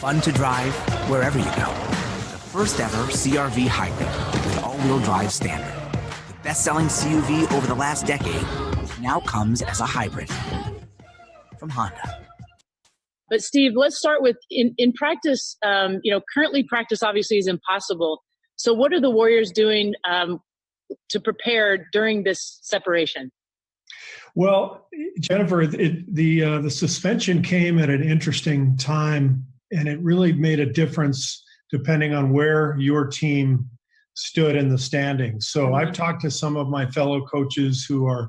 Fun to drive wherever you go. The first ever CR-V hybrid with all-wheel drive standard. The best-selling CUV over the last decade now comes as a hybrid from Honda. But Steve, let's start with in practice. Currently practice obviously is impossible. So what are the Warriors doing to prepare during this separation? Well, Jennifer, the suspension came at an interesting time, and it really made a difference depending on where your team stood in the standings. So I've talked to some of my fellow coaches who are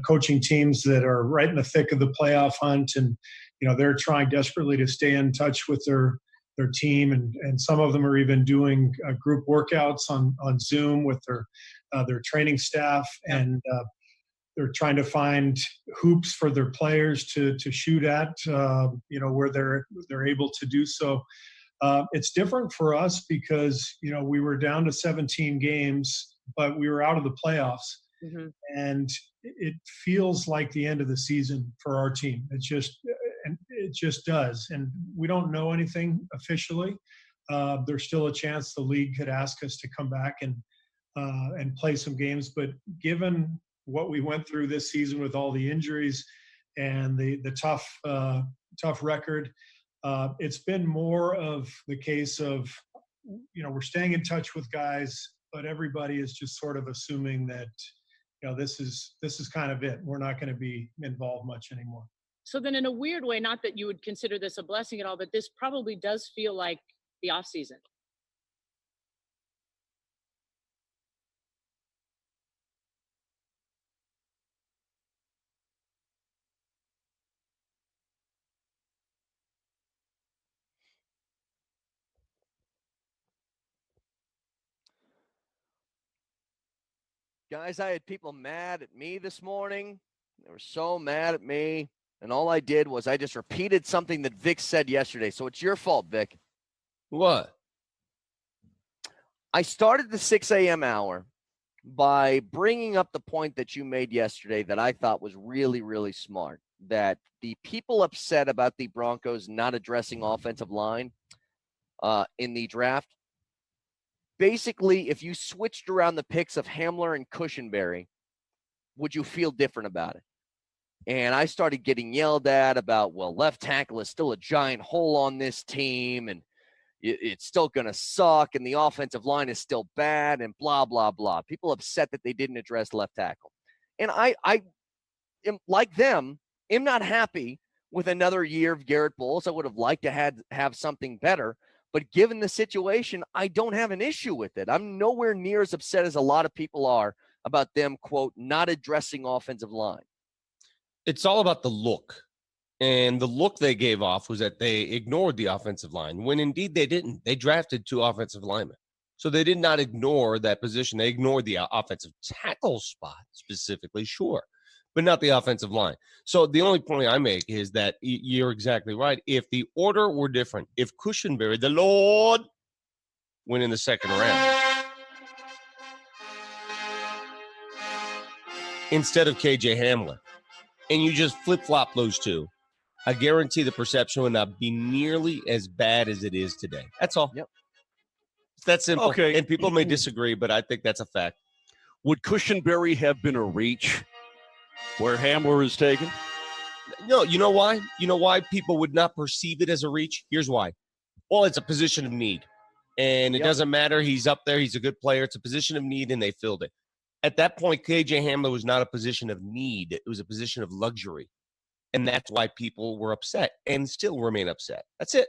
coaching teams that are right in the thick of the playoff hunt, and they're trying desperately to stay in touch with their team, and some of them are even doing group workouts on Zoom with their training staff, and they're trying to find hoops for their players to shoot at, where they're able to do so. It's different for us because we were down to 17 games, but we were out of the playoffs, and it feels like the end of the season for our team. It just does, and we don't know anything officially. There's still a chance the league could ask us to come back and play some games, but given what we went through this season with all the injuries and the tough record, it's been more of the case of we're staying in touch with guys, but everybody is just sort of assuming that this is kind of it. We're not going to be involved much anymore. So then, in a weird way, not that you would consider this a blessing at all, but this probably does feel like the off season. Guys, I had people mad at me this morning. They were so mad at me. And all I did was I just repeated something that Vic said yesterday. So it's your fault, Vic. What? I started the 6 a.m. hour by bringing up the point that you made yesterday that I thought was really, really smart, that the people upset about the Broncos not addressing offensive line in the draft, basically, if you switched around the picks of Hamler and Cushenberry, would you feel different about it? And I started getting yelled at about, well, left tackle is still a giant hole on this team, and it's still going to suck, and the offensive line is still bad, and blah, blah, blah. People upset that they didn't address left tackle. And I am, like them, am not happy with another year of Garrett Bowles. I would have liked to have something better. But given the situation, I don't have an issue with it. I'm nowhere near as upset as a lot of people are about them, quote, not addressing offensive line. It's all about the look. And the look they gave off was that they ignored the offensive line, when indeed they didn't. They drafted 2 offensive linemen. So they did not ignore that position. They ignored the offensive tackle spot specifically, sure, but not the offensive line. So the only point I make is that you're exactly right. If the order were different, if Cushenberry, the Lord, went in the second round instead of KJ Hamler, and you just flip-flop those two, I guarantee the perception would not be nearly as bad as it is today. That's all. Yep. It's that simple. Okay. And people may disagree, but I think that's a fact. Would Cushenberry have been a reach where Hamler is taken? No, you know why? You know why people would not perceive it as a reach? Here's why. Well, it's a position of need. And it doesn't matter. He's up there. He's a good player. It's a position of need, and they filled it. At that point, KJ Hamler was not a position of need. It was a position of luxury. And that's why people were upset and still remain upset. That's it.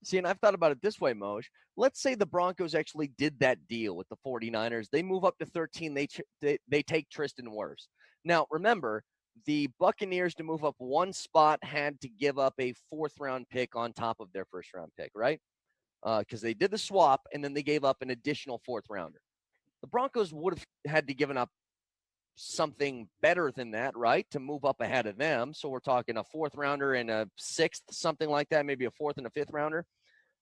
See, and I've thought about it this way, Moj. Let's say the Broncos actually did that deal with the 49ers. They move up to 13. They take Tristan Wirfs. Now, remember, the Buccaneers, to move up one spot, had to give up a 4th-round pick on top of their 1st-round pick, right? Because they did the swap, and then they gave up an additional 4th-rounder. The Broncos would have had to given up something better than that, right, to move up ahead of them. So we're talking a 4th-rounder and a 6th, something like that, maybe a 4th and a 5th-rounder.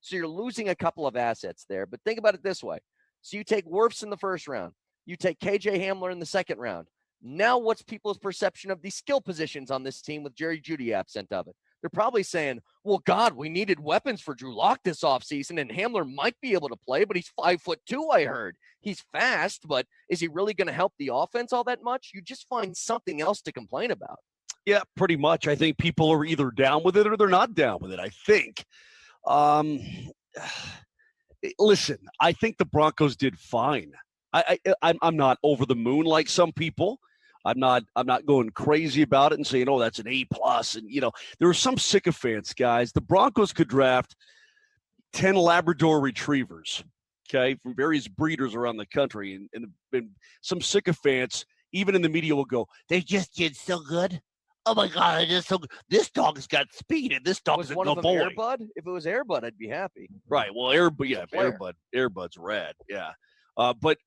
So you're losing a couple of assets there. But think about it this way. So you take Wirfs in the 1st round. You take KJ Hamler in the 2nd round. Now what's people's perception of the skill positions on this team with Jerry Jeudy absent of it? They're probably saying, well, God, we needed weapons for Drew Lock this offseason, and Hamler might be able to play, but he's 5'2", I heard. He's fast, but is he really going to help the offense all that much? You just find something else to complain about. Yeah, pretty much. I think people are either down with it or they're not down with it, I think. Listen, I think the Broncos did fine. I'm not over the moon like some people. I'm not going crazy about it and saying, oh, that's an A+. And, there are some sycophants, guys. The Broncos could draft 10 Labrador retrievers, okay, from various breeders around the country. And some sycophants, even in the media, will go, they just did so good. Oh, my God, this dog's got speed, and this dog's a one no of them boy. Airbud? If it was Airbud, I'd be happy. Right. Well, Airbud's rad. Yeah. But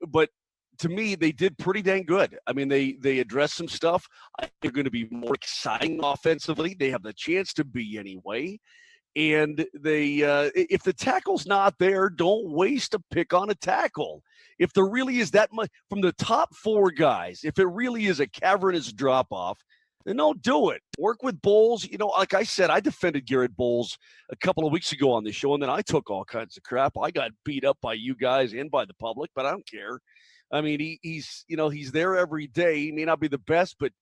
to me, they did pretty dang good. I mean, they addressed some stuff. I think they're going to be more exciting offensively. They have the chance to be anyway. And if the tackle's not there, don't waste a pick on a tackle. If there really is that much from the top 4 guys, if it really is a cavernous drop-off, then don't do it. Work with Bowles. Like I said, I defended Garrett Bowles a couple of weeks ago on the show, and then I took all kinds of crap. I got beat up by you guys and by the public, but I don't care. I mean, he's there every day. He may not be the best, but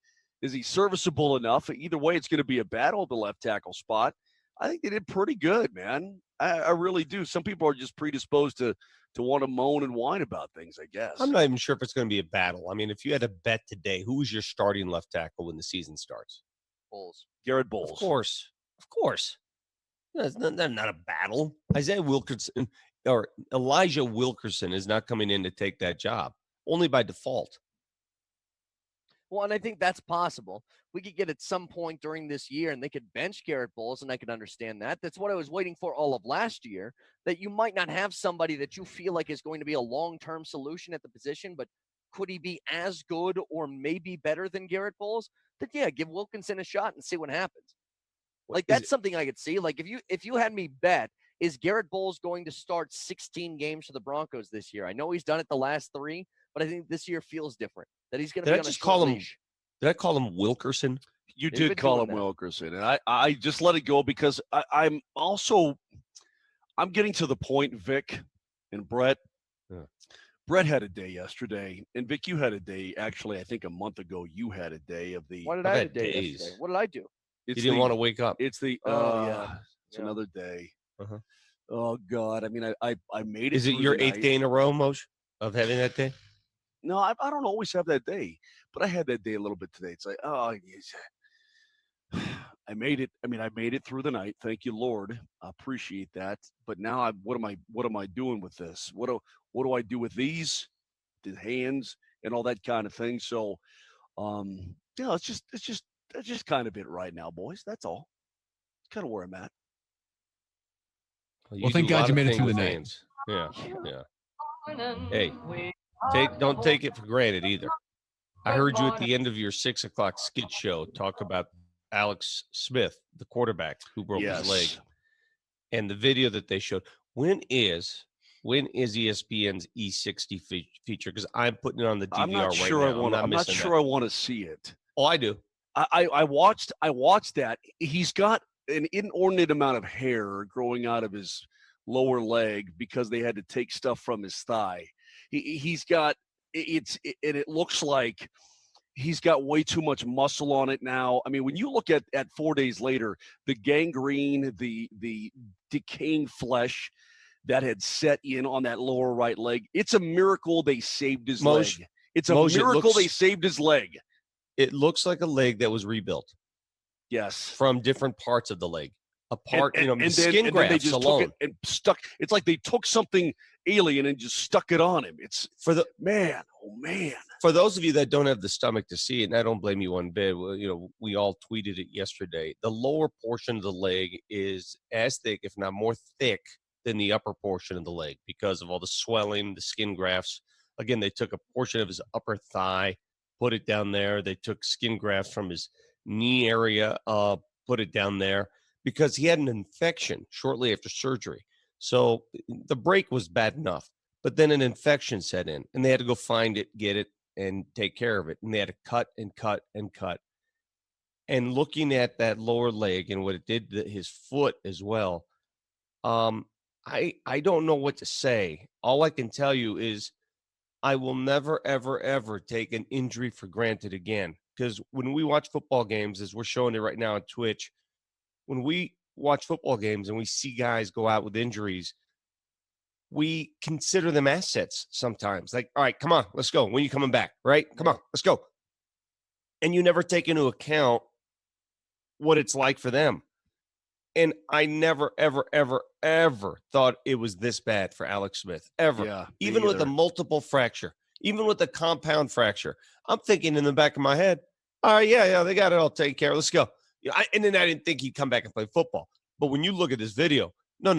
is he serviceable enough? Either way, it's going to be a battle at the left tackle spot. I think they did pretty good, man. I really do. Some people are just predisposed to want to moan and whine about things, I guess. I'm not even sure if it's going to be a battle. I mean, if you had a bet today, who is your starting left tackle when the season starts? Bowles. Garrett Bowles. Of course. That's not a battle. Isaiah Wilkerson or Elijah Wilkerson is not coming in to take that job, only by default. Well, and I think that's possible. We could get at some point during this year, and they could bench Garrett Bowles, and I could understand that. That's what I was waiting for all of last year, that you might not have somebody that you feel like is going to be a long-term solution at the position, but could he be as good or maybe better than Garrett Bowles? Then, yeah, give Wilkinson a shot and see what happens. Like, that's something I could see. Like, if you had me bet, is Garrett Bowles going to start 16 games for the Broncos this year? I know he's done it the last 3, but I think this year feels different. That he's going to be on a short leash. Did I call him Wilkerson? You did call him Wilkerson, and I just let it go because I'm getting to the point, Vic and Brett. Yeah. Brett had a day yesterday, and Vic, you had a day. Actually, I think a month ago you had a day of the. Why did I have a day yesterday? What did I do? You didn't want to wake up. It's the. It's another day. Uh-huh. Oh God! I mean, I made it. Is it your 8th day in a row, Moshe, of having that day? No, I don't always have that day, but I had that day a little bit today. It's like, oh, I made it. I mean, I made it through the night. Thank you, Lord. I appreciate that. But now, what am I doing with this? What do I do with these, the hands, and all that kind of thing? So, it's just kind of it right now, boys. That's all. It's kind of where I'm at. Well, thank God you made it through the night. Yeah. Hey. Don't take it for granted either. I heard you at the end of your 6 o'clock skit show talk about Alex Smith, the quarterback who broke his leg, and the video that they showed. When is ESPN's E60 feature? Because I'm putting it on the DVR I'm not sure right now. I'm not sure I want to see it. Oh, I do. I watched that. He's got an inordinate amount of hair growing out of his lower leg because they had to take stuff from his thigh. He's got and it looks like he's got way too much muscle on it now. I mean, when you look at 4 days later, the gangrene, the decaying flesh that had set in on that lower right leg, it's a miracle they saved his leg. It's a miracle they saved his leg. It looks like a leg that was rebuilt. Yes. From different parts of the leg. And skin grafts then they just alone. took it and stuck. It's like they took something alien and just stuck it on him. It's for the man. Oh man. For those of you that don't have the stomach to see it, and I don't blame you one bit. Well, we all tweeted it yesterday. The lower portion of the leg is as thick, if not more thick, than the upper portion of the leg because of all the swelling, the skin grafts. Again, they took a portion of his upper thigh, put it down there. They took skin grafts from his knee area, put it down there. Because he had an infection shortly after surgery. So the break was bad enough, but then an infection set in, and they had to go find it, get it, and take care of it. And they had to cut and cut and cut. and looking at that lower leg and what it did to his foot as well, I don't know what to say. All I can tell you is I will never, ever, ever take an injury for granted again. Because when we watch football games, as we're showing it right now on Twitch, when we watch football games and we see guys go out with injuries, we consider them assets sometimes. Like, all right, come on, let's go. When are you coming back? Right? Come on, let's go. And you never take into account what it's like for them. And I never, ever, ever, ever thought it was this bad for Alex Smith, ever. Yeah, even with a multiple fracture, even with a compound fracture. I'm thinking in the back of my head, all right, yeah, they got it all taken care of. Let's go. And then I didn't think he'd come back and play football. But when you look at this video, no.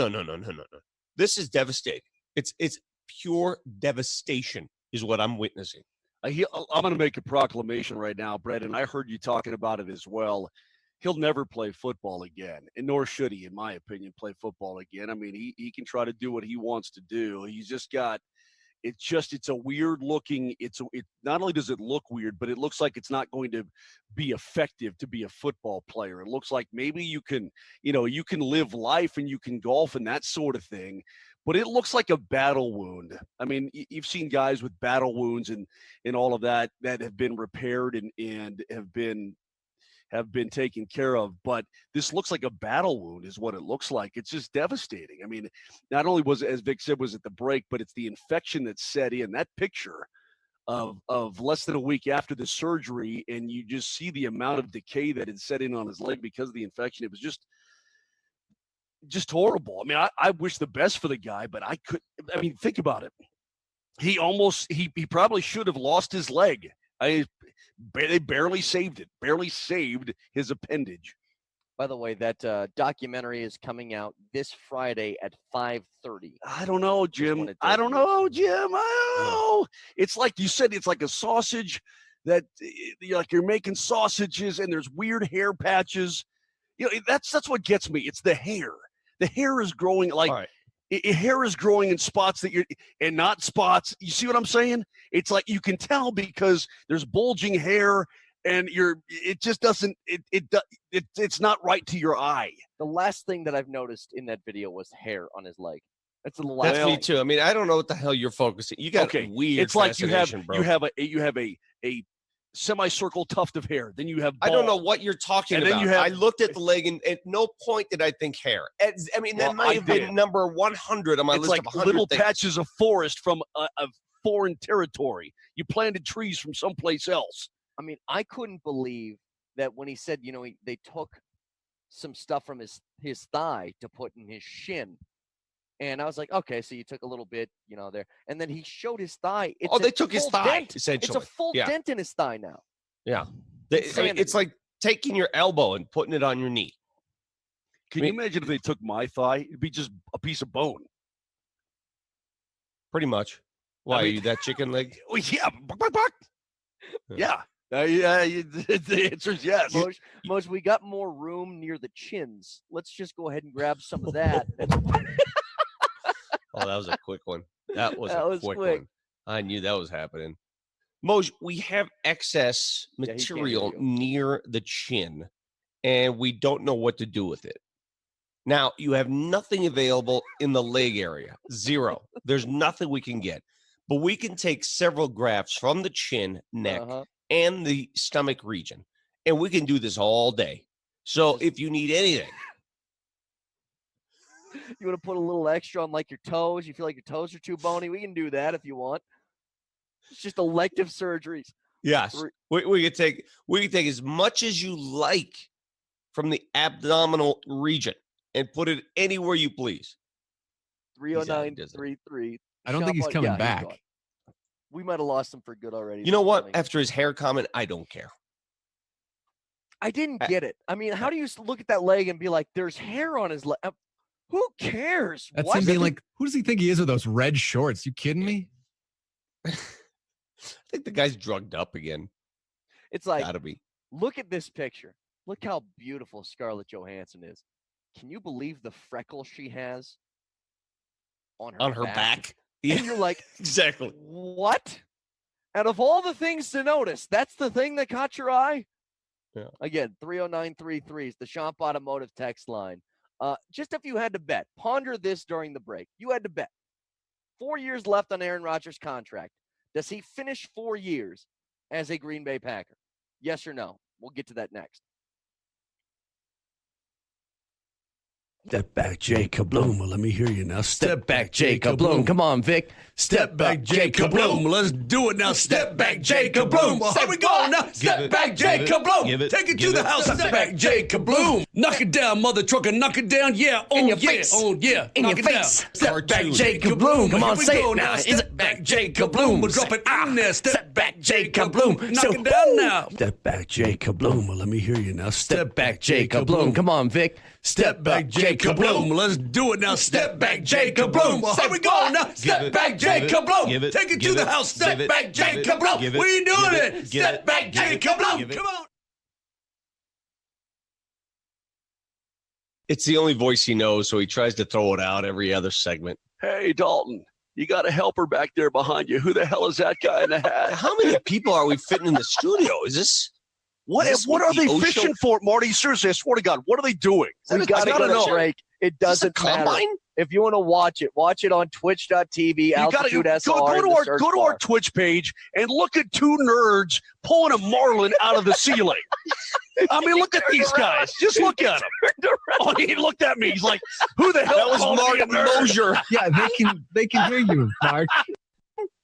This is devastating. It's pure devastation is what I'm witnessing. I'm going to make a proclamation right now, Brett, and I heard you talking about it as well. He'll never play football again, and nor should he, in my opinion, play football again. I mean, he can try to do what he wants to do. He's just got – it's a weird looking – it not only does it look weird, but it looks like it's not going to be effective to be a football player. It looks like maybe you can live life and you can golf and that sort of thing, but it looks like a battle wound. I mean, you've seen guys with battle wounds and all of that have been repaired and have been taken care of, but this looks like a battle wound is what it looks like. It's just devastating. I mean, not only was it, as Vic said, was it the break, but it's the infection that set in. That picture of less than a week after the surgery, and you just see the amount of decay that had set in on his leg because of the infection. It was just horrible. I mean, I wish the best for the guy, but think about it. He probably should have lost his leg. They barely saved his appendage. By the way, that documentary is coming out this Friday at 5:30. I don't know, Jim. I don't know. It's like you said, it's like a sausage that you're making sausages and there's weird hair patches. That's what gets me. It's the hair. The hair is growing hair is growing in spots and not spots. You see what I'm saying? It's like you can tell because there's bulging hair and it's not right to your eye. The last thing that I've noticed in that video was hair on his leg. That's the last. That's me too. I mean, I don't know what the hell you're focusing. You got weird. It's like you have a semicircle tuft of hair. Then you have I don't know what you're talking and about. Then you have, I looked at the leg and at no point did I think hair. That might have been number 100 on my list of 100 little things. Patches of forest from a foreign territory. You planted trees from someplace else. I mean, I couldn't believe that when he said, they took some stuff from his thigh to put in his shin. And I was like, okay, so you took a little bit, there. And then he showed his thigh. They took his thigh, dent. essentially. It's a full dent in his thigh now. Yeah. It's like taking your elbow and putting it on your knee. Can you imagine if they took my thigh? It'd be just a piece of bone. Pretty much. Why, are you that chicken leg? Well, yeah. Yeah. The answer is yes. Moj, we got more room near the chins. Let's just go ahead and grab some of that. Oh, that was a quick one. That was a quick one. I knew that was happening. Moj, we have excess material near the chin, and we don't know what to do with it. Now, you have nothing available in the leg area. Zero. There's nothing we can get. But we can take several grafts from the chin, neck, and the stomach region, and we can do this all day. So if you need anything. You want to put a little extra on like your toes? You feel like your toes are too bony? We can do that if you want. It's just elective surgeries. Yes. We can take as much as you like from the abdominal region and put it anywhere you please. 309-33. I don't think he's coming back. We might have lost him for good already. You know what? After his hair comment, I don't care. I didn't get it. I mean, how do you look at that leg and be like, there's hair on his leg? Who cares? That's him being like, who does he think he is with those red shorts? You kidding me? I think the guy's drugged up again. It's like, gotta be. Look at this picture. Look how beautiful Scarlett Johansson is. Can you believe the freckle she has on her back? Yeah. And you're like, exactly. What? Out of all the things to notice, that's the thing that caught your eye? Yeah. Again, 30933 is the Shop Automotive text line. Just if you had to bet, ponder this during the break. You had to bet. 4 years left on Aaron Rodgers' contract. Does he finish 4 years as a Green Bay Packer? Yes or no? We'll get to that next. Step back, Jacob Bloom. Well, let me hear you now. Step back, Jacob Bloom. Come on, Vic. Step back, Jacob Bloom. Let's do it now. Step back, Jacob Bloom. Well, here we go now. Step back, Jacob Bloom. Take it to the house. Step back, Jacob Bloom. Knock it down, mother trucker. Knock it down. Yeah. Oh, yeah. Oh, yeah. In Knock your it down. face. Step back, Jacob Bloom. Come on, Here we say go it now. Step back, Jacob Bloom. We'll drop it in there. Step back, Jacob Bloom. Knock So, it down now. Step back, Jacob Bloom. Well, let me hear you now. Step back, Jacob Bloom. Come on, Vic. Step back, Jacob Bloom. Let's do it now. Step back, Jacob Bloom. Well, here we go now. Step back, Jacob Bloom. Take it to the house. Step back, Jacob Bloom. We ain't doing it. Step back, Jacob Bloom. Come on. It's the only voice he knows, so he tries to throw it out every other segment. Hey, Dalton, you got a helper back there behind you. Who the hell is that guy in the hat? How many people are we fitting in the studio? Is this What are they fishing for, Marty? Seriously, I swear to God, what are they doing? We got to go to break. It doesn't matter. combine? If you want to watch it on twitch.tv, You gotta Altitude SR. go to our Twitch page and look at two nerds pulling a marlin out of the ceiling. I mean, look at these guys. Just look at them. Oh, he looked at me. He's like, "Who the hell?" That was called me a Mark nerd? Moser. Yeah, they can hear you, Mark.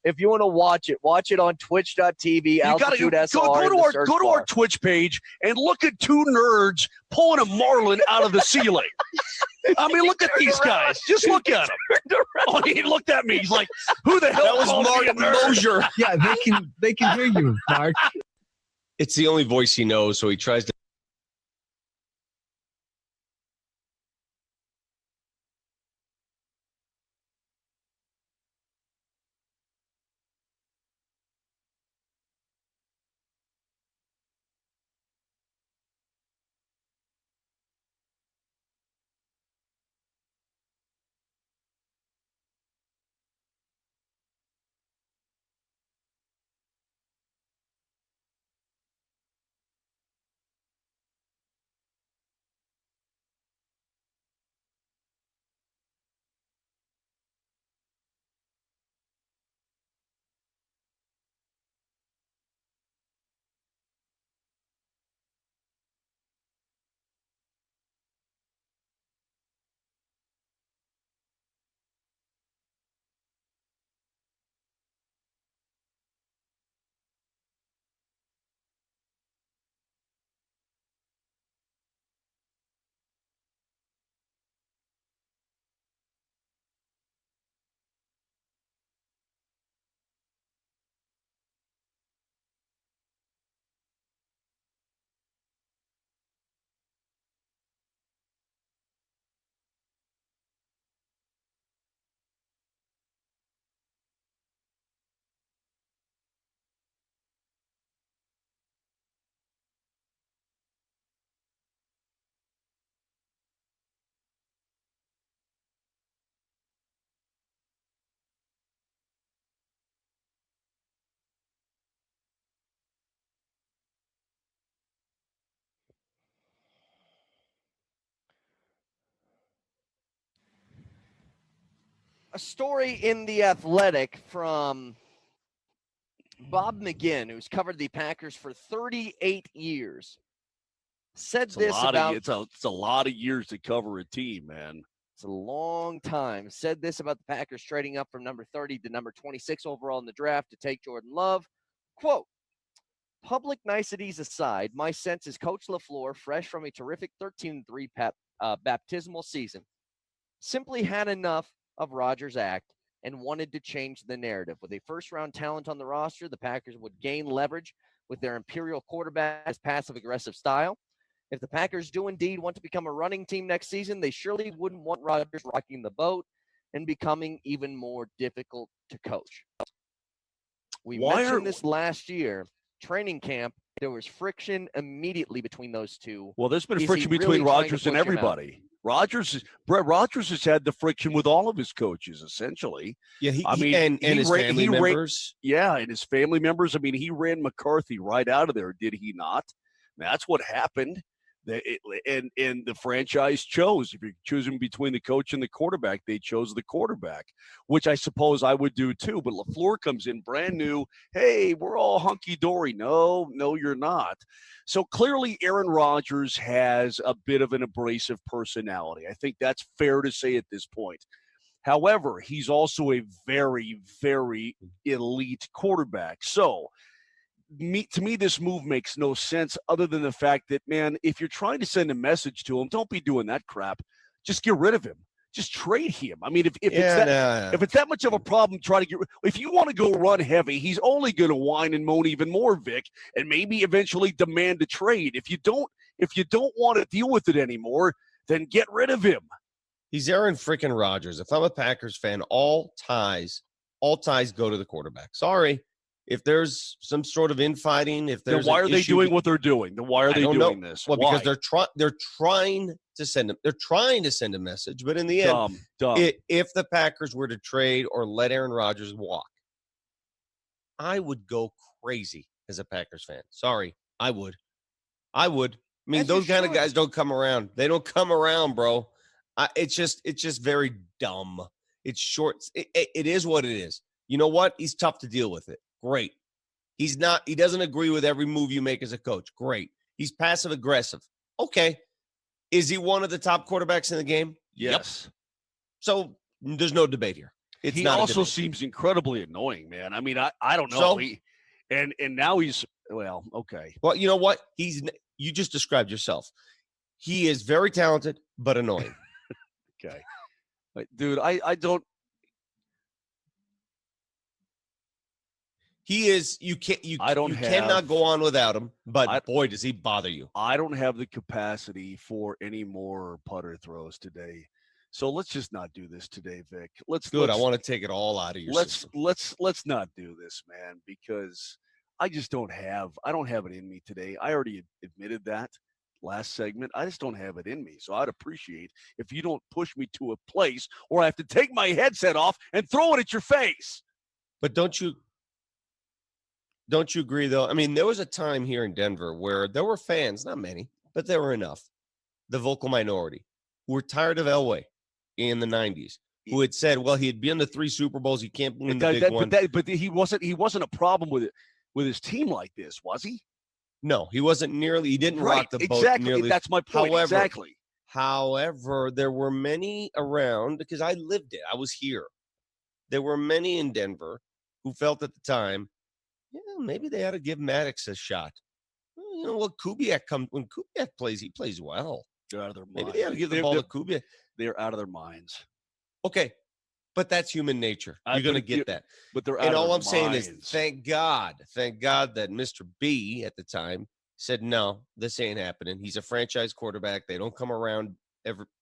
If you want to watch it on twitch.tv, You gotta Altitude SR. go to our Twitch page and look at two nerds pulling a marlin out of the ceiling. I mean, look at these guys. Just look at them. Oh, he looked at me. He's like, "Who the hell?" That was called me a Mark nerd? Moser. Yeah, they can hear you, Mark. It's the only voice he knows, so he tries to. A story in The Athletic from Bob McGinn, who's covered the Packers for 38 years, said this about... It's a lot of years to cover a team, man. It's a long time. Said this about the Packers trading up from number 30 to number 26 overall in the draft to take Jordan Love. Quote, public niceties aside, my sense is Coach LaFleur, fresh from a terrific 13-3 baptismal season, simply had enough of Rodgers' act and wanted to change the narrative. With a first-round talent on the roster, the Packers would gain leverage with their imperial quarterback's passive-aggressive style. If the Packers do indeed want to become a running team next season, they surely wouldn't want Rodgers rocking the boat and becoming even more difficult to coach. We mentioned this last year. Training camp, there was friction immediately between those two. Well, there's been friction between Rodgers and everybody. Brett Rodgers has had the friction with all of his coaches, essentially. Yeah, and his family members. And his family members. I mean, he ran McCarthy right out of there, did he not? That's what happened. And the franchise chose. If you're choosing between the coach and the quarterback, they chose the quarterback, which I suppose I would do too. But LaFleur comes in brand new. Hey, we're all hunky-dory. No, you're not. So clearly Aaron Rodgers has a bit of an abrasive personality. I think that's fair to say at this point. However, he's also a very, very elite quarterback. So to me, this move makes no sense other than the fact that, man, if you're trying to send a message to him, don't be doing that crap. Just get rid of him. Just trade him. I mean, if it's that much of a problem, try to get. If you want to go run heavy, he's only going to whine and moan even more, Vic, and maybe eventually demand a trade. If you don't want to deal with it anymore, then get rid of him. He's Aaron freaking Rodgers. If I'm a Packers fan, all ties go to the quarterback. Sorry. If there's some sort of infighting, if there's then why are they doing what they're doing? Then why are they doing this? Well, why? because they're trying to send a message, but in the end, if the Packers were to trade or let Aaron Rodgers walk, I would go crazy as a Packers fan. Sorry, I would. I mean, those kind of guys don't come around. They don't come around, bro. It's just very dumb. It's short. It is what it is. You know what? He's tough to deal with it. Great. He doesn't agree with every move you make as a coach. Great. He's passive aggressive. Okay. Is he one of the top quarterbacks in the game? Yes. Yep. So there's no debate here. He also seems incredibly annoying, man. I mean, I don't know. So, and now he's, well, okay. Well, you know what? You just described yourself. He is very talented, but annoying. Okay. Dude, I don't. He is. You cannot go on without him. But boy, does he bother you. I don't have the capacity for any more putter throws today. So let's just not do this today, Vic. I want to take it all out of your system. Let's not do this, man, because I don't have it in me today. I already admitted that last segment. I just don't have it in me. So I'd appreciate if you don't push me to a place where I have to take my headset off and throw it at your face. But don't you agree, though? I mean, there was a time here in Denver where there were fans, not many, but there were enough, the vocal minority, who were tired of Elway in the 90s, who had said, well, he had been to 3 Super Bowls, he can't win the big one. But he wasn't a problem with his team like this, was he? No, he wasn't nearly. He didn't rock the boat nearly. That's my point. However, there were many around, because I lived it. I was here. There were many in Denver who felt at the time, maybe they ought to give Maddox a shot. Well, you know what? When Kubiak plays, he plays well. They're out of their minds. Maybe they ought to give the ball to Kubiak. They're out of their minds. Okay, but that's human nature. You're going to get that. But they're out of their minds. And all I'm saying is, thank God that Mr. B at the time said, no, this ain't happening. He's a franchise quarterback. They don't come around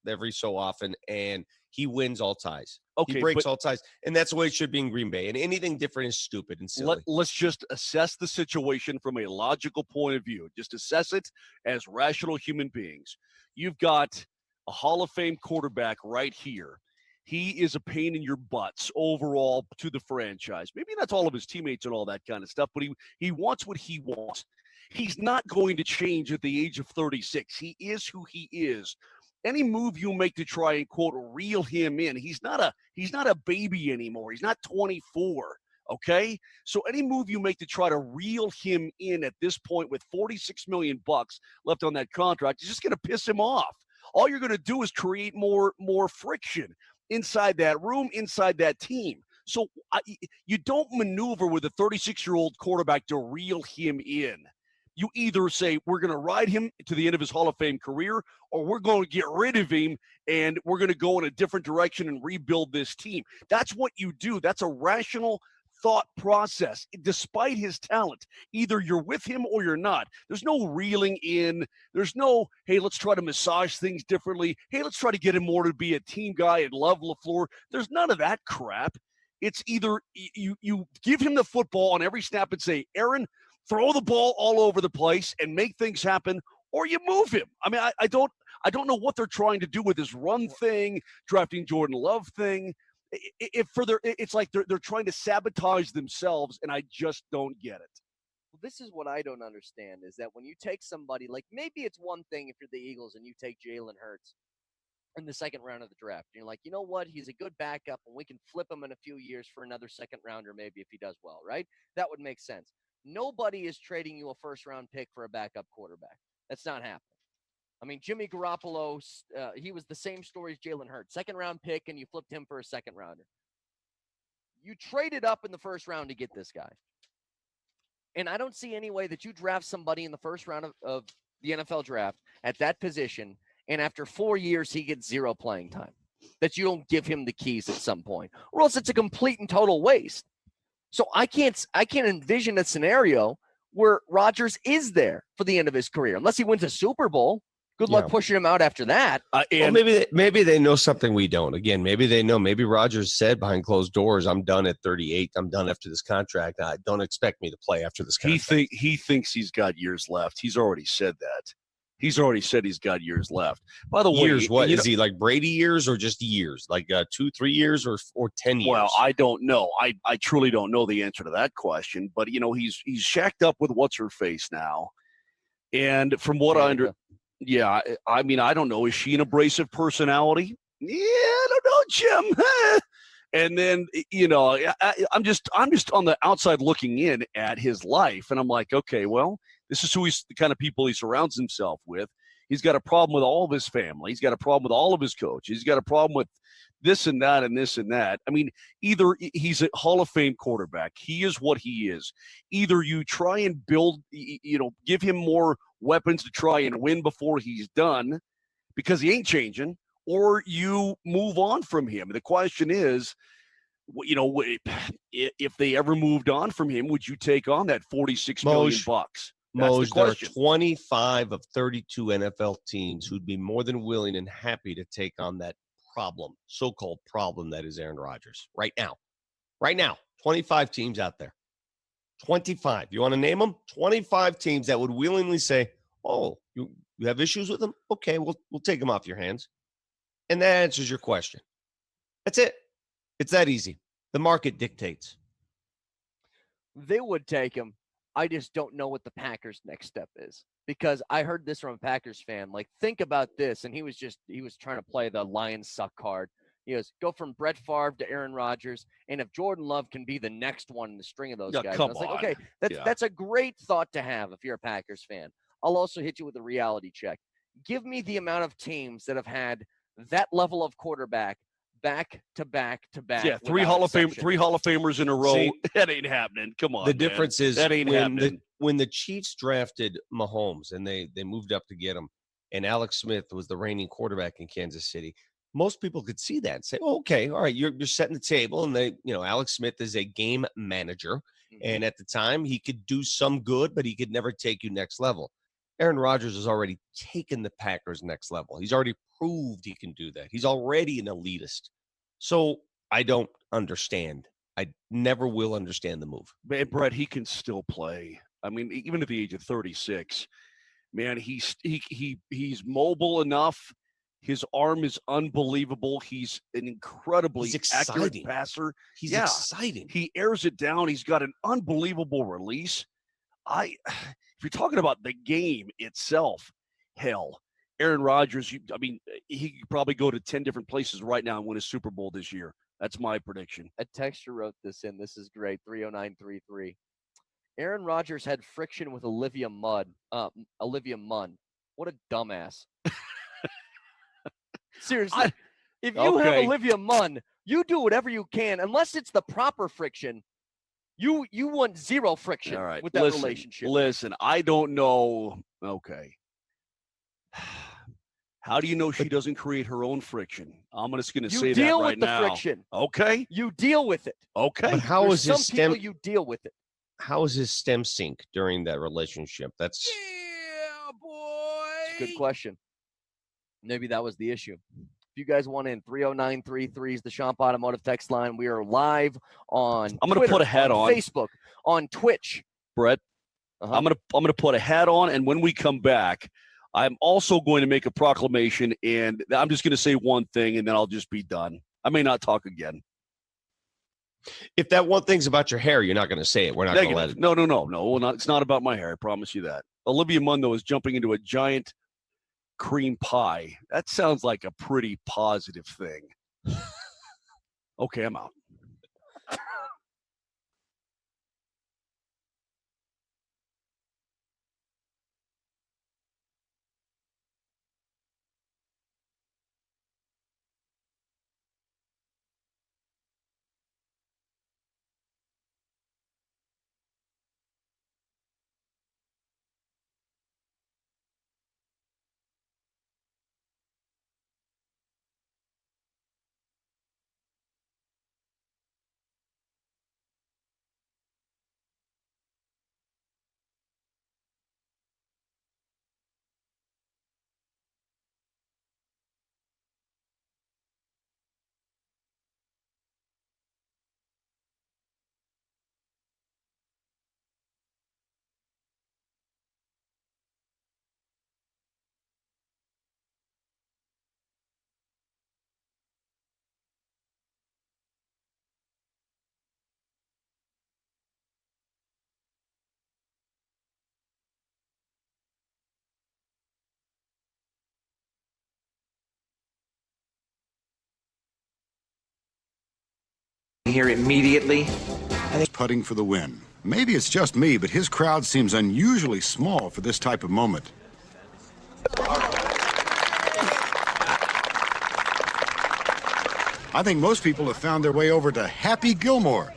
every so often, and he wins all ties. Okay, he breaks all ties, and that's the way it should be in Green Bay. And anything different is stupid and silly. Let's just assess the situation from a logical point of view. Just assess it as rational human beings. You've got a Hall of Fame quarterback right here. He is a pain in your butts overall to the franchise. Maybe not all of his teammates and all that kind of stuff, but he wants what he wants. He's not going to change at the age of 36. He is who he is. Any move you make to try and, quote, reel him in, he's not a baby anymore. He's not 24, okay? So any move you make to try to reel him in at this point with $46 million left on that contract is just going to piss him off. All you're going to do is create more friction inside that room, inside that team. So you don't maneuver with a 36-year-old quarterback to reel him in. You either say, we're going to ride him to the end of his Hall of Fame career, or we're going to get rid of him and we're going to go in a different direction and rebuild this team. That's what you do. That's a rational thought process. Despite his talent, either you're with him or you're not. There's no reeling in. There's no, hey, let's try to massage things differently. Hey, let's try to get him more to be a team guy and love LaFleur. There's none of that crap. It's either you give him the football on every snap and say, Aaron, throw the ball all over the place and make things happen, or you move him. I mean, I don't know what they're trying to do with this run thing, drafting Jordan Love thing. It's like they're trying to sabotage themselves, and I just don't get it. Well, this is what I don't understand is that when you take somebody, like maybe it's one thing if you're the Eagles and you take Jalen Hurts in the second round of the draft. And you're like, you know what? He's a good backup and we can flip him in a few years for another second rounder, maybe if he does well, right? That would make sense. Nobody is trading you a first round pick for a backup quarterback. That's not happening. I mean, Jimmy Garoppolo, he was the same story as Jalen Hurts. Second round pick, and you flipped him for a second rounder. You traded up in the first round to get this guy. And I don't see any way that you draft somebody in the first round of the NFL draft at that position, and after 4 years, he gets 0 playing time, that you don't give him the keys at some point, or else it's a complete and total waste. So I can't envision a scenario where Rodgers is there for the end of his career, unless he wins a Super Bowl. Good luck pushing him out after that. And maybe they know something we don't. Again, maybe they know. Maybe Rodgers said behind closed doors, "I'm done at 38. I'm done after this contract. Don't expect me to play after this contract." He thinks he's got years left. He's already said that. He's already said he's got years left. By the way, years, what is he like? Brady years or just years? Like 2-3 years or 10 years? Well, I don't know. I truly don't know the answer to that question. But he's shacked up with what's her face now, and from what I understand. Yeah, I mean, I don't know. Is she an abrasive personality? Yeah, I don't know, Jim. And then, I'm just on the outside looking in at his life, and I'm like, okay, well, this is the kind of people he surrounds himself with. He's got a problem with all of his family. He's got a problem with all of his coaches. He's got a problem with this and that and this and that. I mean, either he's a Hall of Fame quarterback. He is what he is. Either you try and build, give him more weapons to try and win before he's done, because he ain't changing, or you move on from him. The question is, if they ever moved on from him, would you take on that $46 million? Mose, there are 25 of 32 NFL teams who'd be more than willing and happy to take on that so-called problem that is Aaron Rodgers right now. Right now, 25 teams out there. 25. You want to name them? 25 teams that would willingly say, "Oh, you have issues with them? Okay, we'll take them off your hands." And that answers your question. That's it. It's that easy. The market dictates. They would take him. I just don't know what the Packers' next step is, because I heard this from a Packers fan. Like, think about this. And he was trying to play the Lions suck card. He goes, go from Brett Favre to Aaron Rodgers, and if Jordan Love can be the next one in the string of those guys. And I was like, okay, that's a great thought to have if you're a Packers fan. I'll also hit you with a reality check. Give me the amount of teams that have had that level of quarterback back to back to back. Yeah, three Hall of Famers in a row. See, that ain't happening. Come on. The difference is that ain't happening. When the Chiefs drafted Mahomes and they moved up to get him, and Alex Smith was the reigning quarterback in Kansas City, most people could see that and say, "Oh, okay, all right, you're setting the table." And Alex Smith is a game manager, and at the time he could do some good, but he could never take you next level. Aaron Rodgers has already taken the Packers next level. He's already proved he can do that. He's already an elitist. So I don't understand. I never will understand the move. Man, Brett, he can still play. I mean, even at the age of 36, man, he's mobile enough. His arm is unbelievable. He's an incredibly accurate passer. He's exciting. He airs it down. He's got an unbelievable release. If you're talking about the game itself, hell, Aaron Rodgers, he could probably go to 10 different places right now and win a Super Bowl this year. That's my prediction. A texter wrote this in. This is great. 30933. Aaron Rodgers had friction with Olivia Munn. What a dumbass. Seriously. If you have Olivia Munn, you do whatever you can, unless it's the proper friction. You want zero friction with that relationship. Listen, I don't know. Okay. How do you know she doesn't create her own friction? I'm just going to say that right now. You deal with the friction. Okay. You deal with it. Okay. But how is his stem? People you deal with it. How is his stem sync during that relationship? That's a good question. Maybe that was the issue. If you guys want in, 30933 is the Shop Automotive text line. We are live on I'm going to put a hat on Facebook, on Twitch. Brett, I'm going to put a hat on, and when we come back, I'm also going to make a proclamation, and I'm just going to say one thing, and then I'll just be done. I may not talk again. If that one thing's about your hair, you're not going to say it. We're not going to let it. No. Well, it's not about my hair. I promise you that. Olivia Mundo is jumping into a giant cream pie. That sounds like a pretty positive thing. Okay, I'm out. Here immediately. Putting for the win. Maybe it's just me, but his crowd seems unusually small for this type of moment. I think most people have found their way over to Happy Gilmore.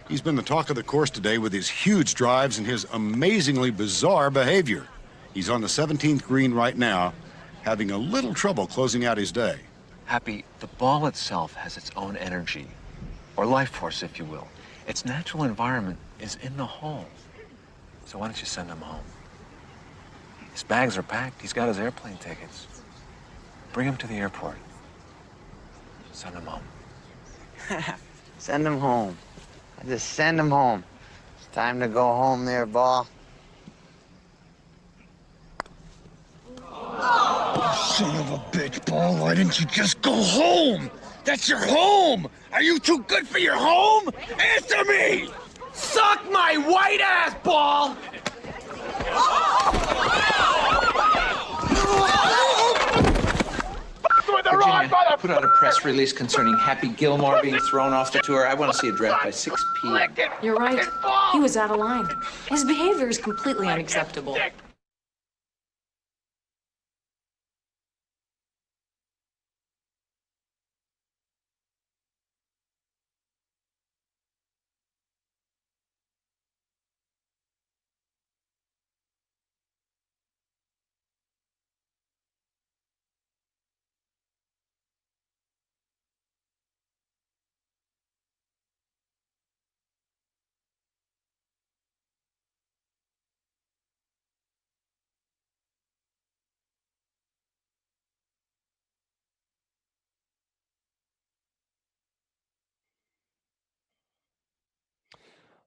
He's been the talk of the course today with his huge drives and his amazingly bizarre behavior. He's on the 17th green right now, having a little trouble closing out his day. Happy, the ball itself has its own energy, or life force, if you will. Its natural environment is in the hole. So why don't you send him home? His bags are packed. He's got his airplane tickets. Bring him to the airport. Send him home. Send him home. Just send him home. It's time to go home there, ball. Son of a bitch, Ball. Why didn't you just go home? That's your home! Are you too good for your home? Answer me! Suck my white ass, Ball! Virginia, put out a press release concerning Happy Gilmore being thrown off the tour. I want to see a draft by 6 p.m. You're right. He was out of line. His behavior is completely unacceptable.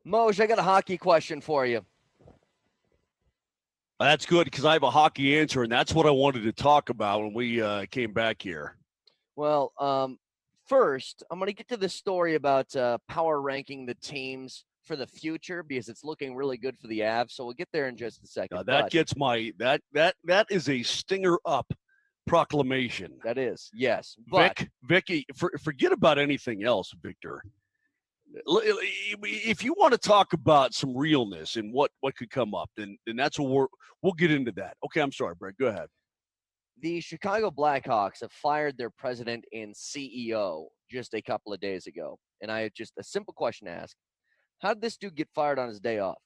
Moj, I got a hockey question for you. That's good because I have a hockey answer, and that's what I wanted to talk about when we came back here. Well, first, I'm going to get to this story about power ranking the teams for the future because it's looking really good for the Avs. So we'll get there in just a second. That gets my that is a stinger up proclamation. That is, yes. But Vicky, forget about anything else, Victor. If you want to talk about some realness and what could come up, then that's what we'll get into that. Okay, I'm sorry, Brett. Go ahead. The Chicago Blackhawks have fired their president and CEO just a couple of days ago, and I have just a simple question to ask: how did this dude get fired on his day off?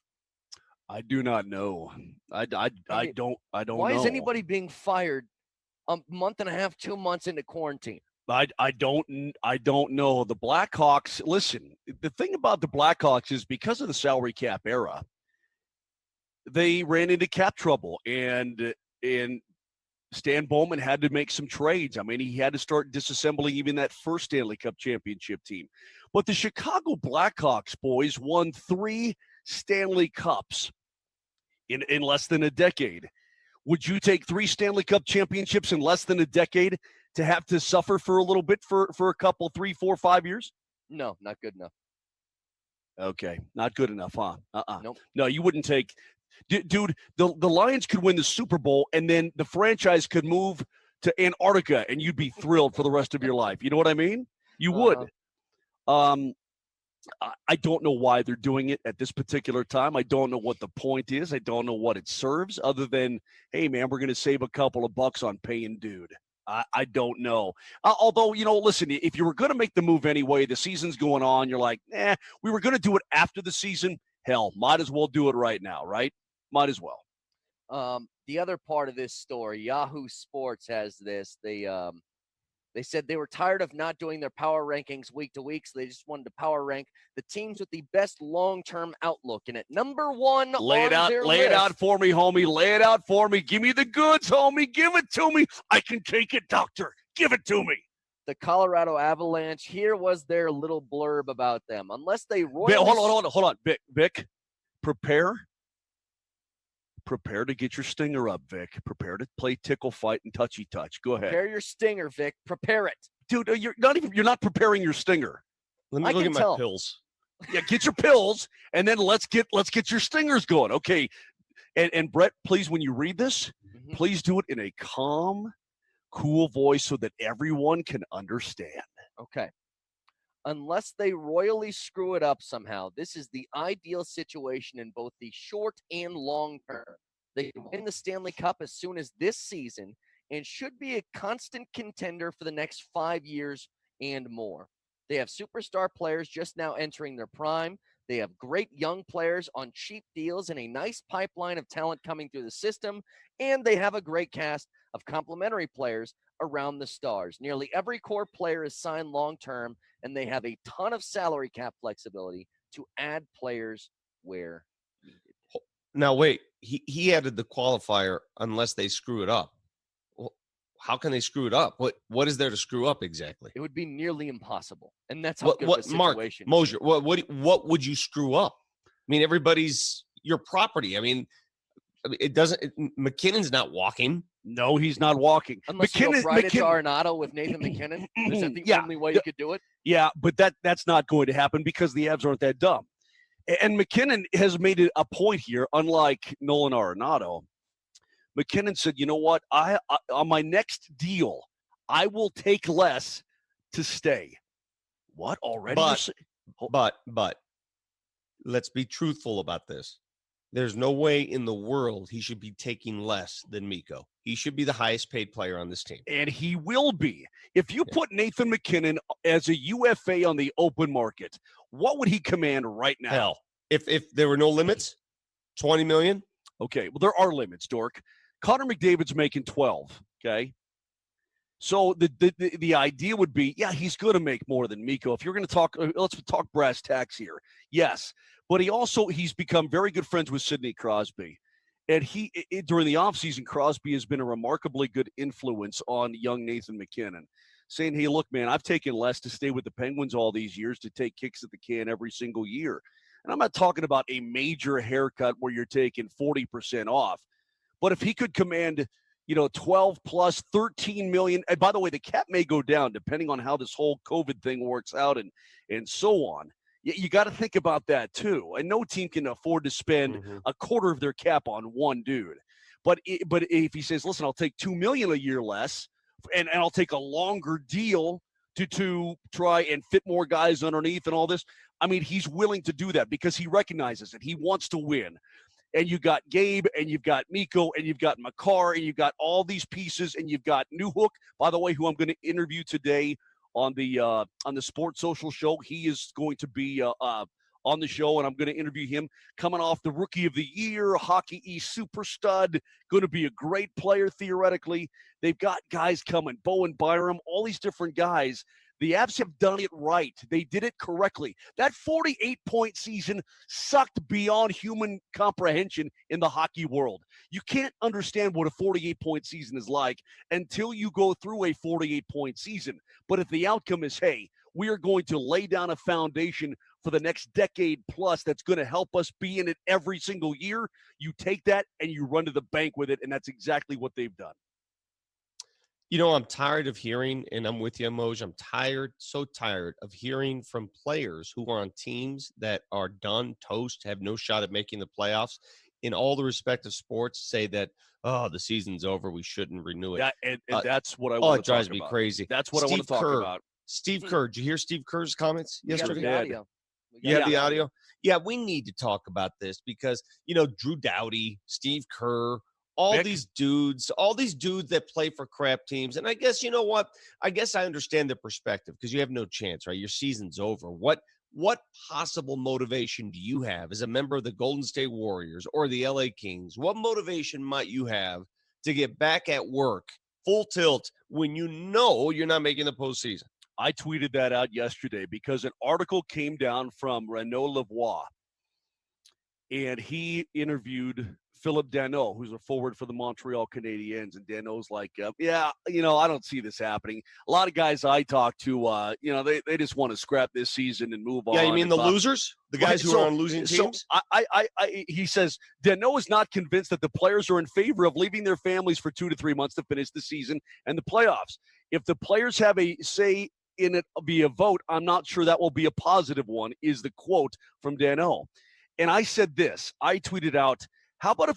I do not know. I don't Why know. is anybody being fired a month and a half, 2 months into quarantine? I don't know. The Blackhawks, listen, the thing about the Blackhawks is because of the salary cap era, they ran into cap trouble, and Stan Bowman had to make some trades. I mean, he had to start disassembling even that first Stanley Cup championship team. But the Chicago Blackhawks, boys, won 3 Stanley Cups in less than a decade. Would you take 3 Stanley Cup championships in less than a decade to have to suffer for a little bit for a couple, 3, 4, 5 years? No, not good enough. Okay, not good enough, huh? Nope. No, you wouldn't take – dude, the Lions could win the Super Bowl, and then the franchise could move to Antarctica, and you'd be thrilled for the rest of your life. You know what I mean? You would. I don't know why they're doing it at this particular time. I don't know what the point is. I don't know what it serves other than, hey, man, we're going to save a couple of bucks on paying dude. I don't know. Although, listen, if you were going to make the move anyway, the season's going on, you're like, we were going to do it after the season. Hell, might as well do it right now, right? Might as well. The other part of this story, Yahoo Sports has this. They said they were tired of not doing their power rankings week to week, so they just wanted to power rank the teams with the best long-term outlook. And at number one lay it out for me, homie. Lay it out for me. Give me the goods, homie. Give it to me. I can take it, doctor. Give it to me. The Colorado Avalanche. Here was their little blurb about them. Unless they royally... Hold on. Vic, prepare to get your stinger up, Vic. Prepare to play tickle fight and touchy touch. Go ahead. Prepare your stinger, Vic. Prepare it. Dude, you're not preparing your stinger. Let me go get my pills. Yeah, get your pills, and then let's get your stingers going. Okay. And Brett, please, when you read this, please do it in a calm, cool voice so that everyone can understand. Okay. Unless they royally screw it up somehow, this is the ideal situation in both the short and long term. They can win the Stanley Cup as soon as this season and should be a constant contender for the next 5 years and more. They have superstar players just now entering their prime. They have great young players on cheap deals and a nice pipeline of talent coming through the system. And they have a great cast of complementary players around the stars. Nearly every core player is signed long-term, and they have a ton of salary cap flexibility to add players where needed. Now, wait, he added the qualifier unless they screw it up. Well, how can they screw it up? What is there to screw up exactly? It would be nearly impossible, and that's how good of a situation. Mark, Moser, what would you screw up? I mean, everybody's your property. I mean, it doesn't. McKinnon's not walking. No, he's not walking. Unless you go right into Arenado with Nathan McKinnon. Is that the only way you could do it? Yeah, but that's not going to happen because the Avs aren't that dumb. And McKinnon has made it a point here, unlike Nolan Arenado. McKinnon said, you know what? I on my next deal, I will take less to stay. What already? But let's be truthful about this. There's no way in the world he should be taking less than Mikko. He should be the highest paid player on this team. And he will be. If you put Nathan McKinnon as a UFA on the open market, what would he command right now? Hell, if there were no limits, $20 million? Okay, well, there are limits, Dork. Connor McDavid's making 12, okay? So the idea would be, he's going to make more than Mikko. If you're going to talk, let's talk brass tacks here. Yes, but he's become very good friends with Sidney Crosby. And during the offseason, Crosby has been a remarkably good influence on young Nathan McKinnon, saying, hey, look, man, I've taken less to stay with the Penguins all these years to take kicks at the can every single year. And I'm not talking about a major haircut where you're taking 40% off. But if he could command, 12 plus 13 million, and by the way, the cap may go down depending on how this whole COVID thing works out and so on. You got to think about that too. And no team can afford to spend a quarter of their cap on one dude. But if he says, listen, I'll take $2 million a year less, and I'll take a longer deal to try and fit more guys underneath and all this, I mean, he's willing to do that because he recognizes it. He wants to win. And you've got Gabe, and you've got Mikko, and you've got Makar, and you've got all these pieces, and you've got Newhook, by the way, who I'm going to interview today on the Sports Social show. He is going to be on the show, and I'm going to interview him coming off the Rookie of the Year, Hockey East super stud, going to be a great player theoretically. They've got guys coming, Bowen Byram, all these different guys. The Avs have done it right. They did it correctly. That 48-point season sucked beyond human comprehension in the hockey world. You can't understand what a 48-point season is like until you go through a 48-point season. But if the outcome is, hey, we are going to lay down a foundation for the next decade plus that's going to help us be in it every single year, you take that and you run to the bank with it, and that's exactly what they've done. I'm tired of hearing, and I'm with you, Moj. I'm so tired of hearing from players who are on teams that are done, toast, have no shot at making the playoffs in all the respective sports, say that, the season's over, we shouldn't renew it. And that's what I want to talk about. It drives me crazy. That's what I want to talk about. Steve Kerr, did you hear Steve Kerr's comments yesterday? You have the audio? Yeah, we need to talk about this because, Drew Doughty, Steve Kerr, all these dudes that play for crap teams. And I guess, you know what? I guess I understand their perspective because you have no chance, right? Your season's over. What possible motivation do you have as a member of the Golden State Warriors or the LA Kings? What motivation might you have to get back at work full tilt when you know you're not making the postseason? I tweeted that out yesterday because an article came down from Renaud Lavoie, and he interviewed Philip Danault, who's a forward for the Montreal Canadiens, and Danault's like, I don't see this happening. A lot of guys I talk to, they just want to scrap this season and move on. Yeah, you mean the losers? The guys who are on losing teams? So he says Danault is not convinced that the players are in favor of leaving their families for 2 to 3 months to finish the season and the playoffs. If the players have a say in it be a vote, I'm not sure that will be a positive one, is the quote from Danault. And I said this, I tweeted out, how about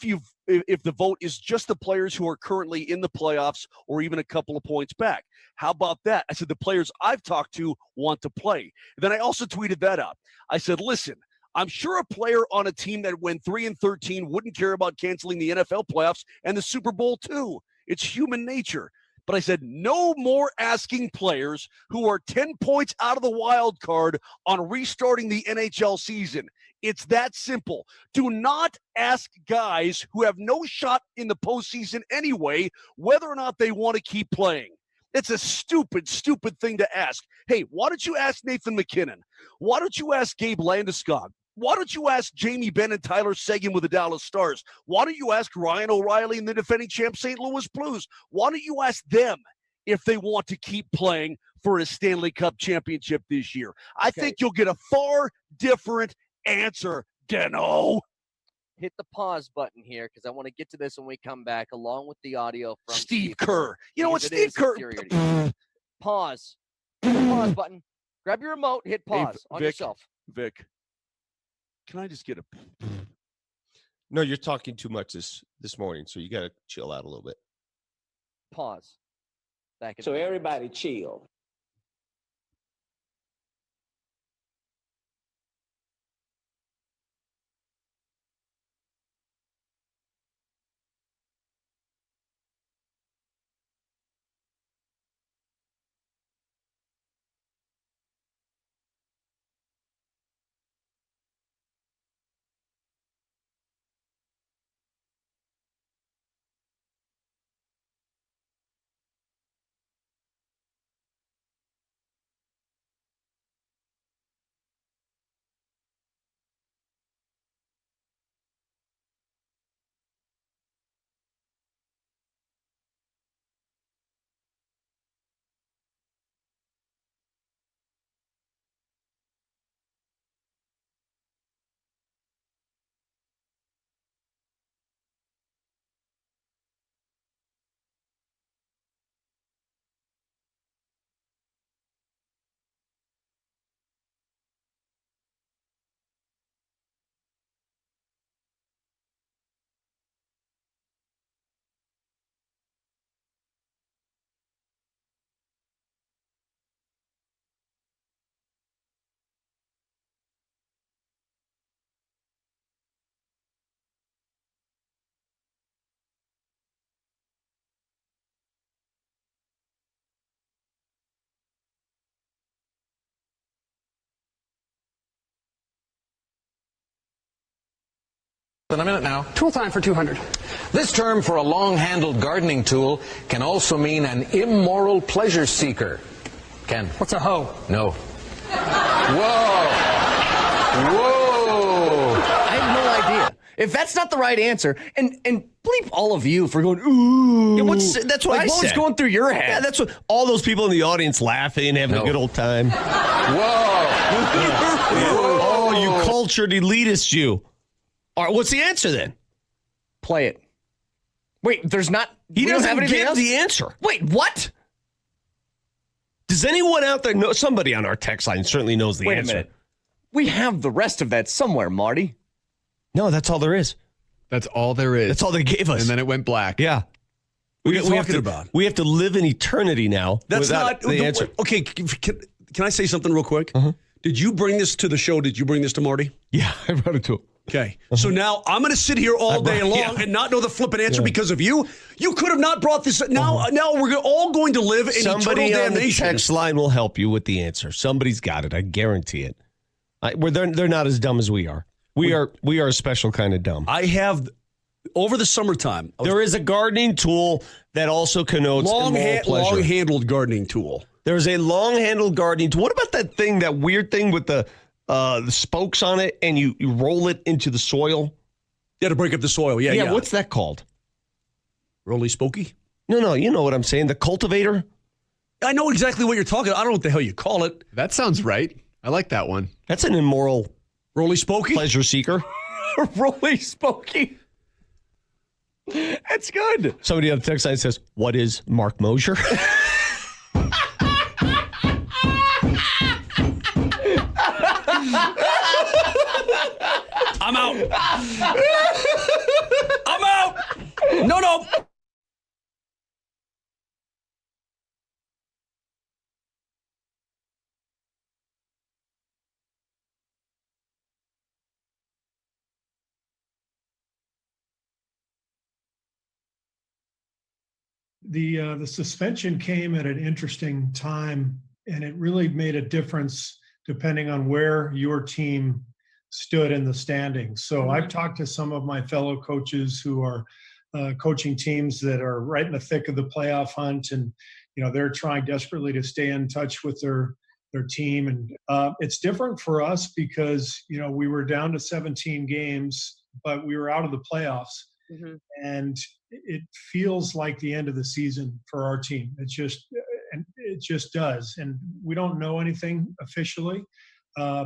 if the vote is just the players who are currently in the playoffs or even a couple of points back? How about that? I said the players I've talked to want to play. Then I also tweeted that out. I said, listen, I'm sure a player on a team that went 3-13 wouldn't care about canceling the NFL playoffs and the Super Bowl too. It's human nature. But I said, no more asking players who are 10 points out of the wild card on restarting the NHL season. It's that simple. Do not ask guys who have no shot in the postseason anyway whether or not they want to keep playing. It's a stupid, stupid thing to ask. Hey, why don't you ask Nathan McKinnon? Why don't you ask Gabe Landeskog? Why don't you ask Jamie Benn and Tyler Seguin with the Dallas Stars? Why don't you ask Ryan O'Reilly and the defending champ St. Louis Blues? Why don't you ask them if they want to keep playing for a Stanley Cup championship this year? I think you'll get a far different answer, Danault. Hit the pause button here because I want to get to this when we come back, along with the audio from Steve Kerr. You know what, Steve Kerr? Pause. Hit the pause button. Grab your remote. Hit pause on yourself. Vic, can I just get a? No, you're talking too much this morning, so you got to chill out a little bit. Pause. Back. So everybody chill. In a minute now. Tool time for 200. This term for a long-handled gardening tool can also mean an immoral pleasure seeker. Ken. What's a hoe? No. Whoa. I have no idea. If that's not the right answer, and bleep all of you for going, ooh. Yeah, that's what I said. What was going through your head? Yeah, that's what all those people in the audience laughing, having a good old time. Whoa. Oh, you cultured elitist, you. All right, what's the answer then? Play it. Wait, there's not He We don't have doesn't anything give else? the answer. Wait, what? Does anyone out there know? Somebody on our text line certainly knows the Wait answer. a minute. We have the rest of that somewhere, Marty. No, that's all there is. That's all there is. That's all they gave us. And then it went black. Yeah. What are you have talking to, about? We have to live in eternity now. That's without not the answer. Okay, can I say something real quick? Did you bring this to the show? Did you bring this to Marty? Yeah, I brought it to him. Okay. So now I'm going to sit here all day long and not know the flippant answer because of you. You could have not brought this. Now we're all going to live in Somebody eternal on the damnation. text line will help you with the answer. Somebody's got it. I guarantee it. They're not as dumb as we are. We are a special kind of dumb. I have over the summertime. There is a gardening tool that also connotes immoral pleasure. Long-handled gardening tool. There's a long-handled gardening tool. What about that weird thing with the spokes on it, and you roll it into the soil? Yeah, to break up the soil. Yeah. What's that called? Roly spokey? No, you know what I'm saying. The cultivator? I know exactly what you're talking about. I don't know what the hell you call it. That sounds right. I like that one. That's an immoral roly spokey pleasure seeker. Roly spokey. That's good. Somebody on the text line says, "What is Mark Moser?" I'm out. I'm out. No. The suspension came at an interesting time, and it really made a difference depending on where your team stood in the standings. So I've talked to some of my fellow coaches who are coaching teams that are right in the thick of the playoff hunt, and they're trying desperately to stay in touch with their team. And it's different for us because we were down to 17 games, but we were out of the playoffs. Mm-hmm. And it feels like the end of the season for our team. It just does. And we don't know anything officially.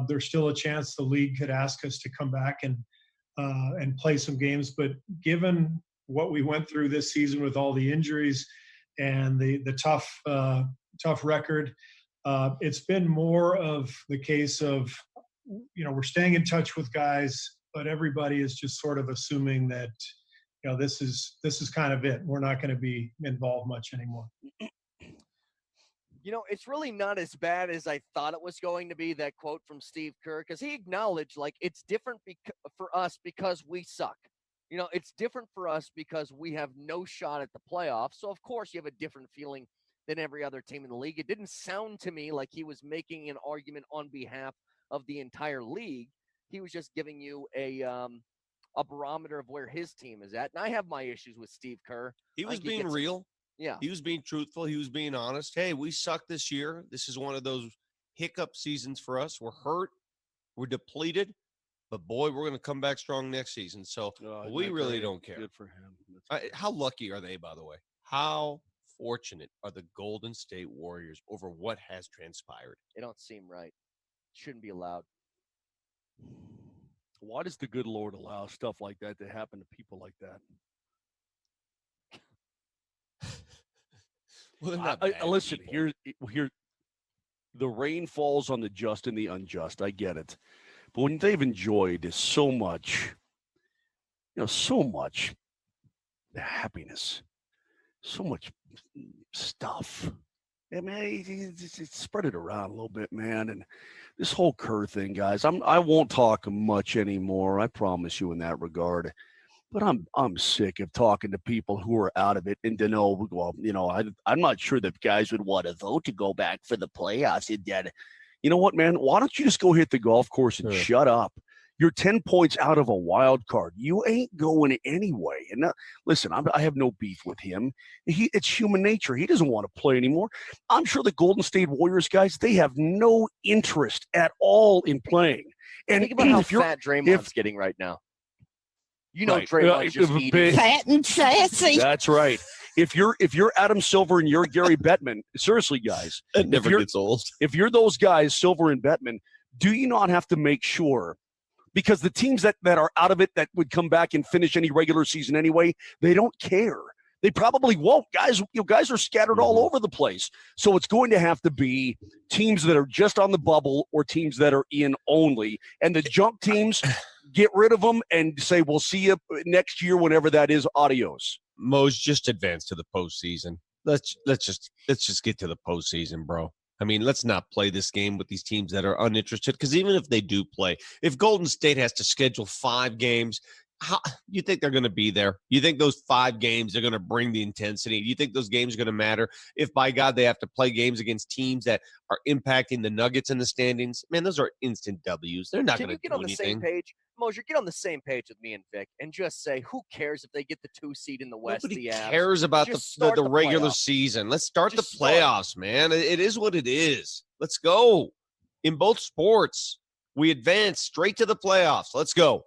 There's still a chance the league could ask us to come back and play some games. But given what we went through this season with all the injuries and the tough record, it's been more of the case of, we're staying in touch with guys, but everybody is just sort of assuming that, this is kind of it. We're not going to be involved much anymore. It's really not as bad as I thought it was going to be, that quote from Steve Kerr, because he acknowledged, it's different for us because we suck. It's different for us because we have no shot at the playoffs. So, of course, you have a different feeling than every other team in the league. It didn't sound to me like he was making an argument on behalf of the entire league. He was just giving you a barometer of where his team is at. And I have my issues with Steve Kerr. He was being real. Yeah. He was being truthful. He was being honest. Hey, we suck this year. This is one of those hiccup seasons for us. We're hurt. We're depleted. But, boy, we're going to come back strong next season. So we really don't care. Good for him. How lucky are they, by the way? How fortunate are the Golden State Warriors over what has transpired? It don't seem right. Shouldn't be allowed. Why does the good Lord allow stuff like that to happen to people like that? Well, listen, here, the rain falls on the just and the unjust. I get it. But when they've enjoyed so much, so much happiness, so much stuff. I mean, it's spread it around a little bit, man. And this whole Kerr thing, guys, I won't talk much anymore. I promise you in that regard. But I'm sick of talking to people who are out of it and to know, well, I'm not sure that guys would want to vote to go back for the playoffs. You know what, man? Why don't you just go hit the golf course and shut up? You're 10 points out of a wild card. You ain't going anyway. And listen, I have no beef with him. It's human nature. He doesn't want to play anymore. I'm sure the Golden State Warriors guys, they have no interest at all in playing. And think about how fat Draymond's getting right now. Right. Draymond's just eating. Fat and sassy. That's right. If you're Adam Silver and you're Gary Bettman, seriously, guys, it never gets old. If you're those guys, Silver and Bettman, do you not have to make sure? Because the teams that are out of it that would come back and finish any regular season anyway, they don't care. They probably won't. Guys, guys are scattered all over the place. So it's going to have to be teams that are just on the bubble or teams that are in only. And the junk teams, get rid of them and say, we'll see you next year, whenever that is. Adios. Mo's just advanced to the postseason. Let's just get to the postseason, bro. I mean, let's not play this game with these teams that are uninterested, because even if they do play, if Golden State has to schedule 5 games, how you think they're going to be there? You think those 5 games are going to bring the intensity? You think those games are going to matter? If, by God, they have to play games against teams that are impacting the Nuggets in the standings, man, those are instant W's. They're not going to do anything. Can you get on the same page? Moser, get on the same page with me and Vic and just say, who cares if they get the 2 seed in the West? Nobody the Avs? cares about the regular playoffs. season. Let's start Just the playoffs, man. It is what it is. Let's go. In both sports, we advance straight to the playoffs. Let's go.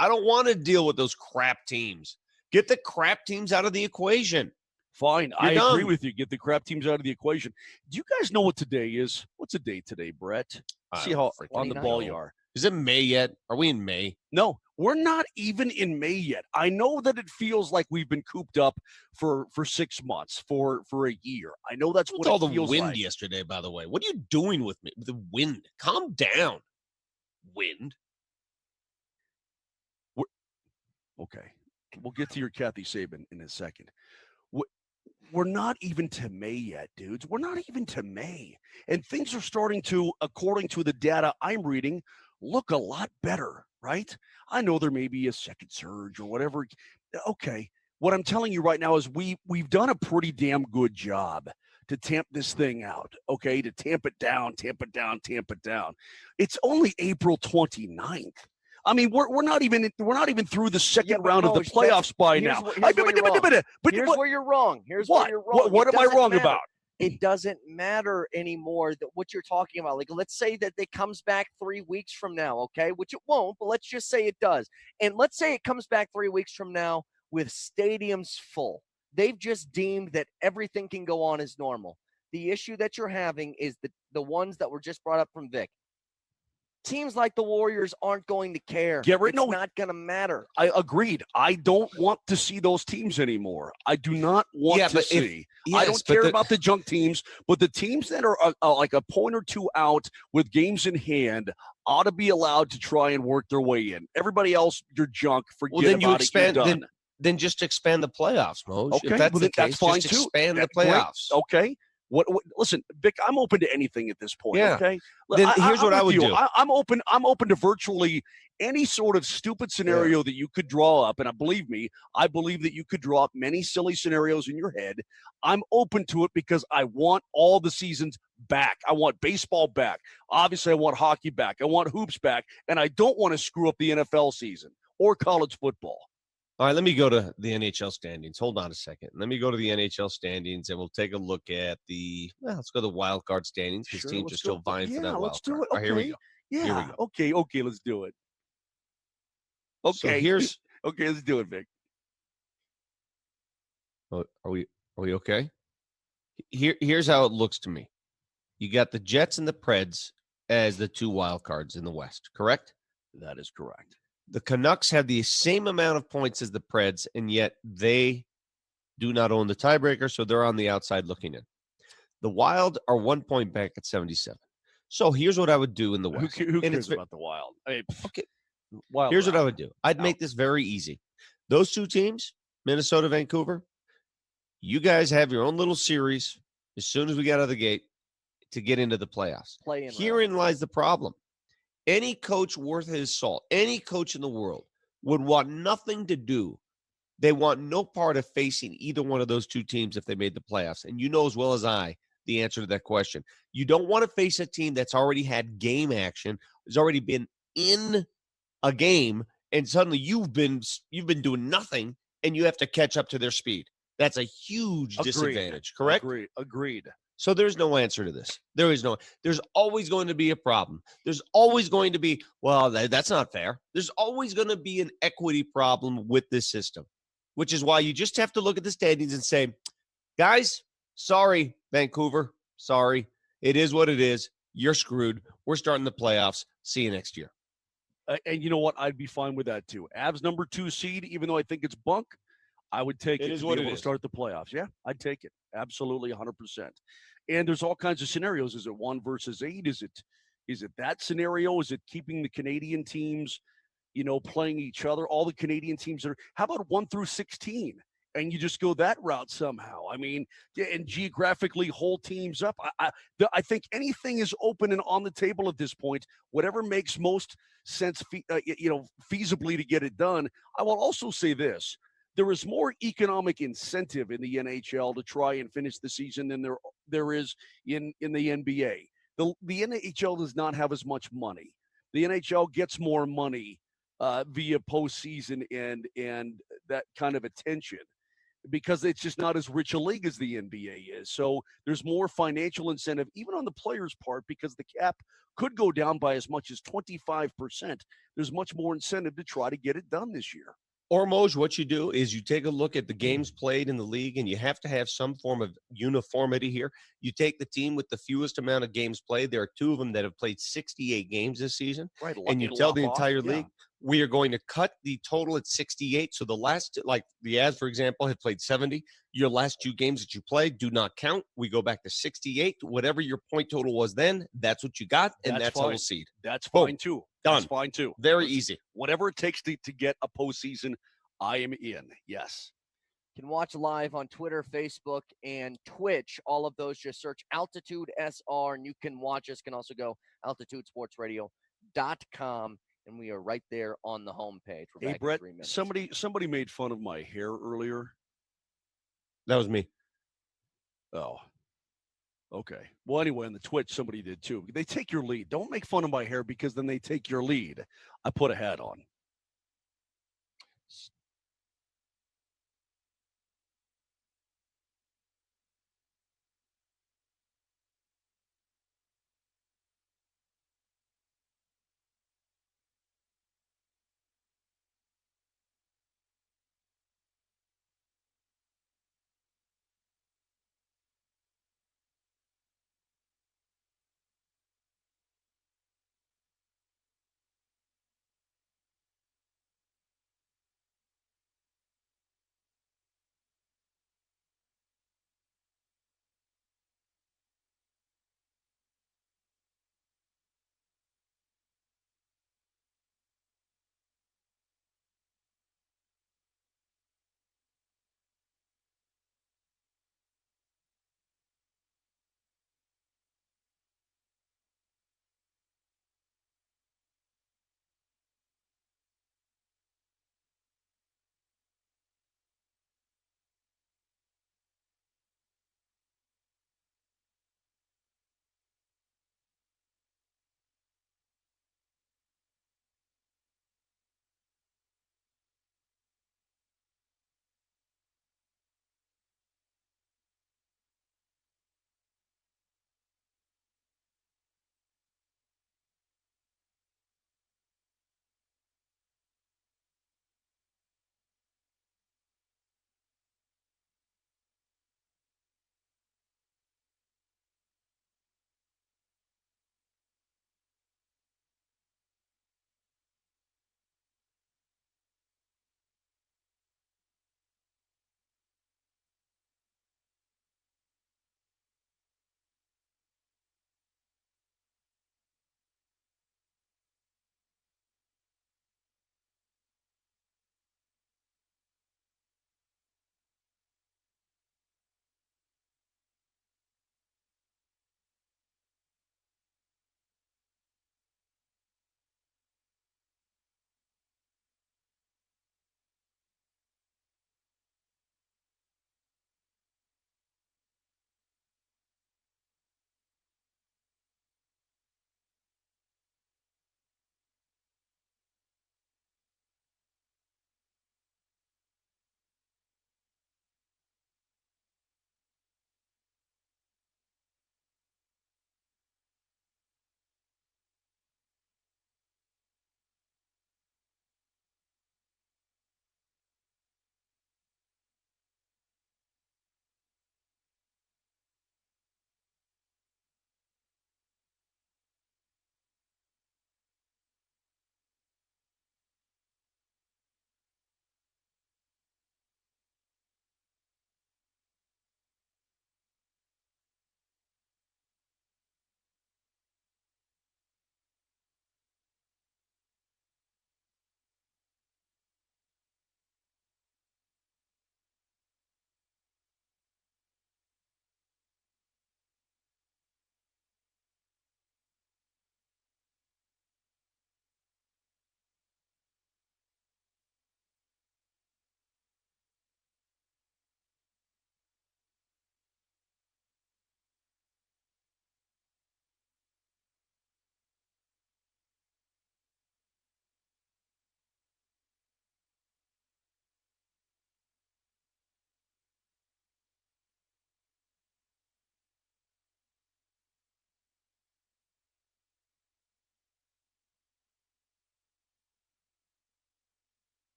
I don't want to deal with those crap teams. Get the crap teams out of the equation. Fine. You're I done. agree with you. Get the crap teams out of the equation. Do you guys know what today is? What's the date today, Brett? See how on the ball you are. Is it May yet? Are we in May? No, we're not even in May yet. I know that it feels like we've been cooped up for 6 months, for a year. I know that's what all it the feels wind like. yesterday, by the way. What are you doing with me? The wind. Calm down. Wind. Okay. We'll get to your Kathy Saban in a second. We're not even to May yet, dudes. We're not even to May. And things are starting to, according to the data I'm reading, look a lot better, right? I know there may be a second surge or whatever. Okay. What I'm telling you right now is we've done a pretty damn good job to tamp this thing out, okay? To tamp it down. It's only April 29th. I mean, we're not even through the second round of the playoffs by now. Here's where you're wrong. Here's where you're wrong. What am I wrong about? It doesn't matter anymore that what you're talking about. Like, let's say that it comes back 3 weeks from now, okay? Which it won't, but let's just say it does. And let's say it comes back 3 weeks from now with stadiums full. They've just deemed that everything can go on as normal. The issue that you're having is the ones that were just brought up from Vic. Teams like the Warriors aren't going to care. It's not going to matter. I agreed. I don't want to see those teams anymore. I do not want to see. I don't care about the junk teams, but the teams that are like a point or two out with games in hand ought to be allowed to try and work their way in. Everybody else, you're junk. Forget about it. You're done. Then just expand the playoffs, Moj. Okay, if that's well, the case, that's fine just too. expand That's the playoffs. great. Okay. What? Listen, Vic, I'm open to anything at this point. Yeah. Okay. Then here's what I would do. I'm open to virtually any sort of stupid scenario that you could draw up, and believe me, I believe that you could draw up many silly scenarios in your head. I'm open to it because I want all the seasons back. I want baseball back. Obviously, I want hockey back. I want hoops back, and I don't want to screw up the NFL season or college football. All right, let me go to the NHL standings. Hold on a second. Let me go to the NHL standings, and we'll take a look at let's go to the wild card standings because teams are still vying for that wild let's card. do it. All right, here we go. Yeah. Here we go. Okay, let's do it. Okay. So okay, let's do it, Vic. Are we okay? Here's how it looks to me. You got the Jets and the Preds as the 2 wild cards in the West, correct? That is correct. The Canucks have the same amount of points as the Preds, and yet they do not own the tiebreaker, so they're on the outside looking in. The Wild are 1 point back at 77. So here's what I would do in the West. Who cares about the Wild? Okay. Wild. Here's what I would do. I'd make this very easy. Those 2 teams, Minnesota, Vancouver, you guys have your own little series as soon as we get out of the gate to get into the playoffs. Herein lies the problem. Any coach worth his salt, any coach in the world would want nothing to do. They want no part of facing either one of those 2 teams if they made the playoffs. And you know as well as I the answer to that question. You don't want to face a team that's already had game action, has already been in a game, and suddenly you've been doing nothing, and you have to catch up to their speed. That's a huge disadvantage, correct? Agreed. So there's no answer to this. There's always going to be a problem. There's always going to be, that's not fair. There's always going to be an equity problem with this system, which is why you just have to look at the standings and say, guys, sorry, Vancouver, sorry. It is what it is. You're screwed. We're starting the playoffs. See you next year. And you know what? I'd be fine with that too. Avs number 2 seed, even though I think it's bunk, I would take it is to what be it able to is. start the playoffs. Yeah, I'd take it. Absolutely 100%. And there's all kinds of scenarios. Is it 1 versus 8? Is it that scenario? Is it keeping the Canadian teams, playing each other? All the Canadian teams how about 1 through 16? And you just go that route somehow. I mean, and geographically hold teams up. I think anything is open and on the table at this point. Whatever makes most sense, feasibly to get it done. I will also say this: there is more economic incentive in the NHL to try and finish the season than there is in the NBA. The NHL does not have as much money. The NHL gets more money via postseason and that kind of attention, because it's just not as rich a league as the NBA is. So there's more financial incentive, even on the players' part, because the cap could go down by as much as 25%. There's much more incentive to try to get it done this year. Or Moj, what you do is you take a look at the games played in the league, and you have to have some form of uniformity here. You take the team with the fewest amount of games played. There are 2 of them that have played 68 games this season. Right. And you tell the entire league, we are going to cut the total at 68. So the last, like the Avs, for example, have played 70. Your last 2 games that you played do not count. We go back to 68. Whatever your point total was then, that's what you got, and that's how we'll seed. That's Boom. fine, too. Done. That's fine, too. Very easy. Whatever it takes to get a postseason, I am in. Yes. You can watch live on Twitter, Facebook, and Twitch. All of those, just search Altitude SR, and you can watch us. You can also go altitudesportsradio.com, and we are right there on the homepage. We're Hey, back Brett, in 3 minutes. somebody made fun of my hair earlier. That was me. Oh. Okay. Well, anyway, on the Twitch, somebody did too. They take your lead. Don't make fun of my hair, because then they take your lead. I put a hat on.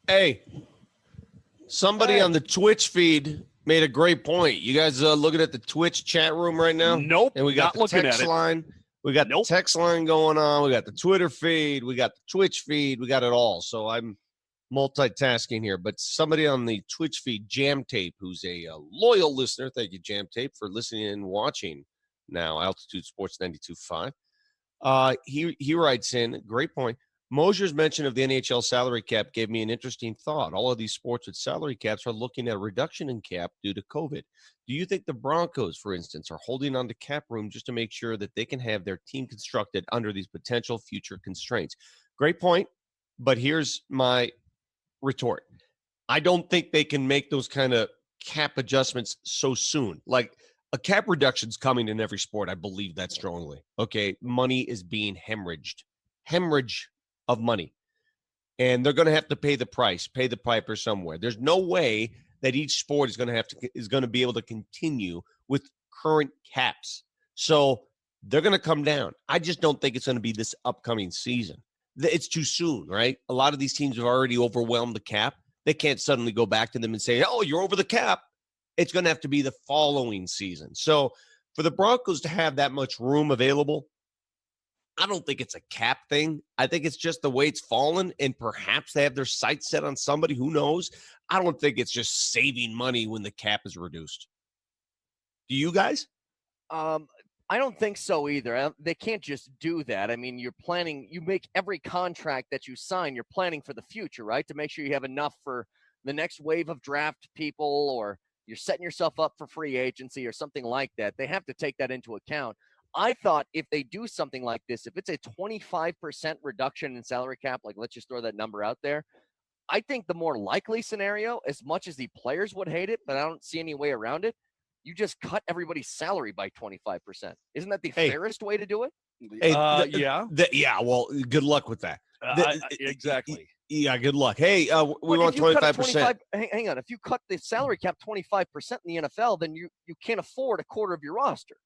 Hey, somebody on the Twitch feed made a great point. You guys looking at the Twitch chat room right now? Nope. And we got not the looking text at it. line. We got the text line going on. We got the Twitter feed. We got the Twitch feed. We got it all. So I'm multitasking here. But somebody on the Twitch feed, Jam Tape, who's a loyal listener. Thank you, Jam Tape, for listening and watching now. Altitude Sports 92.5. He writes in, great point. Moser's mention of the NHL salary cap gave me an interesting thought. All of these sports with salary caps are looking at a reduction in cap due to COVID. Do you think the Broncos, for instance, are holding on to cap room just to make sure that they can have their team constructed under these potential future constraints? Great point, but here's my retort. I don't think they can make those kind of cap adjustments so soon. Like, a cap reduction's coming in every sport. I believe that strongly. Okay, money is being hemorrhaged. Hemorrhage of money. And they're going to have to pay the price, pay the piper somewhere. There's no way that each sport is going to be able to continue with current caps. So they're going to come down. I just don't think it's going to be this upcoming season. It's too soon, right? A lot of these teams have already overwhelmed the cap. They can't suddenly go back to them and say, oh, you're over the cap. It's going to have to be the following season. So for the Broncos to have that much room available, I don't think it's a cap thing. I think it's just the way it's fallen, and perhaps they have their sights set on somebody. Who knows? I don't think it's just saving money when the cap is reduced. Do you guys? I don't think so either. They can't just do that. I mean, you're planning, you make every contract that you sign, you're planning for the future, right? To make sure you have enough for the next wave of draft people, or you're setting yourself up for free agency or something like that. They have to take that into account. I thought if they do something like this, if it's a 25% reduction in salary cap, like let's just throw that number out there, I think the more likely scenario, as much as the players would hate it, but I don't see any way around it, you just cut everybody's salary by 25%. Isn't that the fairest way to do it? Yeah, well, good luck with that. Exactly. Yeah, good luck. Hey, we want 25%. Hang on. If you cut the salary cap 25% in the NFL, then you can't afford a quarter of your roster.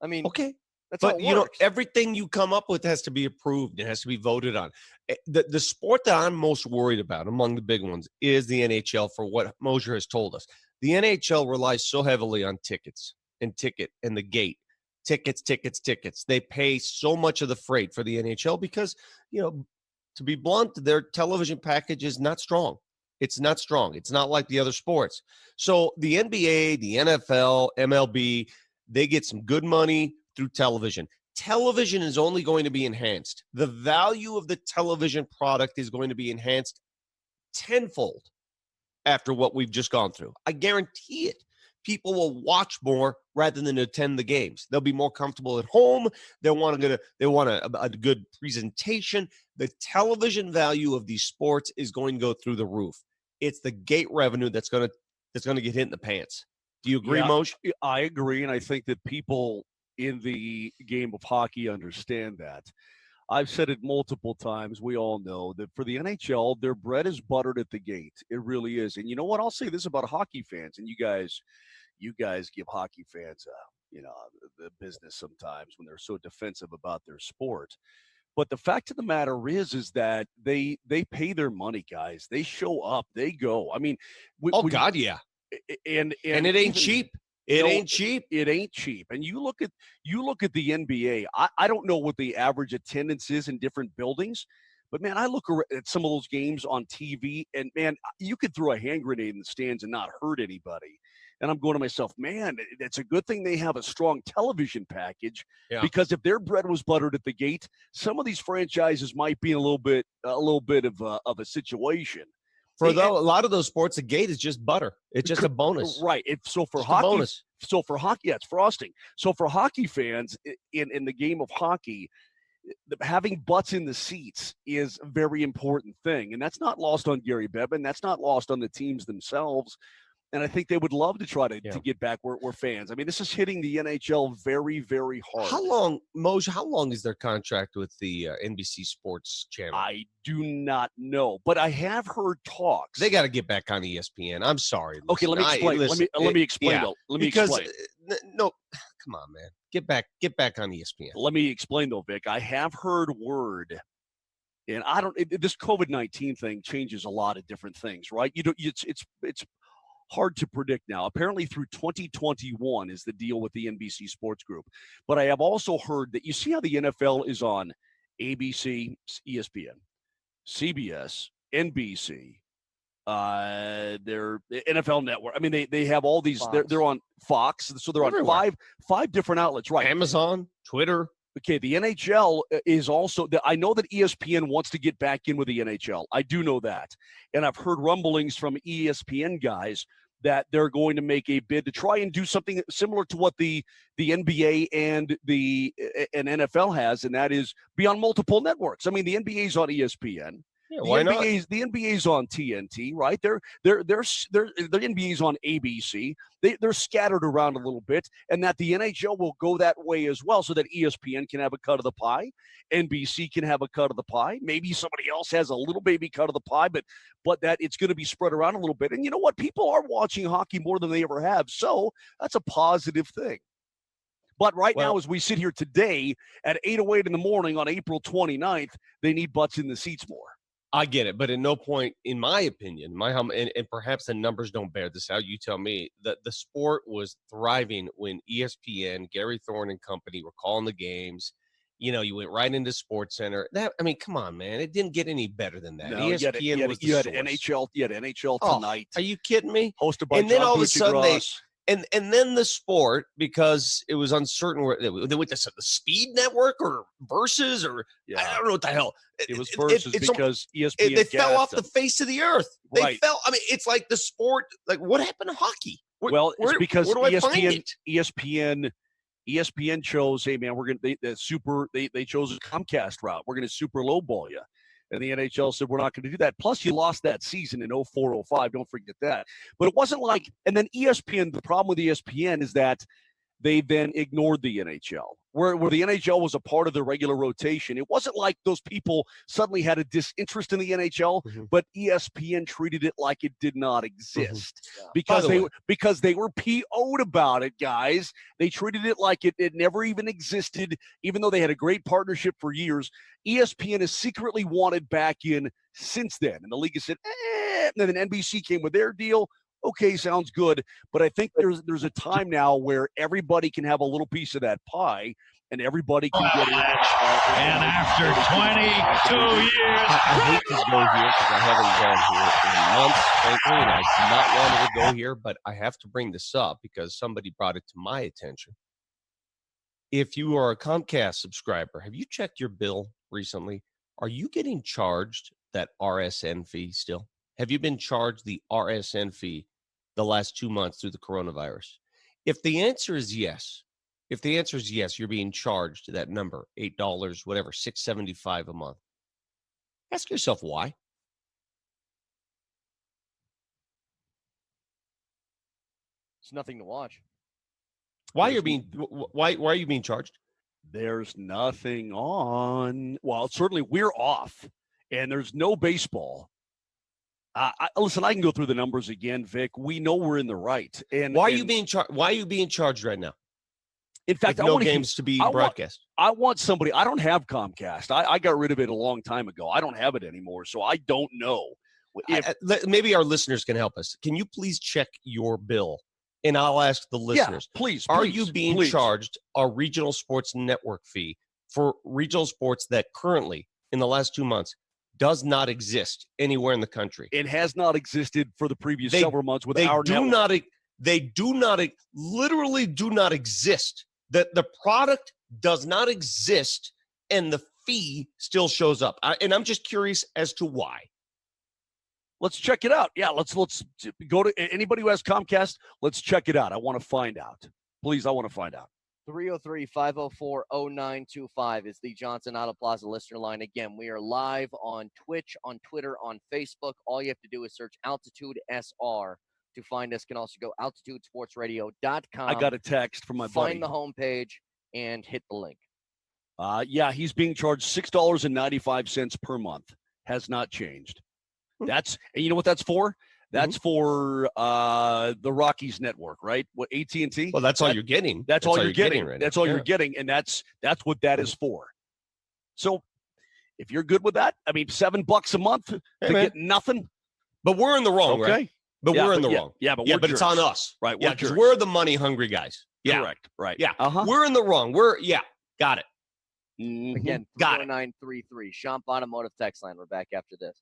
I mean, okay. That's but how it you know, works. everything you come up with has to be approved. It has to be voted on. The sport that I'm most worried about among the big ones is the NHL, for what Moser has told us. The NHL relies so heavily on tickets and the gate. Tickets. They pay so much of the freight for the NHL because, you know, to be blunt, their television package is not strong. It's not strong. It's not like the other sports. So the NBA, the NFL, MLB, they get some good money through television. Television is only going to be enhanced. The value of the television product is going to be enhanced tenfold after what we've just gone through. I guarantee it. People will watch more rather than attend the games. They'll be more comfortable at home. They want a good presentation. The television value of these sports is going to go through the roof. It's the gate revenue that's going to get hit in the pants. Do you agree, Moj? I agree, and I think that people in the game of hockey understand that. I've said it multiple times. We all know that for the NHL, their bread is buttered at the gate. It really is. And you know what? I'll say this about hockey fans, and you guys give hockey fans, the business sometimes when they're so defensive about their sport. But the fact of the matter is that they pay their money, guys. They show up. They go. I mean, yeah. And it ain't cheap. It ain't cheap. It ain't cheap. And you look at the NBA. I don't know what the average attendance is in different buildings, but man, I look at some of those games on TV, and man, you could throw a hand grenade in the stands and not hurt anybody. And I'm going to myself, man, it's a good thing they have a strong television package, because if their bread was buttered at the gate, some of these franchises might be in a little bit of a situation. For a lot of those sports, the gate is just butter. It's just a bonus. Right. So for hockey, it's frosting. So for hockey fans in the game of hockey, having butts in the seats is a very important thing. And that's not lost on Gary Bettman. That's not lost on the teams themselves. And I think they would love to try to get back where fans. I mean, this is hitting the NHL very, very hard. How long is their contract with the NBC Sports channel? I do not know, but I have heard talks. They got to get back on ESPN. I'm sorry. Okay, let me explain. Let me explain. Though. Let me explain. No, come on, man. Get back on ESPN. Let me explain though, Vic. I have heard word And this COVID-19 thing changes a lot of different things, right? It's hard to predict now. Apparently through 2021 is the deal with the NBC Sports Group. But I have also heard that you see how the NFL is on ABC, ESPN, CBS, NBC, their NFL Network. I mean, they have all these. They're on Fox, so they're Everywhere. on five different outlets, right? Amazon, Twitter. Okay, the NHL is also. I know that ESPN wants to get back in with the NHL. I do know that, and I've heard rumblings from ESPN guys that they're going to make a bid to try and do something similar to what the NBA and the NFL has, and that is be on multiple networks. I mean, the NBA's on ESPN. Yeah, why not? The NBA's on TNT, right? The NBA's on ABC. They're scattered around a little bit, and that the NHL will go that way as well, so that ESPN can have a cut of the pie, NBC can have a cut of the pie. Maybe somebody else has a little baby cut of the pie, but that it's going to be spread around a little bit. And you know what? People are watching hockey more than they ever have, so that's a positive thing. But now, as we sit here today at 8:08 in the morning on April 29th, they need butts in the seats more. I get it, but at no point, in my opinion, and perhaps the numbers don't bear this out, you tell me, that the sport was thriving when ESPN, Gary Thorne and company were calling the games. You know, you went right into SportsCenter. Come on, man. It didn't get any better than that. No, ESPN was the source. You had NHL Tonight. Are you kidding me? Hosted by and then John all of a sudden Bucci-Gross. And then the sport, because it was uncertain where they went to the Speed Network or Versus or I don't know what the hell. It was Versus because ESPN. They fell off the face of the earth. They fell. I mean, it's like the sport. Like, what happened to hockey? It's because where do I find it? ESPN chose, hey man, they chose a Comcast route. We're going to super lowball you. And the NHL said, we're not going to do that. Plus, you lost that season in 04-05. Don't forget that. But it wasn't like – and then ESPN, the problem with ESPN is that they then ignored the NHL. Where the NHL was a part of the regular rotation, it wasn't like those people suddenly had a disinterest in the NHL, but ESPN treated it like it did not exist because they were PO'd about it, guys. They treated it like it never even existed, even though they had a great partnership for years. ESPN has secretly wanted back in since then, and the league has said, and then NBC came with their deal. Okay, sounds good, but I think there's a time now where everybody can have a little piece of that pie, and everybody can get in. And after 22 years, I hate to go here because I haven't gone here in months, frankly, and I do not want to go here, but I have to bring this up because somebody brought it to my attention. If you are a Comcast subscriber, have you checked your bill recently? Are you getting charged that RSN fee still? Have you been charged the RSN fee the last 2 months through the coronavirus? If the answer is yes, you're being charged that number, $8, whatever, $6.75 a month. Ask yourself why. It's nothing to watch. Why are you being charged? There's nothing on. Well, certainly we're off, and there's no baseball. Listen, I can go through the numbers again, Vic. We know we're in the right. And why are you being charged? Why are you being charged right now? In fact, no games to be broadcast. I want somebody. I don't have Comcast. I got rid of it a long time ago. I don't have it anymore, so I don't know. Maybe our listeners can help us. Can you please check your bill? And I'll ask the listeners. Yeah, please. Are you being charged a regional sports network fee for regional sports that currently, in the last 2 months, does not exist anywhere in the country? It has not existed for the previous several months with our network. They literally do not exist. The product does not exist, and the fee still shows up. And I'm just curious as to why. Let's check it out. Yeah, let's go to anybody who has Comcast. Let's check it out. I want to find out. Please, I want to find out. 303-504-0925 is the Johnson Auto Plaza listener line. Again, we are live on Twitch, on Twitter, on Facebook. All you have to do is search Altitude SR to find us. You can also go altitudesportsradio.com. I got a text from my buddy. Find the homepage and hit the link. Yeah, he's being charged $6.95 per month. Has not changed. And you know what that's for? That's for the Rockies network, right? What, AT&T? Well, that's all you're getting. That's all you're getting. Right that's now. all you're getting, and that's what that is for. So If you're good with that, I mean, $7 a month to get nothing. But we're in the wrong, Okay. right? But we're in the wrong. Yeah, but it's on us. Right. Yeah, because we're the money hungry guys. Yeah. Correct. Right. Yeah. Uh-huh. We're in the wrong. Got it. Again, Got it. 30933. Sean Automotive text line. We're back after this.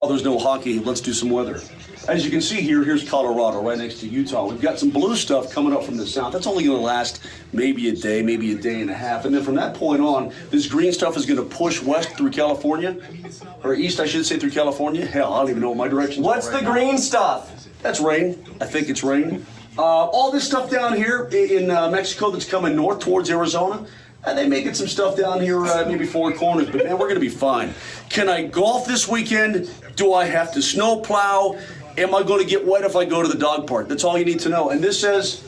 Oh, there's no hockey. Let's do some weather. As you can see here, here's Colorado right next to Utah. We've got some blue stuff coming up from the south. That's only going to last maybe a day and a half. And then from that point on, this green stuff is going to push west through California, or east, I should say, through California. Hell, I don't even know what my direction is. What's the green stuff? That's rain. I think it's rain. All this stuff down here in Mexico that's coming north towards Arizona, they making some stuff down here, maybe Four Corners, but man, we're going to be fine. Can I golf this weekend? Do I have to snow plow? Am I going to get wet if I go to the dog park? That's all you need to know. And this says,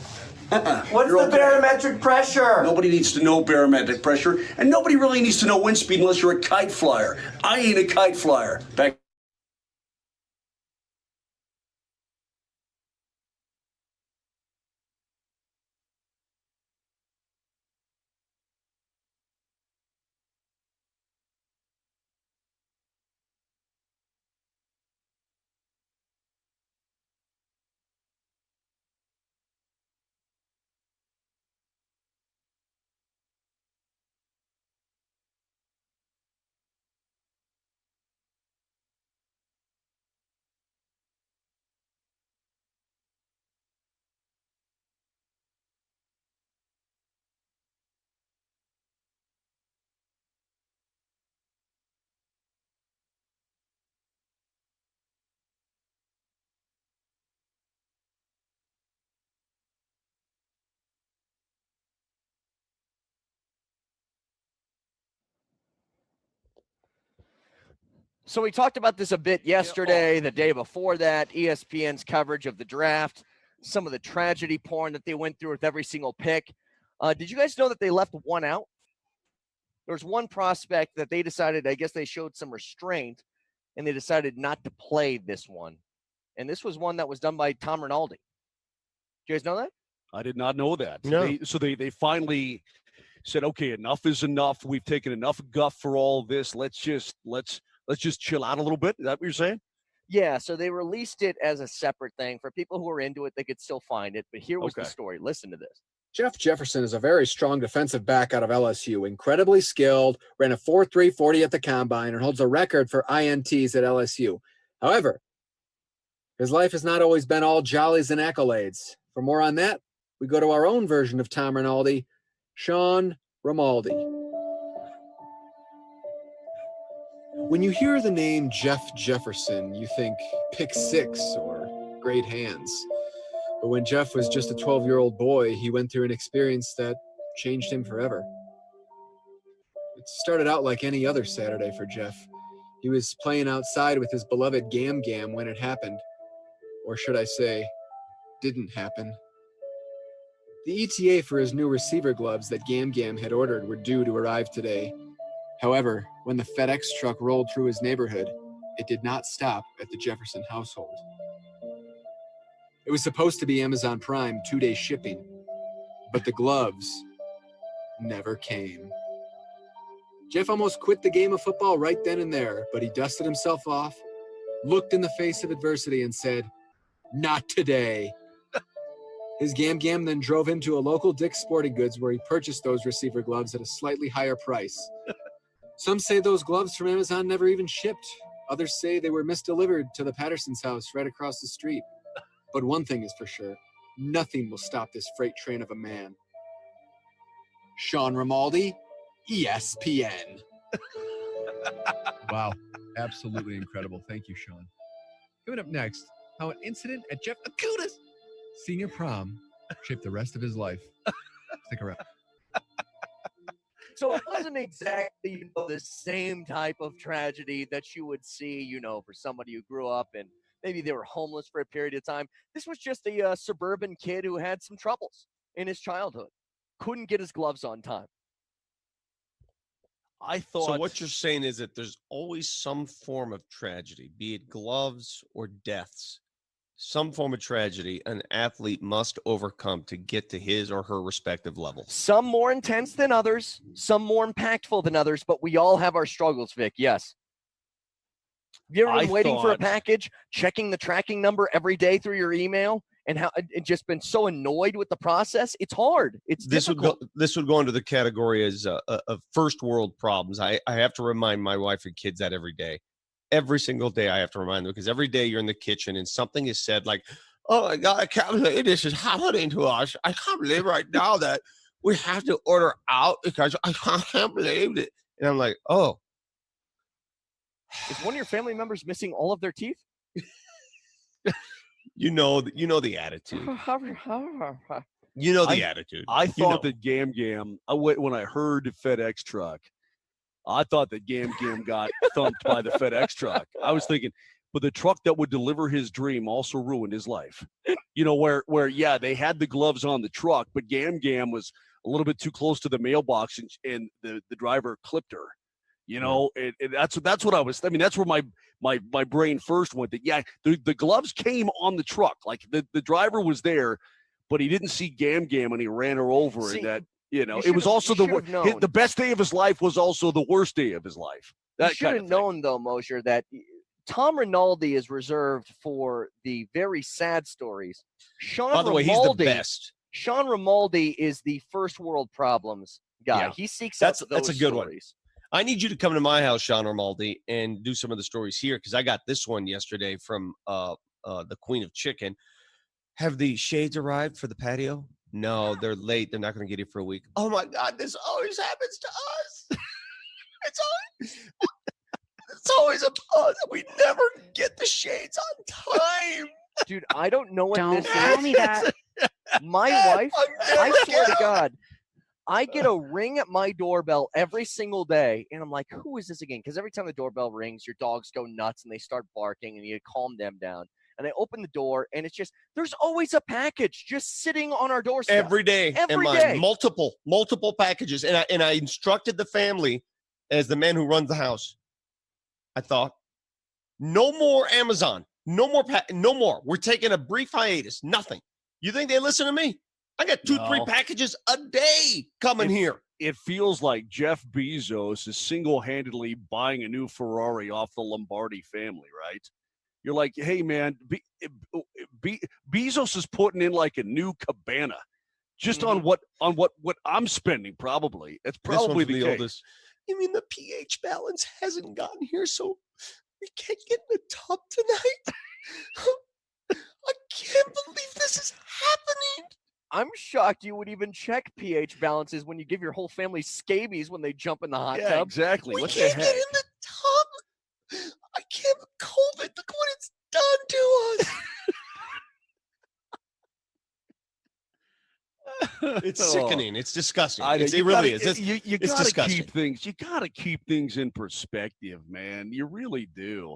What's the barometric pressure? Nobody needs to know barometric pressure, and nobody really needs to know wind speed unless you're a kite flyer. I ain't a kite flyer. Back. So we talked about this a bit yesterday, the day before that, ESPN's coverage of the draft, some of the tragedy porn that they went through with every single pick. Did you guys know that they left one out? There was one prospect that they decided, I guess they showed some restraint, and they decided not to play this one. And this was one that was done by Tom Rinaldi. Do you guys know that? I did not know that. No. They finally said, okay, enough is enough. We've taken enough guff for all this. Let's just chill out a little bit. Is that what you're saying? Yeah, so they released it as a separate thing. For people who are into it, they could still find it. But here was the story. Listen to this. Jeff Jefferson is a very strong defensive back out of LSU, incredibly skilled, ran a 4.3 40 at the combine, and holds a record for INTs at LSU. However, his life has not always been all jollies and accolades. For more on that, we go to our own version of Tom Rinaldi, Sean Romaldi. When you hear the name Jeff Jefferson, you think pick six or great hands. But when Jeff was just a 12-year-old boy, he went through an experience that changed him forever. It started out like any other Saturday for Jeff. He was playing outside with his beloved Gam Gam when it happened. Or should I say, didn't happen. The ETA for his new receiver gloves that Gam Gam had ordered were due to arrive today. However, when the FedEx truck rolled through his neighborhood, it did not stop at the Jefferson household. It was supposed to be Amazon Prime 2-day shipping, but the gloves never came. Jeff almost quit the game of football right then and there, but he dusted himself off, looked in the face of adversity, and said, "Not today." His Gam Gam then drove him to a local Dick's Sporting Goods where he purchased those receiver gloves at a slightly higher price. Some say those gloves from Amazon never even shipped. Others say they were misdelivered to the Patterson's house right across the street. But one thing is for sure, nothing will stop this freight train of a man. Sean Romaldi, ESPN. Wow. Absolutely incredible. Thank you, Sean. Coming up next, how an incident at Jeff Acuta's senior prom shaped the rest of his life. Stick around. So it wasn't exactly the same type of tragedy that you would see, for somebody who grew up and maybe they were homeless for a period of time. This was just a suburban kid who had some troubles in his childhood. Couldn't get his gloves on time. I thought. So what you're saying is that there's always some form of tragedy, be it gloves or deaths, some form of tragedy an athlete must overcome to get to his or her respective level. Some more intense than others, some more impactful than others, but we all have our struggles, Vic. Yes. Have you ever been waiting for a package, checking the tracking number every day through your email, and how it just been so annoyed with the process? It's hard. It's difficult. This would go into the category as of first world problems. I have to remind my wife and kids that every day. Every single day I have to remind them, because every day you're in the kitchen and something is said like, "Oh my God, I can't believe this is happening to us. I can't believe right now that we have to order out because I can't believe it." And I'm like, oh. Is one of your family members missing all of their teeth? You know the attitude. You know the attitude. I thought that Gam Gam, when I heard FedEx truck, I thought that Gam Gam got thumped by the FedEx truck. I was thinking, but the truck that would deliver his dream also ruined his life. Where yeah, they had the gloves on the truck, but Gam Gam was a little bit too close to the mailbox, and the driver clipped her. And that's what I was. I mean, that's where my brain first went. That yeah, the gloves came on the truck. Like the driver was there, but he didn't see Gam Gam and he ran her over. See, and that it was also the best day of his life was also the worst day of his life. You should have known though, Moser, that Tom Rinaldi is reserved for the very sad stories. By the way, he's the best. Sean Romaldi is the first world problems guy. Yeah. He seeks out those that's a good stories. One. I need you to come to my house, Sean Romaldi, and do some of the stories here, because I got this one yesterday from the Queen of Chicken. Have the shades arrived for the patio? No, they're late. They're not going to get it for a week. Oh, my God, this always happens to us. It's always us. We never get the shades on time. Dude, I don't know what Don't this tell is. me that. My wife, I swear to God, I get a ring at my doorbell every single day, and I'm like, who is this again? Because every time the doorbell rings, your dogs go nuts, and they start barking, and you calm them down. And I open the door, and it's just, there's always a package just sitting on our doorstep. Every day. Every day. Multiple packages. And I instructed the family, as the man who runs the house, I thought, no more Amazon. No more. We're taking a brief hiatus. Nothing. You think they listen to me? I got 2-3 packages a day coming here. It feels like Jeff Bezos is single-handedly buying a new Ferrari off the Lombardi family, right? You're like, hey, man, Bezos is putting in like a new cabana just on what I'm spending, probably. It's probably the case. Oldest. You mean the pH balance hasn't gotten here, so we can't get in the tub tonight? I can't believe this is happening. I'm shocked you would even check pH balances when you give your whole family scabies when they jump in the hot tub. Yeah, exactly. We What can't the heck? get in the tub. It's sickening. It's disgusting. It really is. You it's gotta disgusting. keep things. You gotta keep things in perspective, man. You really do.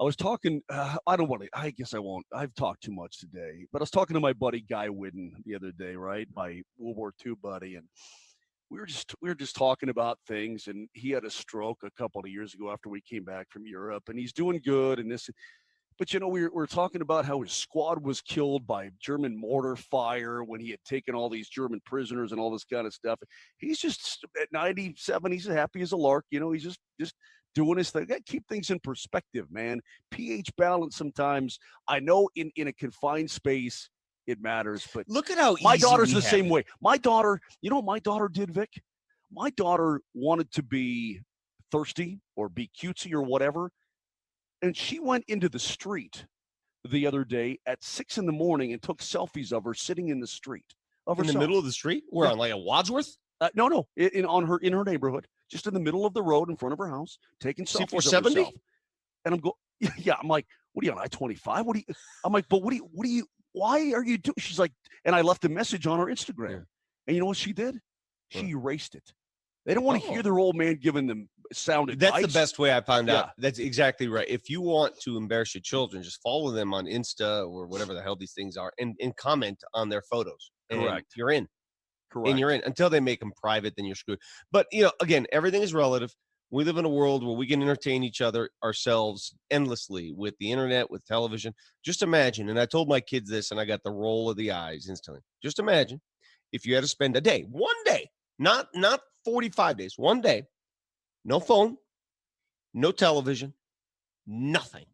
I was talking. I don't want to. I guess I won't. I've talked too much today. But I was talking to my buddy Guy Whidden the other day, right? My World War II buddy, and we were just talking about things. And he had a stroke a couple of years ago after we came back from Europe, and he's doing good. And this. But, we were talking about how his squad was killed by German mortar fire when he had taken all these German prisoners and all this kind of stuff. He's just at 97. He's as happy as a lark. He's just doing his thing. Keep things in perspective, man. pH balance sometimes. I know in a confined space it matters, but look at how my easy daughter's we the have same it. way. My daughter, what my daughter did, Vic? My daughter wanted to be thirsty or be cutesy or whatever. And she went into the street the other day at 6 a.m. and took selfies of her sitting in the street. In the middle of the street? We're on like a Wadsworth? No. In her neighborhood, just in the middle of the road in front of her house, taking selfies of C470? herself. And I'm going, yeah. I'm like, what are you on I-25? I'm like, but why are you doing? She's like, and I left a message on her Instagram. Yeah. And you know what she did? She erased it. They don't want to hear their old man giving them sound advice. That's the best way I found out. That's exactly right. If you want to embarrass your children, just follow them on Insta or whatever the hell these things are and comment on their photos. Correct. You're in. Correct. And you're in. Until they make them private, then you're screwed. But, again, everything is relative. We live in a world where we can entertain each other ourselves endlessly with the internet, with television. Just imagine, and I told my kids this, and I got the roll of the eyes instantly. Just imagine if you had to spend a day, one day, not 45 days, one day, no phone, no television, nothing,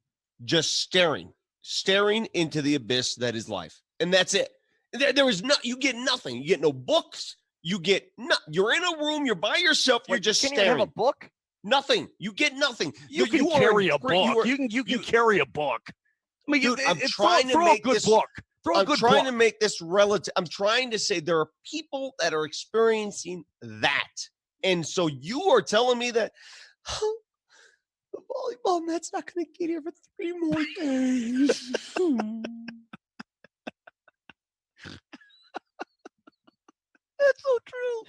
just staring into the abyss that is life. And that's it. There is you get nothing. You get no books. You're in a room. You're by yourself. You're just staring. Can you have a book? Nothing. You get nothing. You can carry a book. You can carry a book. I mean, dude, I'm trying to make this book. I'm trying to make this relative. I'm trying to say there are people that are experiencing that. And so you are telling me that the volleyball net's not going to get here for 3 more days. That's so true.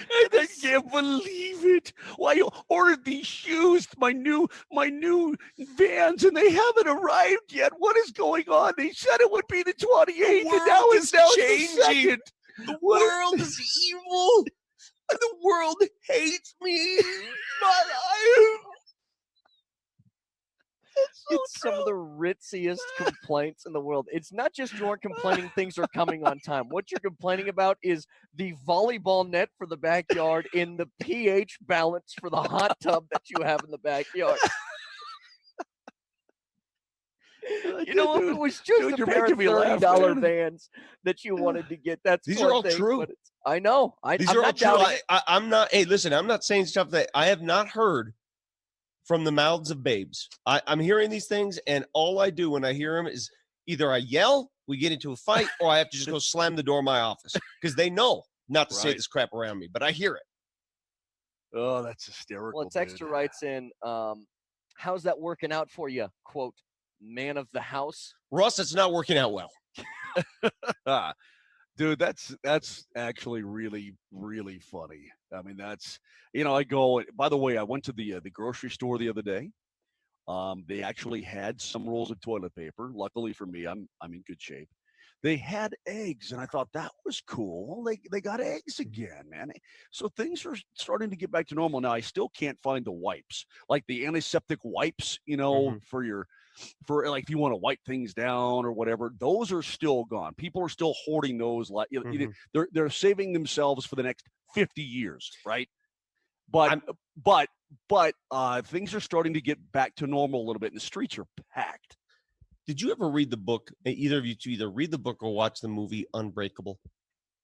I can't believe it. Why you ordered these shoes, my new Vans, and they haven't arrived yet. What is going on? They said it would be the 28th, and now it's changing. the 2nd. The world is evil. The world hates me. It's some of the ritziest complaints in the world. It's not just you're complaining things are coming on time. What you're complaining about is the volleyball net for the backyard in the pH balance for the hot tub that you have in the backyard. You know, if it was just a pair of $30 Vans that you wanted to get, these are all true. I know. These are all true. I'm not. Hey, listen, I'm not saying stuff that I have not heard from the mouths of babes. I'm hearing these things, and all I do when I hear them is either I yell, we get into a fight, or I have to just go slam the door of my office because they know not to say this crap around me, but I hear it. Oh, that's hysterical. Well, Texter writes in, how's that working out for you? Quote, man of the house. Russ, it's not working out well. Dude, that's actually really, really funny. I mean, I go, by the way, I went to the grocery store the other day. They actually had some rolls of toilet paper. Luckily for me, I'm in good shape. They had eggs, and I thought that was cool. They got eggs again, man. So things are starting to get back to normal. Now, I still can't find the wipes, like the antiseptic wipes, for like if you want to wipe things down or whatever. Those are still gone. People are still hoarding those. Like they're saving themselves for the next 50 years, right? But things are starting to get back to normal a little bit, and the streets are packed. Did you ever read the book? Either of you two either read the book or watch the movie Unbreakable?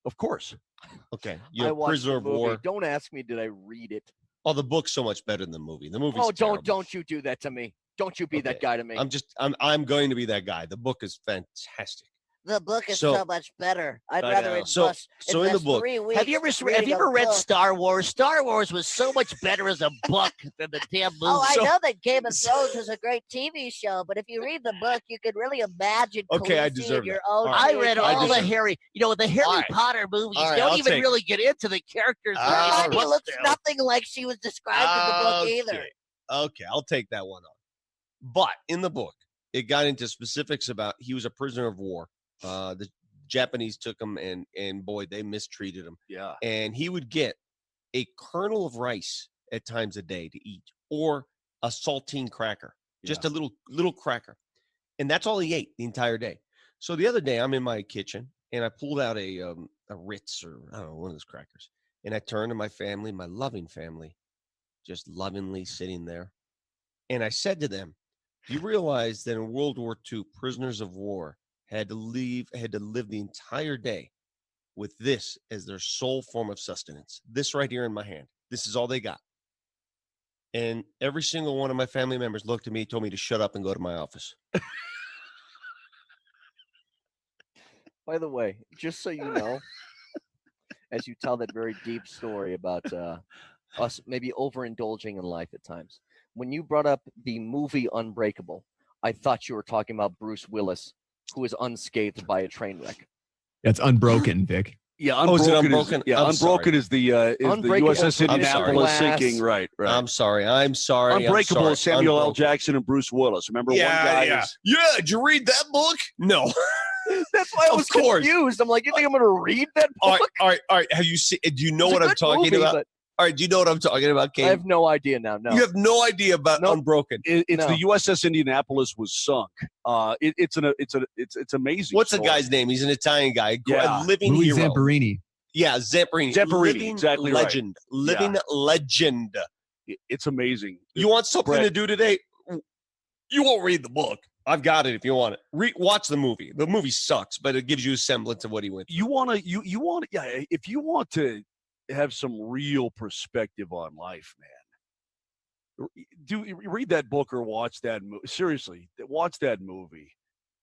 Of course. Okay. I watched Prisoner of the movie. War. Don't ask me, did I read it? Oh, the book's so much better than the movie. The movie's don't you do that to me. Don't you be that guy to me. I'm going to be that guy. The book is fantastic. The book is so much better. I'd rather invest in the book. 3 weeks. Have you ever read Star Wars? Star Wars was so much better as a book than the damn movie. Oh, I know that Game of Thrones is a great TV show, but if you read the book, you can really imagine. Okay, I deserve your that. own. I read all the Harry. The Harry Potter movies don't even really get into the characters. Hermione looks nothing like she was described in the book either. Okay, I'll take that one on. But in the book, it got into specifics about he was a prisoner of war. The Japanese took him, and boy, they mistreated him. Yeah. And he would get a kernel of rice at times a day to eat, or a saltine cracker, just a little cracker. And that's all he ate the entire day. So the other day, I'm in my kitchen, and I pulled out a Ritz, or I don't know, one of those crackers. And I turned to my family, my loving family, just lovingly sitting there. And I said to them, do you realize that in World War II, prisoners of war had to live the entire day with this as their sole form of sustenance? This right here in my hand. This is all they got. And every single one of my family members looked at me, told me to shut up and go to my office. By the way, just so you know, as you tell that very deep story about us maybe overindulging in life at times, when you brought up the movie Unbreakable, I thought you were talking about Bruce Willis, who is unscathed by a train wreck. That's Unbroken, Vic. Yeah, Unbroken. Unbroken is the USS Indianapolis sinking. Right. I'm sorry. Unbreakable is Samuel L. Jackson and Bruce Willis. Remember one guy? Yeah. Did you read that book? No. That's why I was confused. I'm like, you think I'm going to read that book? All right. Have you seen? Do you know what I'm talking about? All right. Do you know what I'm talking about, Kane? I have no idea now. No. You have no idea about Unbroken. It's the USS Indianapolis was sunk. It's amazing. What's the guy's name? He's an Italian guy. Yeah. A living Louis hero. Zamperini. Yeah, Zamperini. Living exactly legend. Right. Living legend. It's amazing. You want something to do today? You won't read the book. I've got it if you want it. Watch the movie. The movie sucks, but it gives you a semblance of what he went through. If you want to have some real perspective on life, man, read that book or watch that movie. Seriously, watch that movie.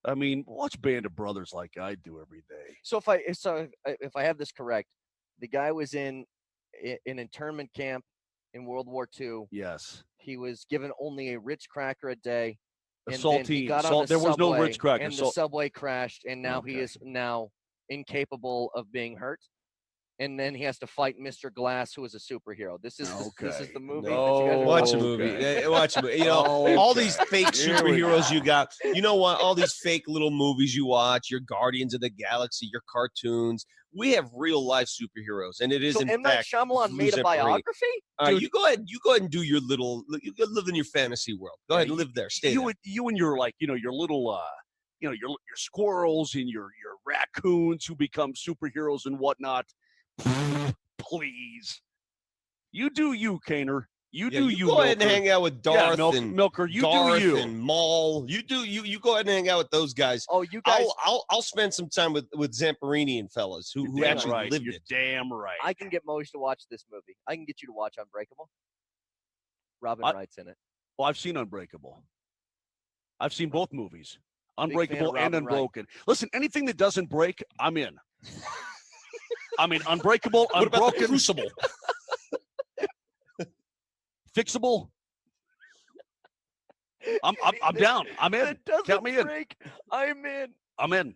I mean, watch Band of Brothers like I do every day. So if I have this correct, the guy was in an internment camp in World War II. Yes. He was given only a Ritz cracker a day. And saltine. There was no Ritz cracker. And the subway crashed, and now he is incapable of being hurt. And then he has to fight Mr. Glass, who is a superhero. This is the movie. Watch the movie. Watch the movie. You know, all these fake superheroes you got. You know what? All these fake little movies you watch, your Guardians of the Galaxy, your cartoons. We have real life superheroes, and it is in M. Night fact. Shyamalan made a biography. All right, you go ahead. You go ahead and do your little. You live in your fantasy world. Go ahead and live there. Stay there. You and your your little your squirrels and your raccoons who become superheroes and whatnot. Please, you do you, Kaner. You do you. Go ahead and hang out with Darth and Milker. You Darth do you and Maul. You do you. You go ahead and hang out with those guys. Oh, you guys. I'll spend some time with Zamperini and fellas who actually lived it. Damn right. I can get Mose to watch this movie. I can get you to watch Unbreakable. Robin Wright's in it. Well, I've seen Unbreakable. I've seen both movies, Unbreakable and Unbroken. Wright. Listen, anything that doesn't break, I'm in. I mean, Unbreakable, what Unbroken, about the Crucible, Fixable. I'm down. I'm in. Count me in. Break, I'm in. I'm in.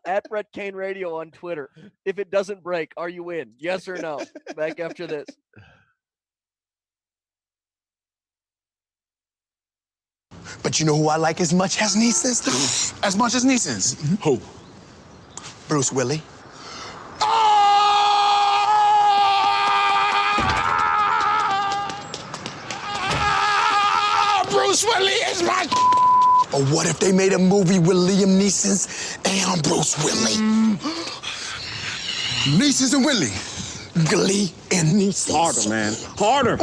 At Brett Kane Radio on Twitter. If it doesn't break, are you in? Yes or no? Back after this. But you know who I like as much as Neeson's? As much as Neeson's? Who? Bruce Willis. Bruce Willis is my. Or what if they made a movie with Liam Neeson's and Bruce Willis? Neeson's and Willie. Glee and Neeson's. Harder, man. Harder.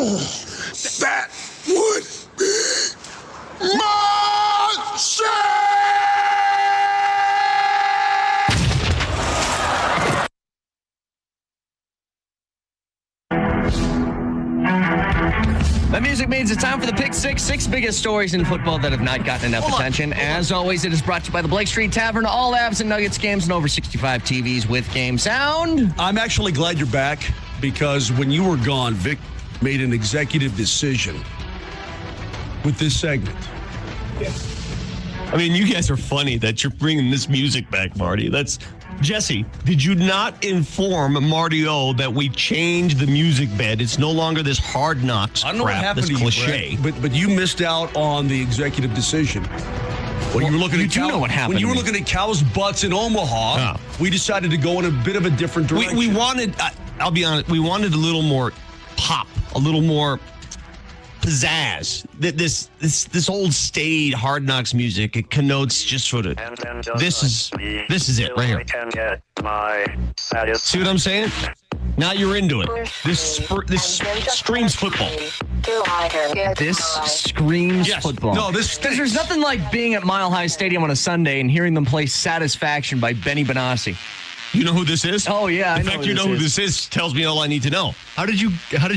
That would be my share. The music means it's time for the Pick Six biggest stories in football that have not gotten enough attention. As always, it is brought to you by the Blake Street Tavern. All Abs and Nuggets games and over 65 TVs with game sound. I'm actually glad you're back because when you were gone, Vic made an executive decision with this segment. I mean, you guys are funny that you're bringing this music back, Marty. That's Jesse. Did you not inform Marty O that we changed the music bed? It's no longer this Hard Knocks I don't know what crap, happened this to cliche. you, Brett, but you missed out on the executive decision. When you were looking you at do know what happened when you to were me. looking at cows' butts in Omaha, we decided to go in a bit of a different direction. We wanted, I'll be honest, we wanted a little more pop, a little more pizzazz. This old staid Hard Knocks music, it connotes just sort of this is it right here. See what I'm saying? Now you're into it. This screams football. This screams football. No, this because there's nothing like being at Mile High Stadium on a Sunday and hearing them play "Satisfaction" by Benny Benassi. You know who this is? Oh yeah, The fact you know who this is tells me all I need to know. How did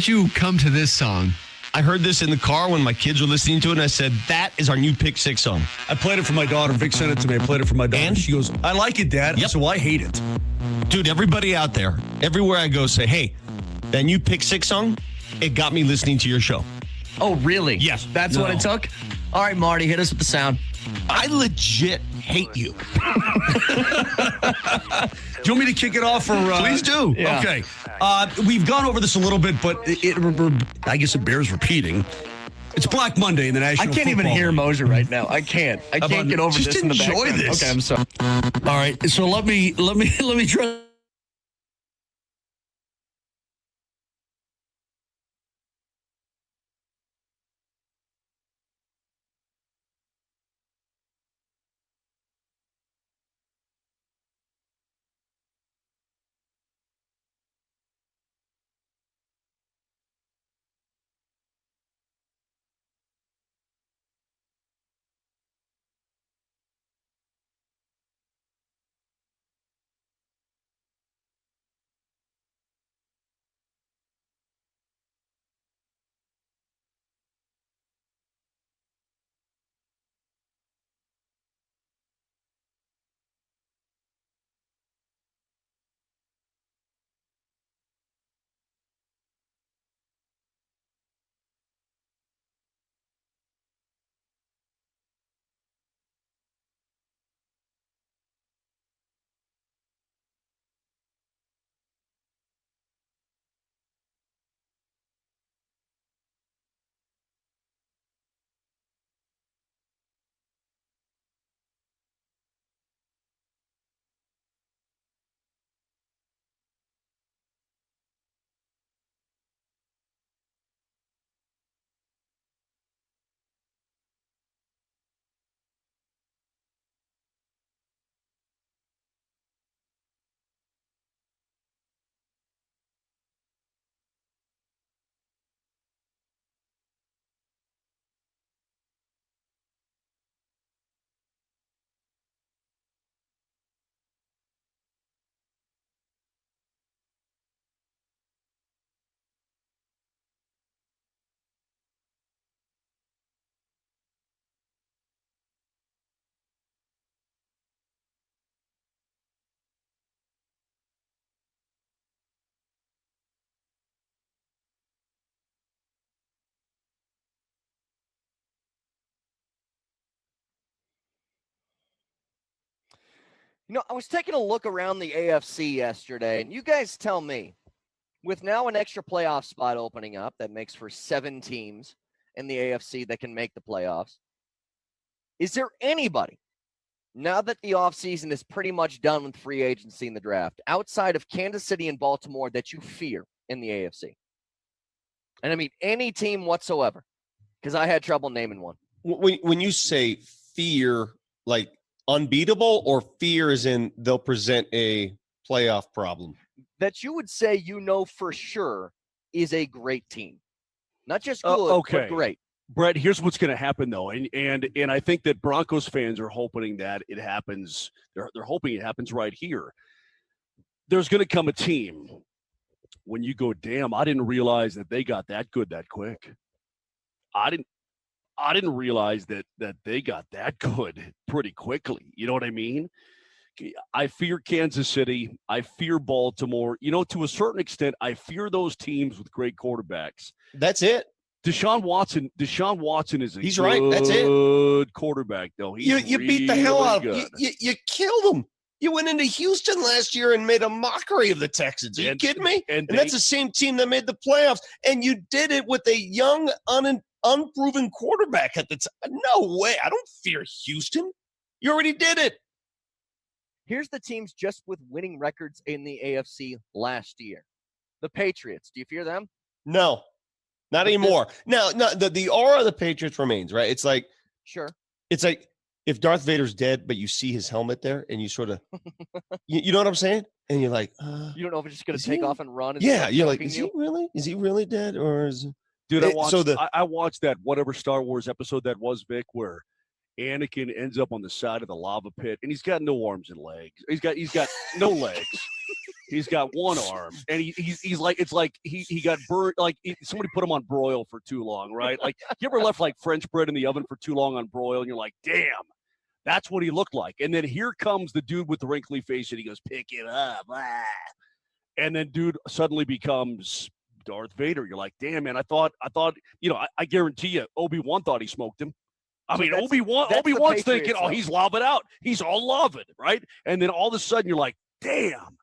you come to this song? I heard this in the car when my kids were listening to it, and I said, that is our new Pick Six song. I played it for my daughter. Vic sent it to me. I played it for my daughter. And she goes, I like it, Dad. So I hate it. Dude, everybody out there, everywhere I go, say, hey, that new Pick Six song, it got me listening to your show. Oh, really? Yes. That's what it took? All right, Marty, hit us with the sound. I legit hate you. Do you want me to kick it off? Please do. Yeah. Okay. We've gone over this a little bit, but I guess it bears repeating. It's Black Monday in the National I can't even Football hear League. Moser right now. I can't get over Just this in the enjoy background. this. Okay, I'm sorry. All right. So let me try. You know, I was taking a look around the AFC yesterday, and you guys tell me, with now an extra playoff spot opening up that makes for 7 teams in the AFC that can make the playoffs, is there anybody, now that the offseason is pretty much done with free agency and the draft, outside of Kansas City and Baltimore that you fear in the AFC? And I mean, any team whatsoever, because I had trouble naming one. When you say fear, like unbeatable, or fear as in they'll present a playoff problem? That you would say for sure is a great team. Not just good, okay. but great. Brett, here's what's going to happen, though, and I think that Broncos fans are hoping that it happens. They're hoping it happens right here. There's going to come a team when you go, damn, I didn't realize that they got that good that quick. I didn't realize that they got that good pretty quickly. You know what I mean? I fear Kansas City. I fear Baltimore. To a certain extent, I fear those teams with great quarterbacks. That's it. Deshaun Watson is a He's right. That's it. good quarterback, though. You beat the hell out of him. You killed him. You went into Houston last year and made a mockery of the Texans. Are you kidding me? And that's the same team that made the playoffs. And you did it with a young, unproven quarterback at the time. No way. I don't fear Houston. You already did it. Here's the teams just with winning records in the AFC last year. The Patriots. Do you fear them? No, not anymore. No, the aura of the Patriots remains, right? It's like, sure. It's like if Darth Vader's dead, but you see his helmet there and you sort of, you know what I'm saying? And you're like, you don't know if it's just going to take off and run. And yeah. You're like, is he really dead? Or is dude, I watched that whatever Star Wars episode that was, Vic, where Anakin ends up on the side of the lava pit, and he's got no arms and legs. He's got no legs. He's got one arm, and he's like, it's like he got burned. Like somebody put him on broil for too long, right? Like you ever left like French bread in the oven for too long on broil, and you're like, damn, that's what he looked like. And then here comes the dude with the wrinkly face, and he goes, pick it up, and then dude suddenly becomes Darth Vader. You're like, damn, man, I thought, I guarantee you, Obi-Wan thought he smoked him. I mean, Obi-Wan's thinking, oh, he's lobbing out. He's all loving, right? And then all of a sudden you're like, damn,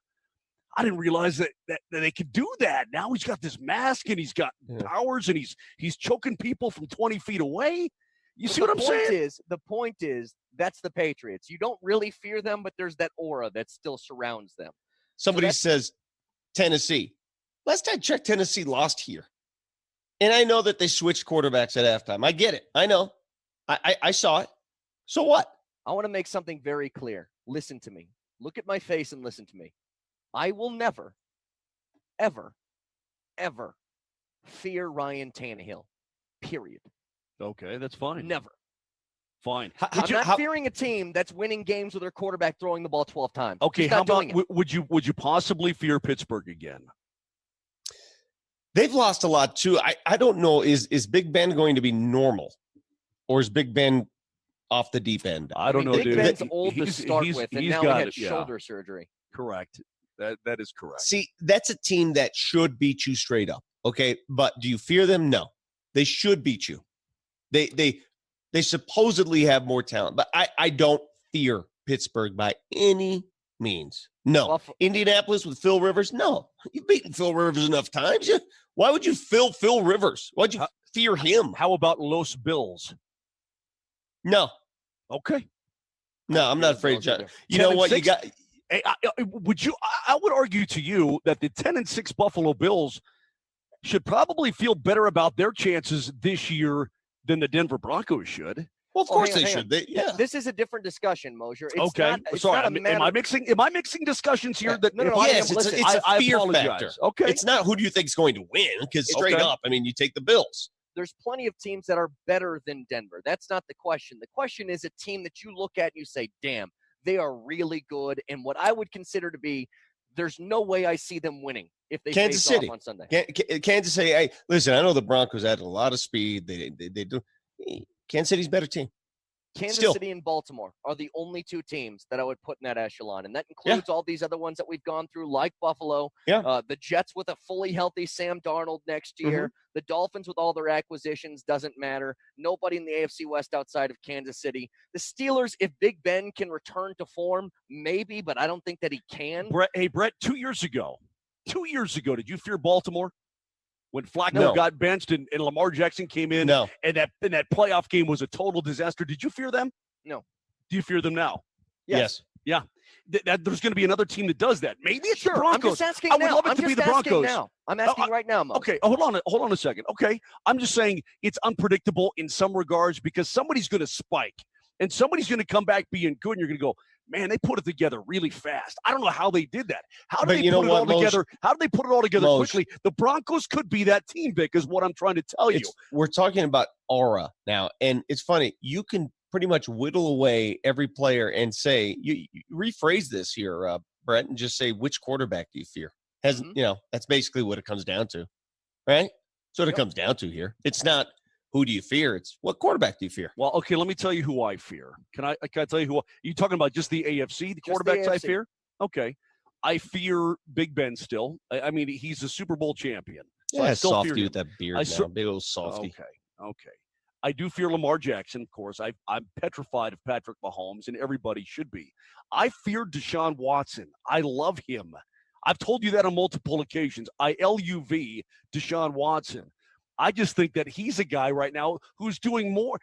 I didn't realize that they could do that. Now he's got this mask and he's got powers and he's choking people from 20 feet away. You see what I'm saying? The point is, that's the Patriots. You don't really fear them, but there's that aura that still surrounds them. Somebody says Tennessee. Last I checked, Tennessee lost here. And I know that they switched quarterbacks at halftime. I get it. I know. I saw it. So what? I want to make something very clear. Listen to me. Look at my face and listen to me. I will never, ever, ever fear Ryan Tannehill. Period. Okay, that's fine. Never. Fine. I'm not fearing a team that's winning games with their quarterback throwing the ball 12 times. Okay, how about would you possibly fear Pittsburgh again? They've lost a lot too. I don't know. Is Big Ben going to be normal? Or is Big Ben off the deep end? I don't know, Big dude. Ben's old to start with, and now he had shoulder surgery. Correct. That is correct. See, that's a team that should beat you straight up. Okay, but do you fear them? No, they should beat you. They supposedly have more talent, but I don't fear Pittsburgh by any means. No. Indianapolis with Phil Rivers? No. You've beaten Phil Rivers enough times. Why would you Phil Rivers? Why'd you fear him? How about Los Bills? No. Okay. No, I'm not afraid of John. You know what? 10-6? You got. I would argue to you that the 10-6 Buffalo Bills should probably feel better about their chances this year than the Denver Broncos should. Well, of course they should. This is a different discussion, Moser. Okay. Sorry. Am I mixing discussions here? Yes, it's a fear factor. Okay. It's not who do you think is going to win, because straight up, I mean, you take the Bills. There's plenty of teams that are better than Denver. That's not the question. The question is a team that you look at and you say, damn, they are really good. And what I would consider to be, there's no way I see them winning if they Kansas face City off on Sunday. Kansas City. Hey, listen, I know the Broncos added a lot of speed. They do. Kansas City's a better team. Kansas City and Baltimore are the only two teams that I would put in that echelon. And that includes all these other ones that we've gone through, like Buffalo, the Jets with a fully healthy Sam Darnold next year, the Dolphins with all their acquisitions, doesn't matter. Nobody in the AFC West outside of Kansas City. The Steelers, if Big Ben can return to form, maybe, but I don't think that he can. Brett, 2 years ago, did you fear Baltimore? When Flacco got benched and Lamar Jackson came in, and that playoff game was a total disaster. Did you fear them? No. Do you fear them now? Yes. Yeah. There's going to be another team that does that. Maybe it's the Broncos. I'm just asking I would now. love it to be the Broncos. Now. I'm asking right now, Mo. Okay, hold on a second. Okay, I'm just saying it's unpredictable in some regards because somebody's going to spike and somebody's going to come back being good, and you're going to go, man, they put it together really fast. I don't know how they did that. How did they put it all together? How did they put it all together quickly? The Broncos could be that team, Vic, is what I'm trying to tell you. We're talking about aura now, and it's funny. You can pretty much whittle away every player and say, you rephrase this here, Brett, and just say, which quarterback do you fear? That's basically what it comes down to, right? So what it comes down to here. It's not who do you fear? It's what quarterback do you fear? Well, okay, let me tell you who I fear. Can I tell you who? Are you talking about just the AFC, the quarterbacks I fear? Okay. I fear Big Ben still. I mean, he's a Super Bowl champion. So I still softy fear him. with that beard now. Big old softy. Okay. I do fear Lamar Jackson, of course. I'm petrified of Patrick Mahomes, and everybody should be. I fear Deshaun Watson. I love him. I've told you that on multiple occasions. I love Deshaun Watson. I just think that he's a guy right now who's doing more.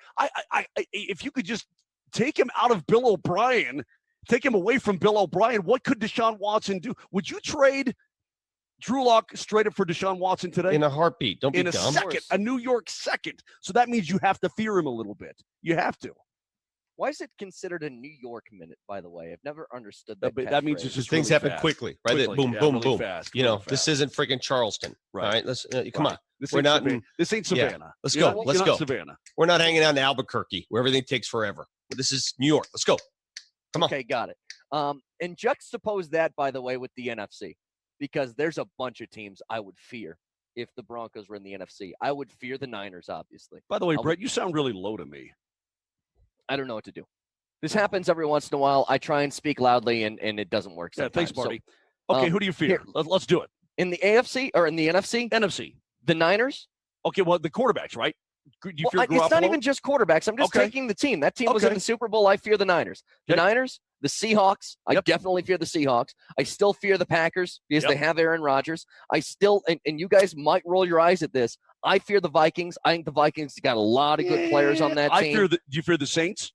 If you could just take him out of Bill O'Brien, take him away from Bill O'Brien, what could Deshaun Watson do? Would you trade Drew Lock straight up for Deshaun Watson today? In a heartbeat. Don't be dumb. In a second, a New York second. So that means you have to fear him a little bit. You have to. Why is it considered a New York minute, by the way? I've never understood that. That means it's just things really happen fast. quickly, right? Quickly, Boom, yeah, boom, really boom. fast, You know, really this fast. isn't freaking Charleston, Right. all right? Let's come on. This We're ain't not. Savannah. This ain't Savannah. Yeah. Let's You're go. not- Let's you're go. not Savannah. We're not hanging out in Albuquerque where everything takes forever. This is New York. Let's go. Come on. Okay, got it. And juxtapose that, by the way, with the NFC, because there's a bunch of teams I would fear if the Broncos were in the NFC. I would fear the Niners, obviously. By the way, Brett, you sound really low to me. I don't know what to do. This happens every once in a while. I try and speak loudly, and it doesn't work Yeah, sometimes. thanks, Marty. Okay, who do you fear? Here, Let's do it. in the AFC or in the NFC? NFC. The Niners? Okay, well, the quarterbacks, right? Do you fear It's not Garoppolo? even just quarterbacks. I'm just Okay. taking the team. That team was in Okay. the Super Bowl. I fear the Niners. The Niners, the Seahawks. I definitely fear the Seahawks. I still fear the Packers because they have Aaron Rodgers. I still, and you guys might roll your eyes at this, I fear the Vikings. I think the Vikings got a lot of good players on that team. Do you fear the Saints?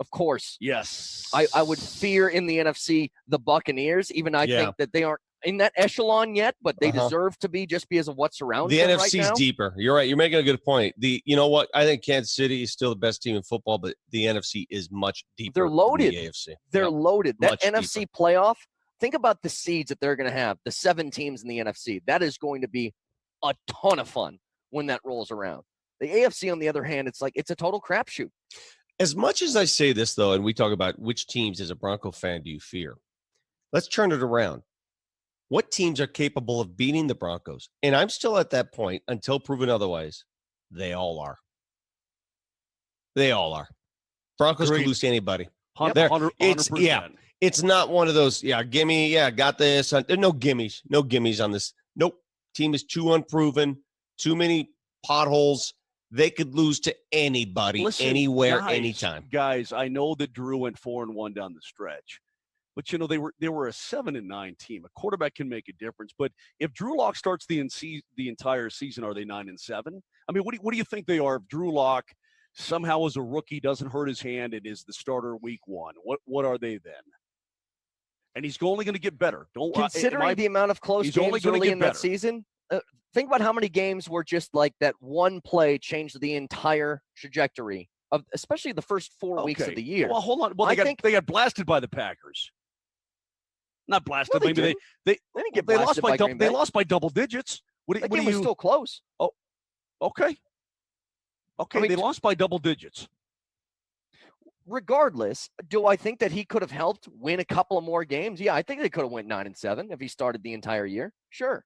Of course. Yes. I would fear in the NFC the Buccaneers, even I think that they aren't in that echelon yet, but they deserve to be just because of what's surrounding The them NFC's right now. deeper. You're right. You're making a good point. You know what? I think Kansas City is still the best team in football, but the NFC is much deeper. They're loaded. Than the AFC. They're loaded. That Much NFC playoff, think about the seeds that they're going to have, the 7 teams in the NFC. That is going to be a ton of fun when that rolls around. The AFC, on the other hand, it's a total crapshoot. As much as I say this, though, and we talk about which teams as a Bronco fan do you fear, let's turn it around. What teams are capable of beating the Broncos? And I'm still at that point until proven otherwise. They all are. They all are. Broncos can lose to anybody. 100%. It's not one of those, gimme, got this. There's no gimmies. No gimmies on this. Nope. Team is too unproven, too many potholes. They could lose to anybody, anywhere, anytime. Guys, I know that Drew went 4-1 down the stretch, but they were a 7-9 team. A quarterback can make a difference. But if Drew Lock starts the entire season, are they 9-7? I mean, what do you think they are? If Drew Lock somehow as a rookie doesn't hurt his hand and is the starter week 1, what are they then? And he's only going to get better. Considering the amount of close games early in that season, think about how many games were just like that one play changed the entire trajectory of, especially the first 4 weeks of the year. Well, hold on. Well, they got blasted by the Packers. Not blasted. No, maybe they didn't get they blasted by Green Bay. They lost by double digits. That game was still close. Oh, okay. Okay, they lost by double digits. Regardless, do I think that he could have helped win a couple of more games? Yeah, I think they could have went 9-7 if he started the entire year. Sure.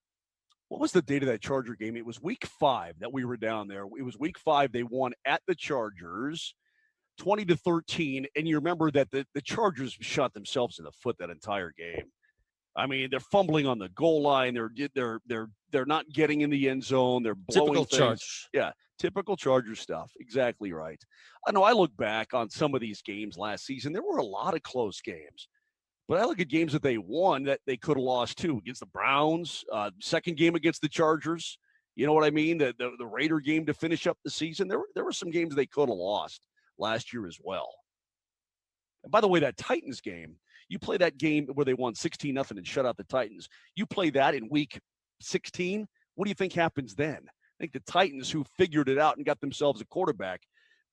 What was the date of that Charger game? It was week 5 that we were down there. It was week 5. They won at the Chargers 20-13. And you remember that the Chargers shot themselves in the foot that entire game. I mean, they're fumbling on the goal line. They're not getting in the end zone. They're blowing Typical things. Chargers. Yeah, typical Charger stuff. Exactly right. I know. I look back on some of these games last season. There were a lot of close games. But I look at games that they won that they could have lost too, against the Browns, second game against the Chargers. You know what I mean? The Raider game to finish up the season. There were some games they could have lost last year as well. And by the way, that Titans game, you play that game where they won 16-0 and shut out the Titans. You play that in week 16. What do you think happens then? I think the Titans, who figured it out and got themselves a quarterback,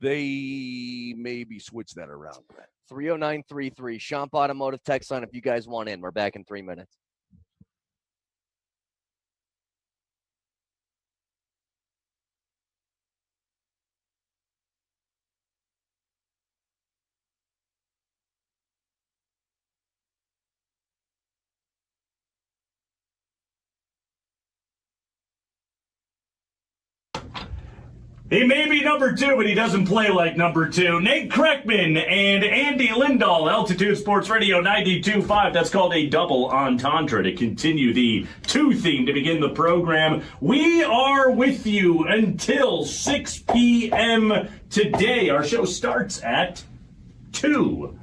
they maybe switch that around. 30933. Champ Automotive text line if you guys want in. We're back in 3 minutes. He may be number 2, but he doesn't play like number 2. Nate Kreckman and Andy Lindahl, Altitude Sports Radio 92.5. That's called a double entendre to continue the 2 theme to begin the program. We are with you until 6 p.m. today. Our show starts at 2.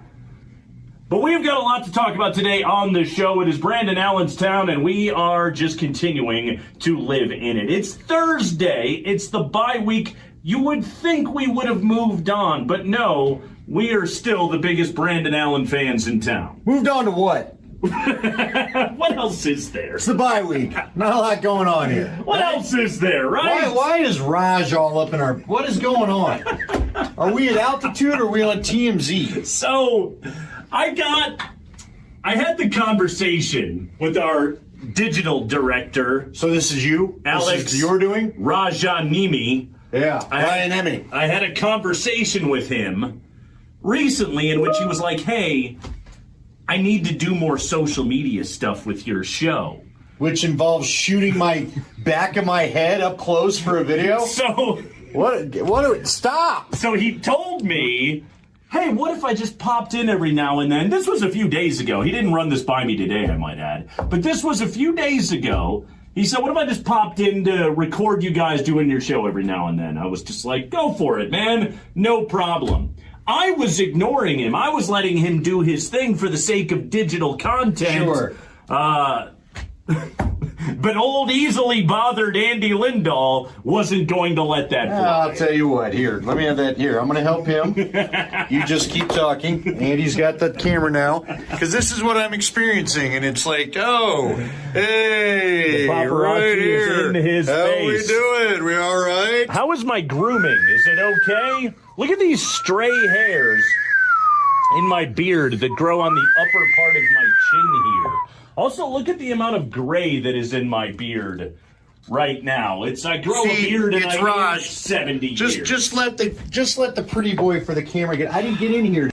But we've got a lot to talk about today on the show. It is Brandon Allen's town, and we are just continuing to live in it. It's Thursday. It's the bye week. You would think we would have moved on, but no, we are still the biggest Brandon Allen fans in town. Moved on to what? What else is there? It's the bye week. Not a lot going on here. What else is there, right? Why is Raj all up in our... What is going on? Are we at altitude or are we on TMZ? So... I had the conversation with our digital director. So this is you? Alex. This is you're doing? Rajanimi. Yeah, Ryan Emmy. I had a conversation with him recently in which he was like, hey, I need to do more social media stuff with your show. Which involves shooting my back of my head up close for a video? So... Stop! So he told me... Hey, what if I just popped in every now and then? This was a few days ago. He didn't run this by me today, I might add. But this was a few days ago. He said, what if I just popped in to record you guys doing your show every now and then? I was just like, go for it, man. No problem. I was ignoring him. I was letting him do his thing for the sake of digital content. Sure. But old easily bothered Andy Lindahl wasn't going to let that fly. I'll tell you what. Here, let me have that here. I'm going to help him. You just keep talking. Andy's got the camera now. Because this is what I'm experiencing. And it's like, oh, hey, right here. In his How face. we doing? We all right? How is my grooming? Is it okay? Look at these stray hairs in my beard that grow on the upper part of my chin here. Also, look at the amount of gray that is in my beard right now. I grow a beard and I age 70 years. Just let the pretty boy for the camera get. I didn't get in here.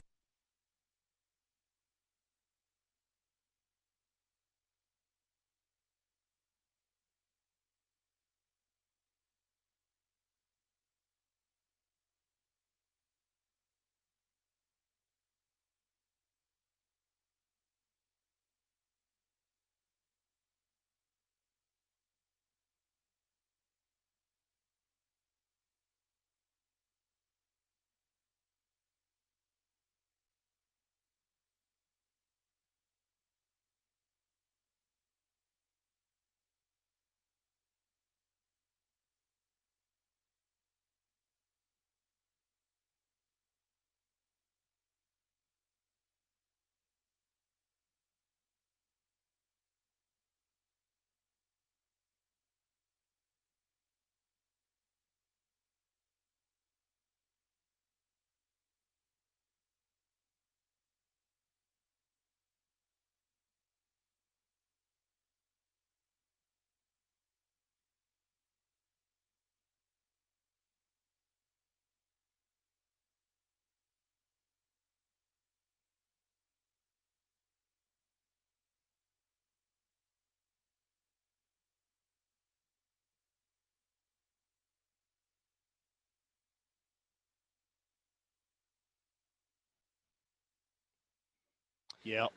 Yeah,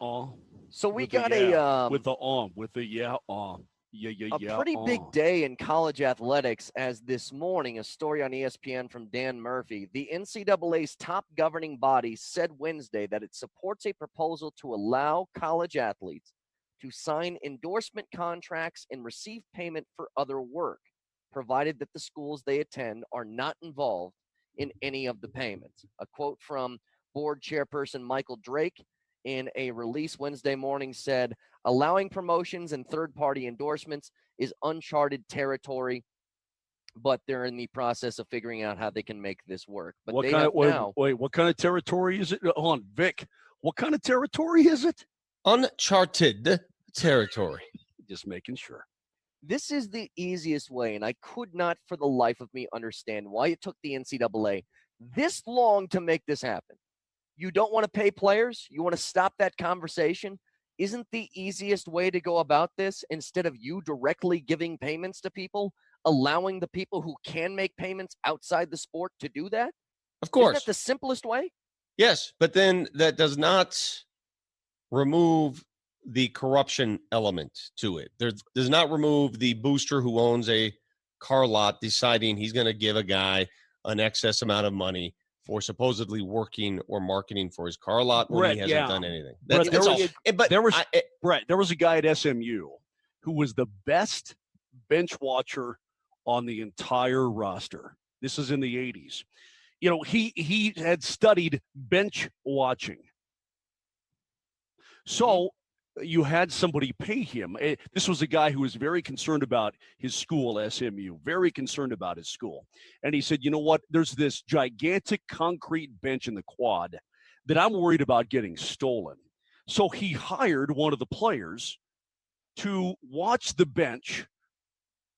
So we with got the, yeah. a with the yeah, a pretty big day in college athletics, as this morning, a story on ESPN from Dan Murphy. The NCAA's top governing body said Wednesday that it supports a proposal to allow college athletes to sign endorsement contracts and receive payment for other work, provided that the schools they attend are not involved in any of the payments. A quote from board chairperson Michael Drake in a release Wednesday morning said, allowing promotions and third-party endorsements is uncharted territory, but they're in the process of figuring out how they can make this work. But what they kind have of now. wait, what kind of territory is it? Hold on, Vic. What kind of territory is it? Uncharted territory. Just making sure. This is the easiest way, and I could not for the life of me understand why it took the NCAA this long to make this happen. You don't want to pay players? You want to stop that conversation? Isn't the easiest way to go about this, instead of you directly giving payments to people, allowing the people who can make payments outside the sport to do that? Of course. Isn't that the simplest way? Yes, but then that does not remove the corruption element to it. There does not remove the booster who owns a car lot deciding he's going to give a guy an excess amount of money for supposedly working or marketing for his car lot when he hasn't done anything. Brett, That's all. there was a guy at SMU who was the best bench watcher on the entire roster. This is in the 80s. You know, he had studied bench watching. So you had somebody pay him. This was a guy who was very concerned about his school, SMU, very concerned about his school. And he said, you know what? There's this gigantic concrete bench in the quad that I'm worried about getting stolen. So he hired one of the players to watch the bench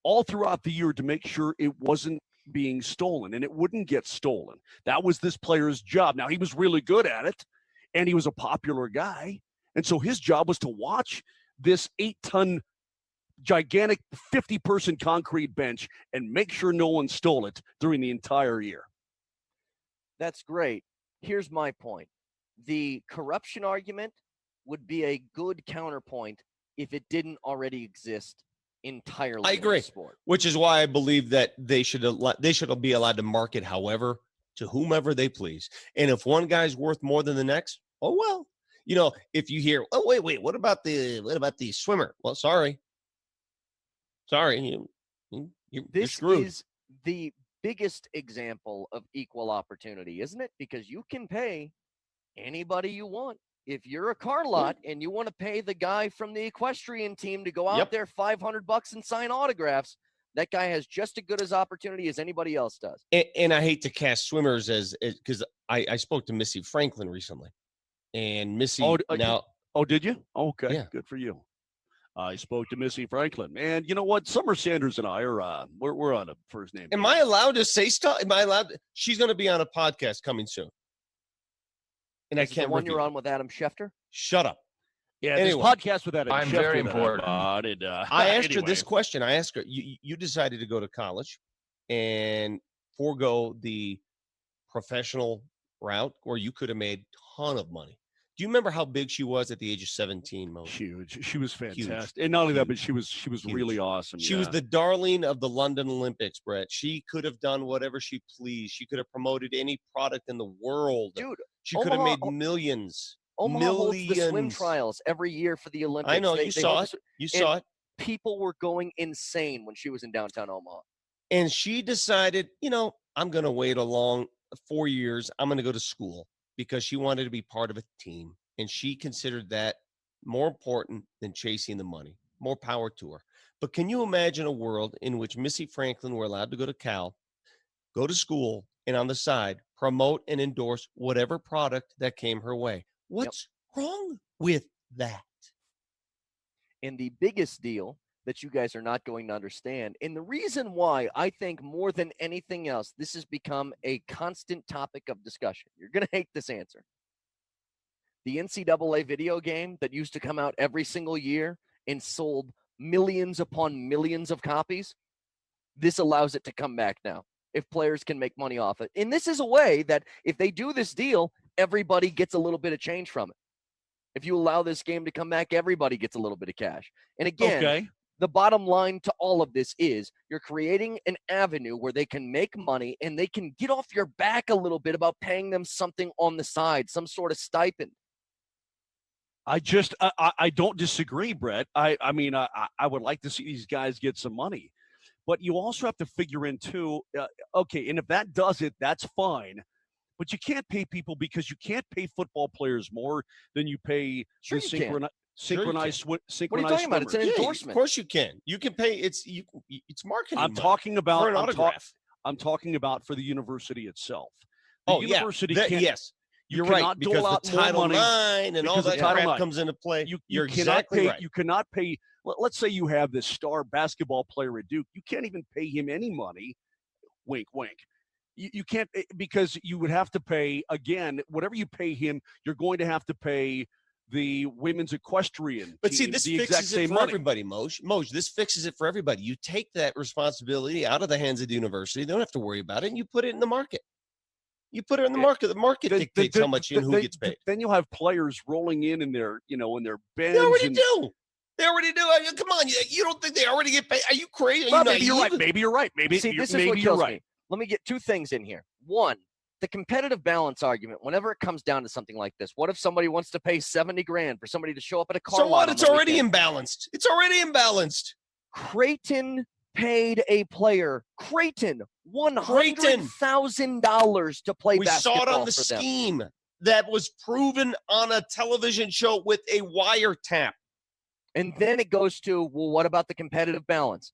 all throughout the year to make sure it wasn't being stolen and it wouldn't get stolen. That was this player's job. Now, he was really good at it, and he was a popular guy. And so his job was to watch this 8-ton gigantic 50-person concrete bench and make sure no one stole it during the entire year. That's great. Here's my point. The corruption argument would be a good counterpoint if it didn't already exist entirely. I agree. In the sport. Which is why I believe that they should be allowed to market however to whomever they please. And if one guy's worth more than the next, oh well. You know, if you hear, oh wait, what about the swimmer? Well, sorry, you're This screwed. is the biggest example of equal opportunity, isn't it? Because you can pay anybody you want. If you're a car lot and you want to pay the guy from the equestrian team to go out there $500 and sign autographs, that guy has just as good as opportunity as anybody else does. And I hate to cast swimmers as because I spoke to Missy Franklin recently. And Missy now. Oh, did you? Okay, yeah. Good for you. I spoke to Missy Franklin, and you know what? Summer Sanders and I are we're on a first name. Am I allowed to say stuff? Am I allowed? She's going to be on a podcast coming soon, and I can't. The one you're on with Adam Schefter? Shut up. Yeah, anyway, this podcast with Adam. I'm Schefter very that important. I asked her this question. I asked her, you decided to go to college and forego the professional route, or you could have made a ton of money. Do you remember how big she was at the age of 17, Mo? Huge. She was fantastic. Huge. And not only that, but she was really awesome. She was the darling of the London Olympics, Brett. She could have done whatever she pleased. She could have promoted any product in the world. Dude, she could have made millions. Omaha holds the swim trials every year for the Olympics. I know. You saw it. You saw it. People were going insane when she was in downtown Omaha. And she decided, I'm going to wait 4 years. I'm going to go to school. Because she wanted to be part of a team, and she considered that more important than chasing the money. More power to her. But can you imagine a world in which Missy Franklin were allowed to go to Cal, go to school, and on the side, promote and endorse whatever product that came her way? What's wrong with that? And the biggest deal that you guys are not going to understand, and the reason why I think more than anything else, this has become a constant topic of discussion. You're going to hate this answer. The NCAA video game that used to come out every single year and sold millions upon millions of copies, this allows it to come back now if players can make money off it. And this is a way that if they do this deal, everybody gets a little bit of change from it. If you allow this game to come back, everybody gets a little bit of cash. And again, the bottom line to all of this is you're creating an avenue where they can make money and they can get off your back a little bit about paying them something on the side, some sort of stipend. I don't disagree, Brett. I mean, I would like to see these guys get some money. But you also have to figure in, too, okay, and if that does it, that's fine. But you can't pay people because you can't pay football players more than you pay the synchronized What are you talking about? It's an endorsement. Of course you can. You can pay. It's marketing. I'm talking about for an autograph. I'm talking about for the university itself. University can't. Yes, you're right. Because the Title IX and all that crap comes into play. You're exactly right. You cannot pay. Let's say you have this star basketball player at Duke. You can't even pay him any money. Wink, wink. You can't, because you would have to pay, again, whatever you pay him, you're going to have to pay the women's equestrian But see, team, this the exact fixes it same for money. everybody, Moj. This fixes it for everybody. You take that responsibility out of the hands of the university. They don't have to worry about it, and you put it in the market. You put it in the market. The market dictates how much and who gets paid. Then you'll have players rolling in their, in their Benz. They already do. They already do. I mean, come on, you don't think they already get paid? Are you crazy? Are you Well, naive? maybe you're right. Maybe you're right. Maybe See, this is maybe what you're kills right. me. Let me get two things in here. One, the competitive balance argument. Whenever it comes down to something like this, what if somebody wants to pay $70,000 for somebody to show up at a car So lot what? on It's the already weekend? imbalanced. It's already imbalanced. Creighton paid a player, $100,000 to play We basketball saw it on the for them. scheme that was proven on a television show with a wiretap. And then it goes to, well, what about the competitive balance?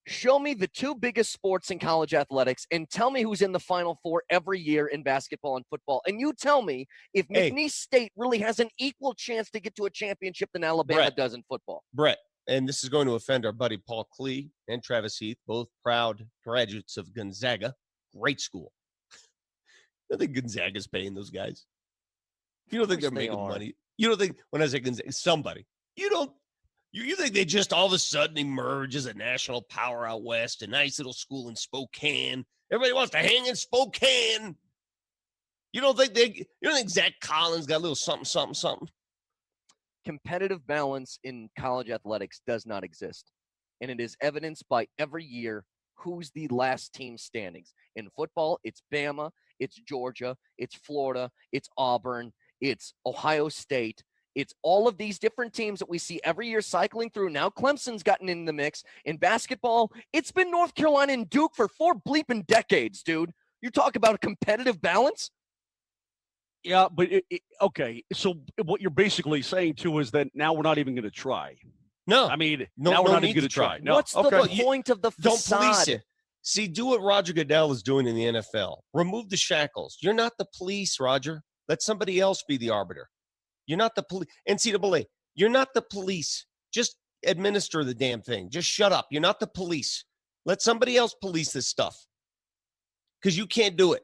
Show me the two biggest sports in college athletics and tell me who's in the Final Four every year in basketball and football. And you tell me if McNeese State really has an equal chance to get to a championship than Alabama does in football. Brett, and this is going to offend our buddy Paul Klee and Travis Heath, both proud graduates of Gonzaga. Great school. I think Gonzaga's paying those guys. You don't think they're making money? You don't think, when I say Gonzaga, somebody, you don't. You think they just all of a sudden emerge as a national power out west, a nice little school in Spokane. Everybody wants to hang in Spokane. You don't think Zach Collins got a little something? Competitive balance in college athletics does not exist. And it is evidenced by every year who's the last team standings. In football, it's Bama, it's Georgia, it's Florida, it's Auburn, it's Ohio State. It's all of these different teams that we see every year cycling through. Now Clemson's gotten in the mix. In basketball, it's been North Carolina and Duke for 4 bleeping decades, dude. You talk about a competitive balance? Yeah, but okay. So what you're basically saying too is that now we're not even going to try. No, I mean, no, now we're no not need even going to to try. No. What's the point of the Don't facade? police it. See, do what Roger Goodell is doing in the NFL. Remove the shackles. You're not the police, Roger. Let somebody else be the arbiter. You're not the police. NCAA, you're not the police. Just administer the damn thing. Just shut up. You're not the police. Let somebody else police this stuff because you can't do it.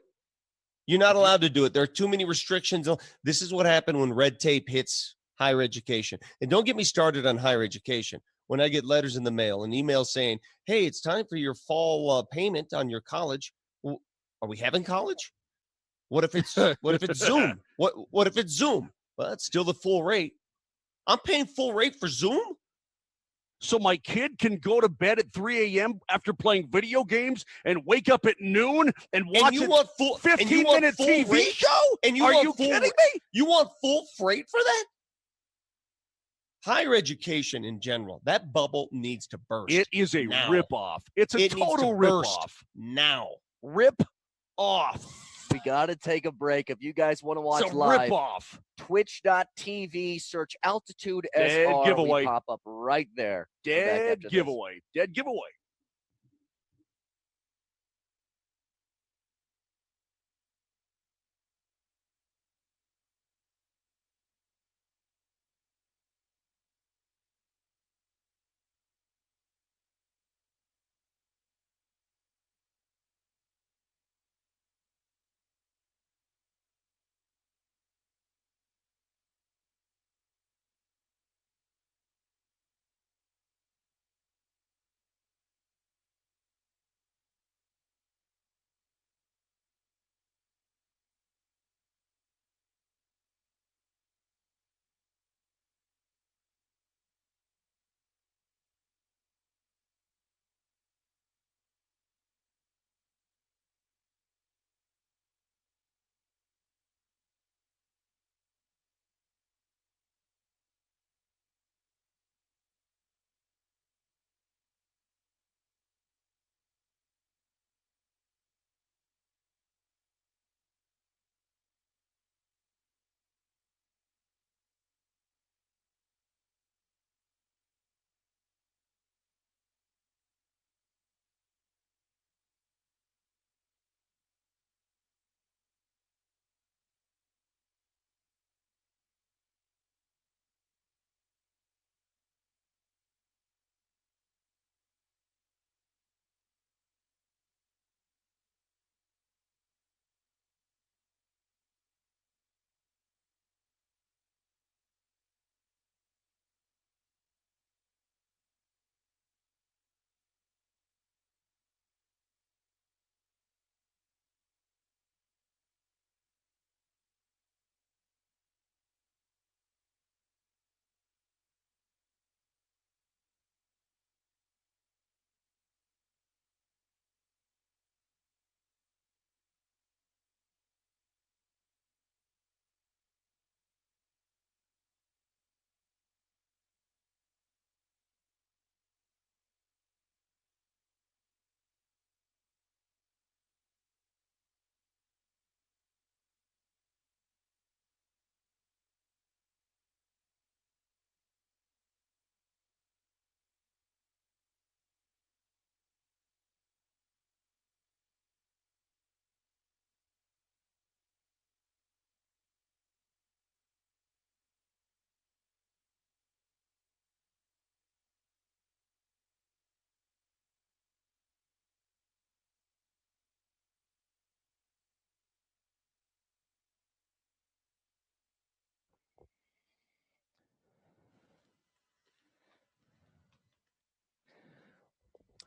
You're not allowed to do it. There are too many restrictions. This is what happened when red tape hits higher education. And don't get me started on higher education. When I get letters in the mail and emails saying, hey, it's time for your fall payment on your college. Well, are we having college? What if it's Zoom? What if it's Zoom? Well, that's still the full rate. I'm paying full rate for Zoom? So my kid can go to bed at 3 a.m. after playing video games and wake up at noon and watch you a want full 15-minute TV rate? show? And you Are want you full kidding me? You want full freight for that? Higher education in general, that bubble needs to burst. It is a now. Rip-off. It's a It needs total to burst rip-off. now. Rip-off. We got to take a break. If you guys want to watch It's a live, rip-off. twitch.tv, search Altitude Dead SR. giveaway. We pop up right there. We're back Dead after this. giveaway. Dead giveaway.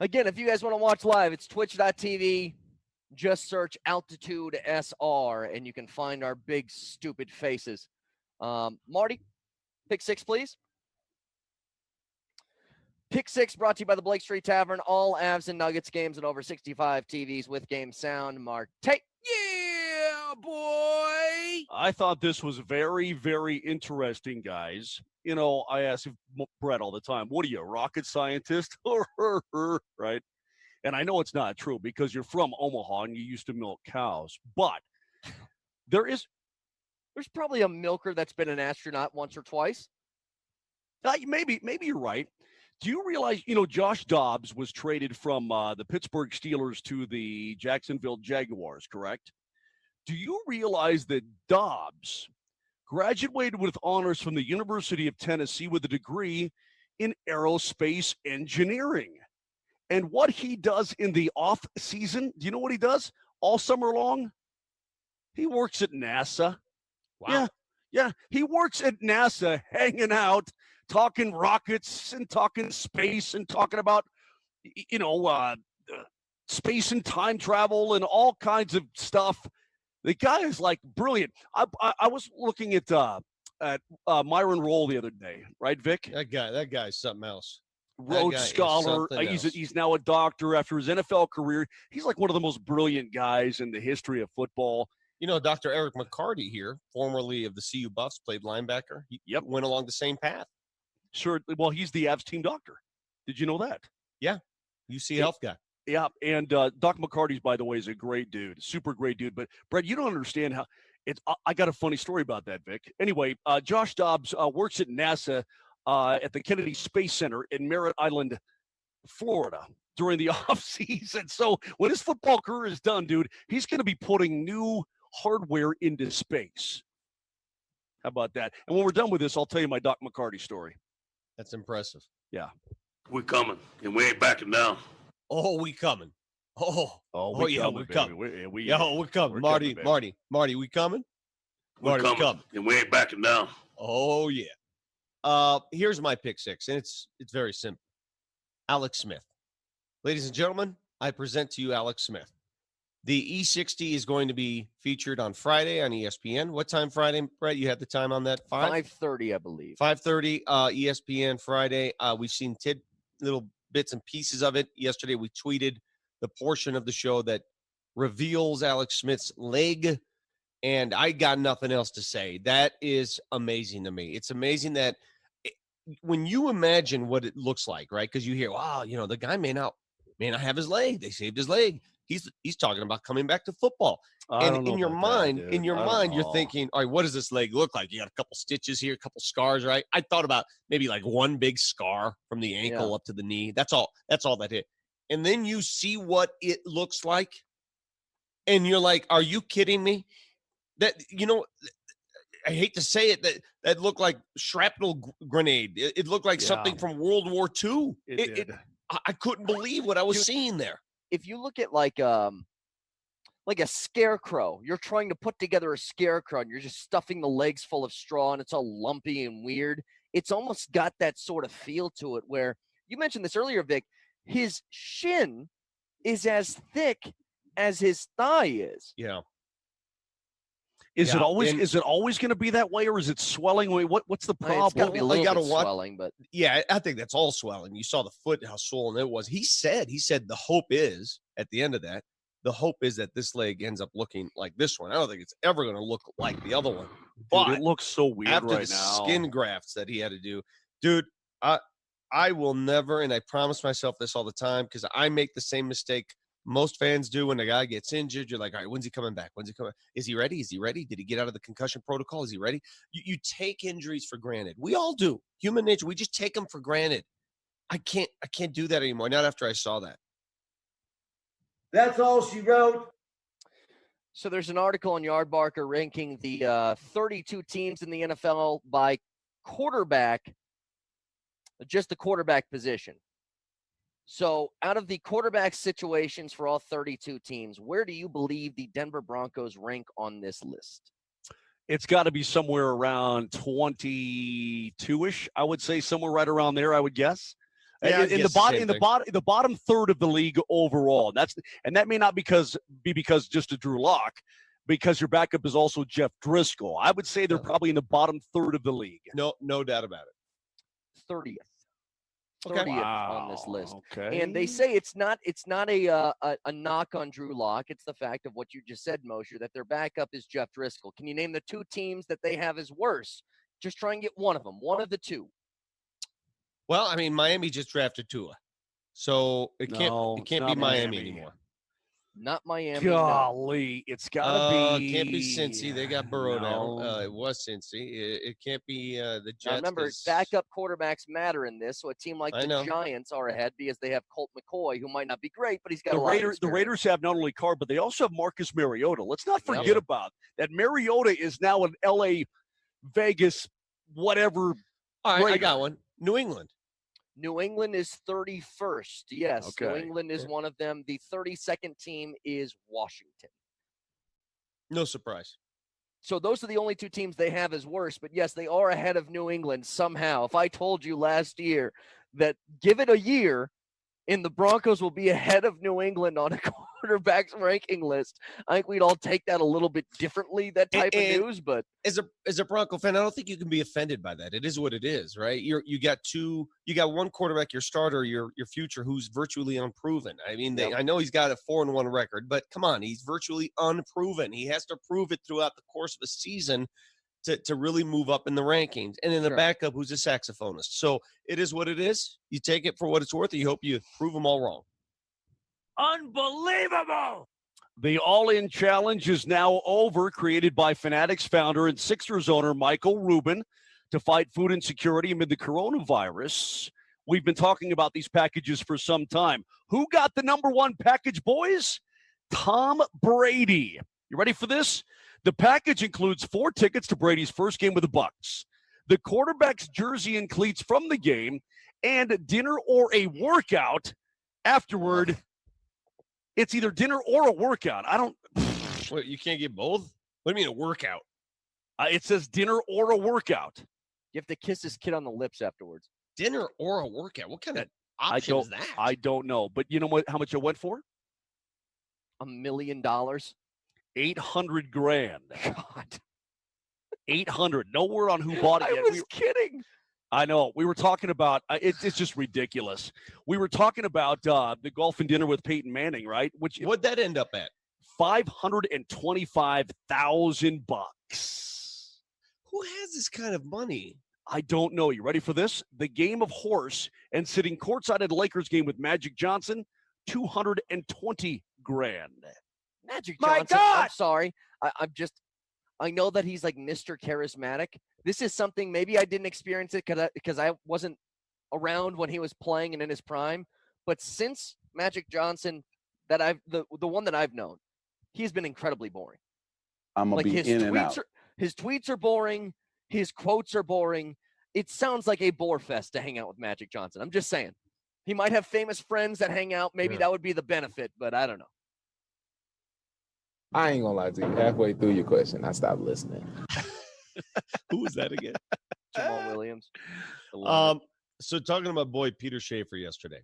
Again, if you guys want to watch live, it's twitch.tv. Just search Altitude SR, and you can find our big, stupid faces. Marty, pick six, please. Pick six brought to you by the Blake Street Tavern. All Avs and Nuggets games and over 65 TVs with game sound. Mark Tate. Yeah, boy. I thought this was very, very interesting, guys. You know, I ask Brett all the time, what are you, a rocket scientist? Right? And I know it's not true because you're from Omaha and you used to milk cows. But there's probably a milker that's been an astronaut once or twice. Maybe you're right. Do you realize, Josh Dobbs was traded from the Pittsburgh Steelers to the Jacksonville Jaguars, correct? Do you realize that Dobbs graduated with honors from the University of Tennessee with a degree in aerospace engineering? And what he does in the off season, do you know what he does all summer long? He works at NASA. Wow. Yeah. He works at NASA, hanging out, talking rockets and talking space and talking about, space and time travel and all kinds of stuff. The guy is like brilliant. I was looking at Myron Rolle the other day, right, Vic? That guy's something else. Rhodes Scholar. He's now a doctor after his NFL career. He's like one of the most brilliant guys in the history of football. Dr. Eric McCarty here, formerly of the CU Buffs, played linebacker. He went along the same path. Sure. Well, he's the Avs team doctor. Did you know that? Yeah. UC Health guy. Yeah. And Doc McCarty's, by the way, is a great dude, super great dude. But, Brett, you don't understand how it's – I got a funny story about that, Vic. Anyway, Josh Dobbs works at NASA at the Kennedy Space Center in Merritt Island, Florida, during the offseason. So when his football career is done, dude, he's going to be putting new hardware into space. How about that? And when we're done with this, I'll tell you my Doc McCarty story. That's impressive. Yeah. We're coming, and we ain't backing down. Oh, we coming. Oh, yeah, we're coming. We're coming. Marty, we coming? We're coming, and we ain't backing down. Oh, yeah. Here's my pick six, and it's very simple. Alex Smith. Ladies and gentlemen, I present to you Alex Smith. The E60 is going to be featured on Friday on ESPN. What time Friday, Brett? You had the time on that? 5:30, I believe. 5:30, ESPN Friday. We've seen little bits and pieces of it. Yesterday, we tweeted the portion of the show that reveals Alex Smith's leg, and I got nothing else to say. That is amazing to me. It's amazing that when you imagine what it looks like, right? Because you hear, wow, the guy may not have his leg. They saved his leg. He's talking about coming back to football. And in your mind, you're thinking, all right, what does this leg look like? You got a couple stitches here, a couple scars, right? I thought about maybe like one big scar from the ankle up to the knee. That's all that hit. And then you see what it looks like, and you're like, are you kidding me? That, I hate to say it, that looked like shrapnel grenade. It looked like something from World War II. It did. I couldn't believe what I was seeing there. If you look at like a scarecrow, you're trying to put together a scarecrow and you're just stuffing the legs full of straw and it's all lumpy and weird. It's almost got that sort of feel to it where you mentioned this earlier, Vic, his shin is as thick as his thigh is. Yeah. Is it always going to be that way, or is it swelling? What's the problem? It's got to be a little bit swelling, but yeah, I think that's all swelling. You saw the foot, how swollen it was. He said the hope is at the end of that. The hope is that this leg ends up looking like this one. I don't think it's ever going to look like the other one. But dude, it looks so weird after right the now. Skin grafts that he had to do, dude. I will never, and I promise myself this all the time because I make the same mistake most fans do when a guy gets injured. You're like, all right, when's he coming back? When's he coming? Is he ready? Is he ready? Did he get out of the concussion protocol? Is he ready? You take injuries for granted. We all do. Human nature. We just take them for granted. I can't do that anymore. Not after I saw that. That's all she wrote. So there's an article on Yardbarker ranking the 32 teams in the NFL by quarterback, just the quarterback position. So out of the quarterback situations for all 32 teams, where do you believe the Denver Broncos rank on this list? It's got to be somewhere around 22-ish, I would say, somewhere right around there, I would guess. Yeah, in the bottom third of the league overall. And that may not be because just of Drew Lock, because your backup is also Jeff Driscoll. I would say they're probably in the bottom third of the league. No doubt about it. 30th. Okay. 30th on this list. Okay. And they say it's not a knock on Drew Lock. It's the fact of what you just said, Moser, that their backup is Jeff Driscoll. Can you name the two teams that they have as worse? Just try and get one of them. One of the two. Well, I mean, Miami just drafted Tua, so it can't be Miami anymore. Not Miami. Golly, it's gotta be. It can't be Cincy. They got Burrow now. It was Cincy. It can't be the Jets. Now remember, backup quarterbacks matter in this. So a team like the Giants are ahead because they have Colt McCoy, who might not be great, but he's got a lot of experience. The Raiders have not only Carr, but they also have Marcus Mariota. Let's not forget about that. Mariota is now an L.A., Vegas, whatever. All right, I got one. New England. New England is 31st. Yes, Okay. New England is one of them. The 32nd team is Washington. No surprise. So those are the only two teams they have as worse. But, yes, they are ahead of New England somehow. If I told you last year that give it a year and the Broncos will be ahead of New England on a quarterback's ranking list, I think we'd all take that a little bit differently, that type of news. But as a Bronco fan, I don't think you can be offended by that. It is what it is, right? You got one quarterback, your starter, your future, who's virtually unproven. I mean, I know he's got a 4-1 record, but come on, he's virtually unproven. He has to prove it throughout the course of a season to really move up in the rankings. And then the backup, who's a saxophonist. So it is what it is. You take it for what it's worth, and you hope you prove them all wrong. Unbelievable! The All-In Challenge is now over, created by Fanatics founder and Sixers owner Michael Rubin to fight food insecurity amid the coronavirus. We've been talking about these packages for some time. Who got the number one package, boys? Tom Brady. You ready for this? The package includes 4 tickets to Brady's first game with the Bucs, the quarterback's jersey and cleats from the game, and dinner or a workout afterward. It's either dinner or a workout. Wait, you can't get both? What do you mean a workout? It says dinner or a workout. You have to kiss this kid on the lips afterwards. Dinner or a workout? What kind of option is that? I don't know. But you know how much it went for? $1 million. $800,000. God. 800. No word on who bought it yet. I was kidding. I know. We were talking about it's just ridiculous. We were talking about the golf and dinner with Peyton Manning, right? What'd that end up at? $525,000. Who has this kind of money? I don't know. You ready for this? The game of horse and sitting courtside at a Lakers game with Magic Johnson, $220,000. Magic Johnson. My God! I'm sorry. I know that he's like Mr. Charismatic. This is something maybe I didn't experience it because I wasn't around when he was playing and in his prime. But since Magic Johnson, the one that I've known, he's been incredibly boring. I'm gonna be in and out. His tweets are boring. His quotes are boring. It sounds like a bore fest to hang out with Magic Johnson. I'm just saying. He might have famous friends that hang out. Maybe that would be the benefit, but I don't know. I ain't gonna lie to you. Halfway through your question, I stopped listening. Who was that again? Jamal Williams. So talking to my boy Peter Schaefer yesterday,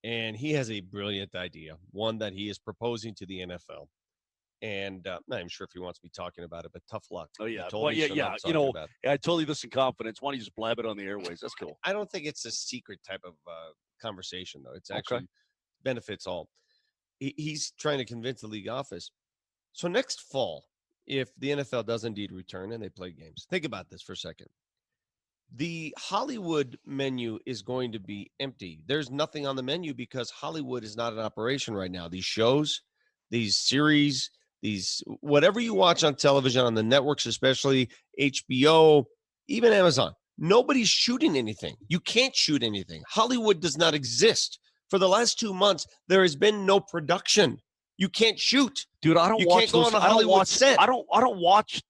and he has a brilliant idea, one that he is proposing to the NFL. And I'm not even sure if he wants me talking about it, but tough luck. Oh, yeah. Well, yeah. You know, I told you this in confidence. Why don't you just blab it on the airways? That's cool. I don't think it's a secret type of conversation, though. It's actually benefits all. He's trying to convince the league office. So next fall, if the NFL does indeed return and they play games, think about this for a second. The Hollywood menu is going to be empty. There's nothing on the menu because Hollywood is not in operation right now. These shows, these series, these whatever you watch on television, on the networks, especially HBO, even Amazon, nobody's shooting anything. You can't shoot anything. Hollywood does not exist. For the last 2 months, there has been no production. You can't shoot, dude. I don't watch those. I don't watch set. I don't watch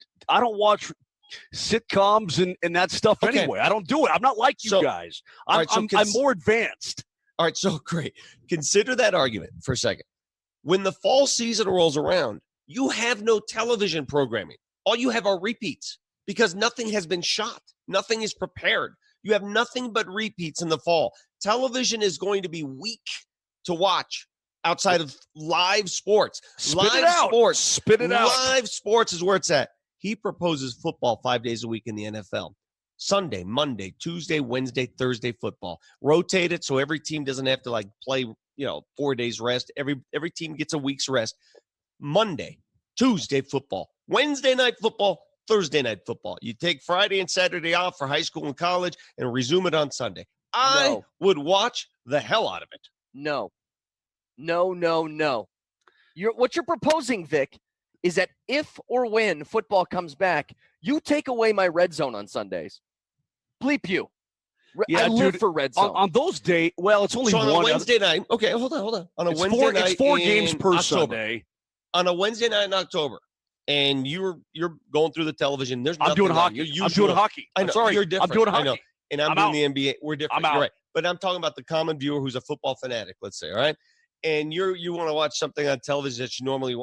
sitcoms and that stuff anyway. I don't do it. I'm not like you guys. I'm more advanced. All right, so great. Consider that argument for a second. When the fall season rolls around, you have no television programming. All you have are repeats because nothing has been shot. Nothing is prepared. You have nothing but repeats in the fall. Television is going to be weak to watch outside of live sports. Spit it out. Live sports is where it's at. He proposes football 5 days a week in the NFL. Sunday, Monday, Tuesday, Wednesday, Thursday football. Rotate it so every team doesn't have to play, 4 days rest. Every team gets a week's rest. Monday, Tuesday football, Wednesday night football, Thursday night football. You take Friday and Saturday off for high school and college and resume it on Sunday. I would watch the hell out of it. No. What you're proposing, Vic, is that if or when football comes back, you take away my red zone on Sundays. Bleep you. I live for red zone. On those days, well, it's only on one. a Wednesday night. Okay, hold on. On a Wednesday night, it's 4 games per October. Sunday. On a Wednesday night in October, and you're going through the television. There's I'm doing hockey. I'm doing hockey. I know. I'm sorry. You're different. I'm doing hockey. I know. And I'm doing the NBA. We're different. I'm out. You're right. But I'm talking about the common viewer who's a football fanatic, let's say, all right? And you want to watch something on television that you normally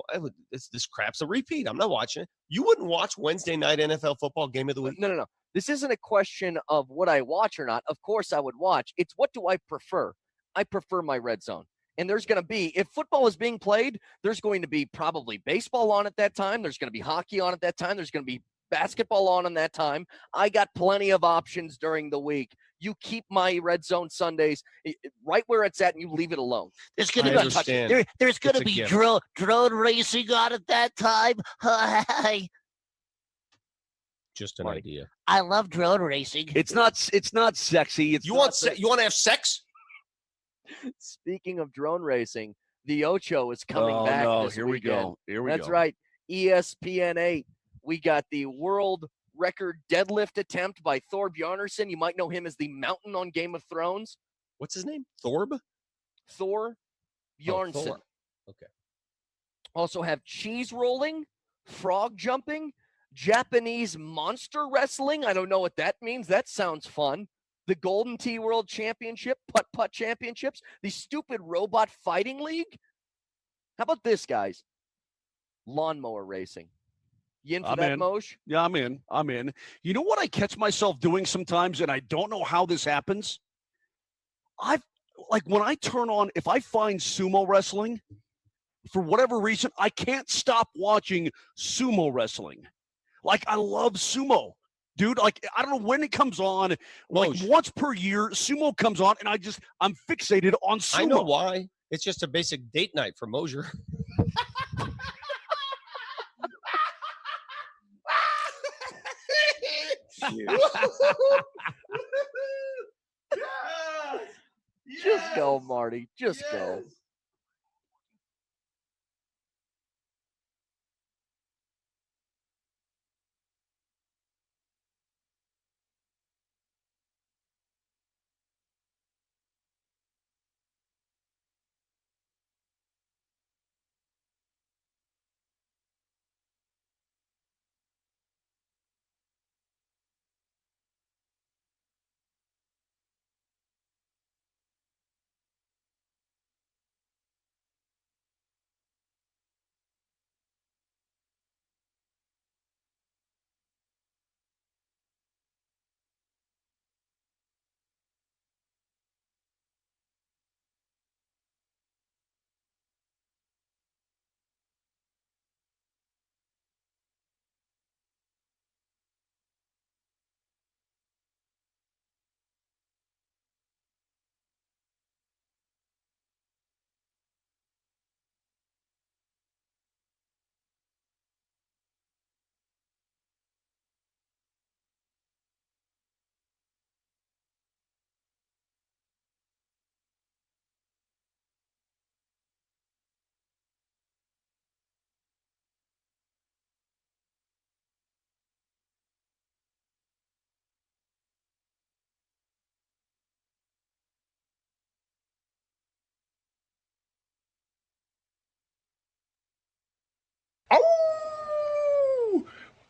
this crap's a repeat. I'm not watching it. You wouldn't watch Wednesday night NFL football game of the week? No. This isn't a question of what I watch or not. Of course I would watch. It's what do I prefer? I prefer my red zone. And there's going to be, if football is being played, there's going to be probably baseball on at that time. There's going to be hockey on at that time. There's going to be basketball on that time. I got plenty of options during the week. You keep my red zone Sundays right where it's at, and you leave it alone. There's going to be there's going to be drone racing on at that time. Just an idea. I love drone racing. It's not sexy. You want to have sex? Speaking of drone racing, the Ocho is coming back this Here weekend. we go. That's right. ESPN 8. We got the world record deadlift attempt by Thor Bjarnason. You might know him as the Mountain on Game of Thrones. What's his name? Thor Bjarnason. Thor. Okay. Also have cheese rolling, frog jumping, Japanese monster wrestling. I don't know what that means. That sounds fun. The Golden Tee World Championship, Putt-Putt Championships, the stupid robot fighting league. How about this, guys? Lawnmower racing. You in for that, Moj? Yeah, I'm in. You know what I catch myself doing sometimes, and I don't know how this happens? When I turn on, if I find sumo wrestling, for whatever reason, I can't stop watching sumo wrestling. I love sumo. Dude, I don't know when it comes on. Once per year, sumo comes on, and I'm fixated on sumo. I know why. It's just a basic date night for Moser. Just go, Marty. Just go.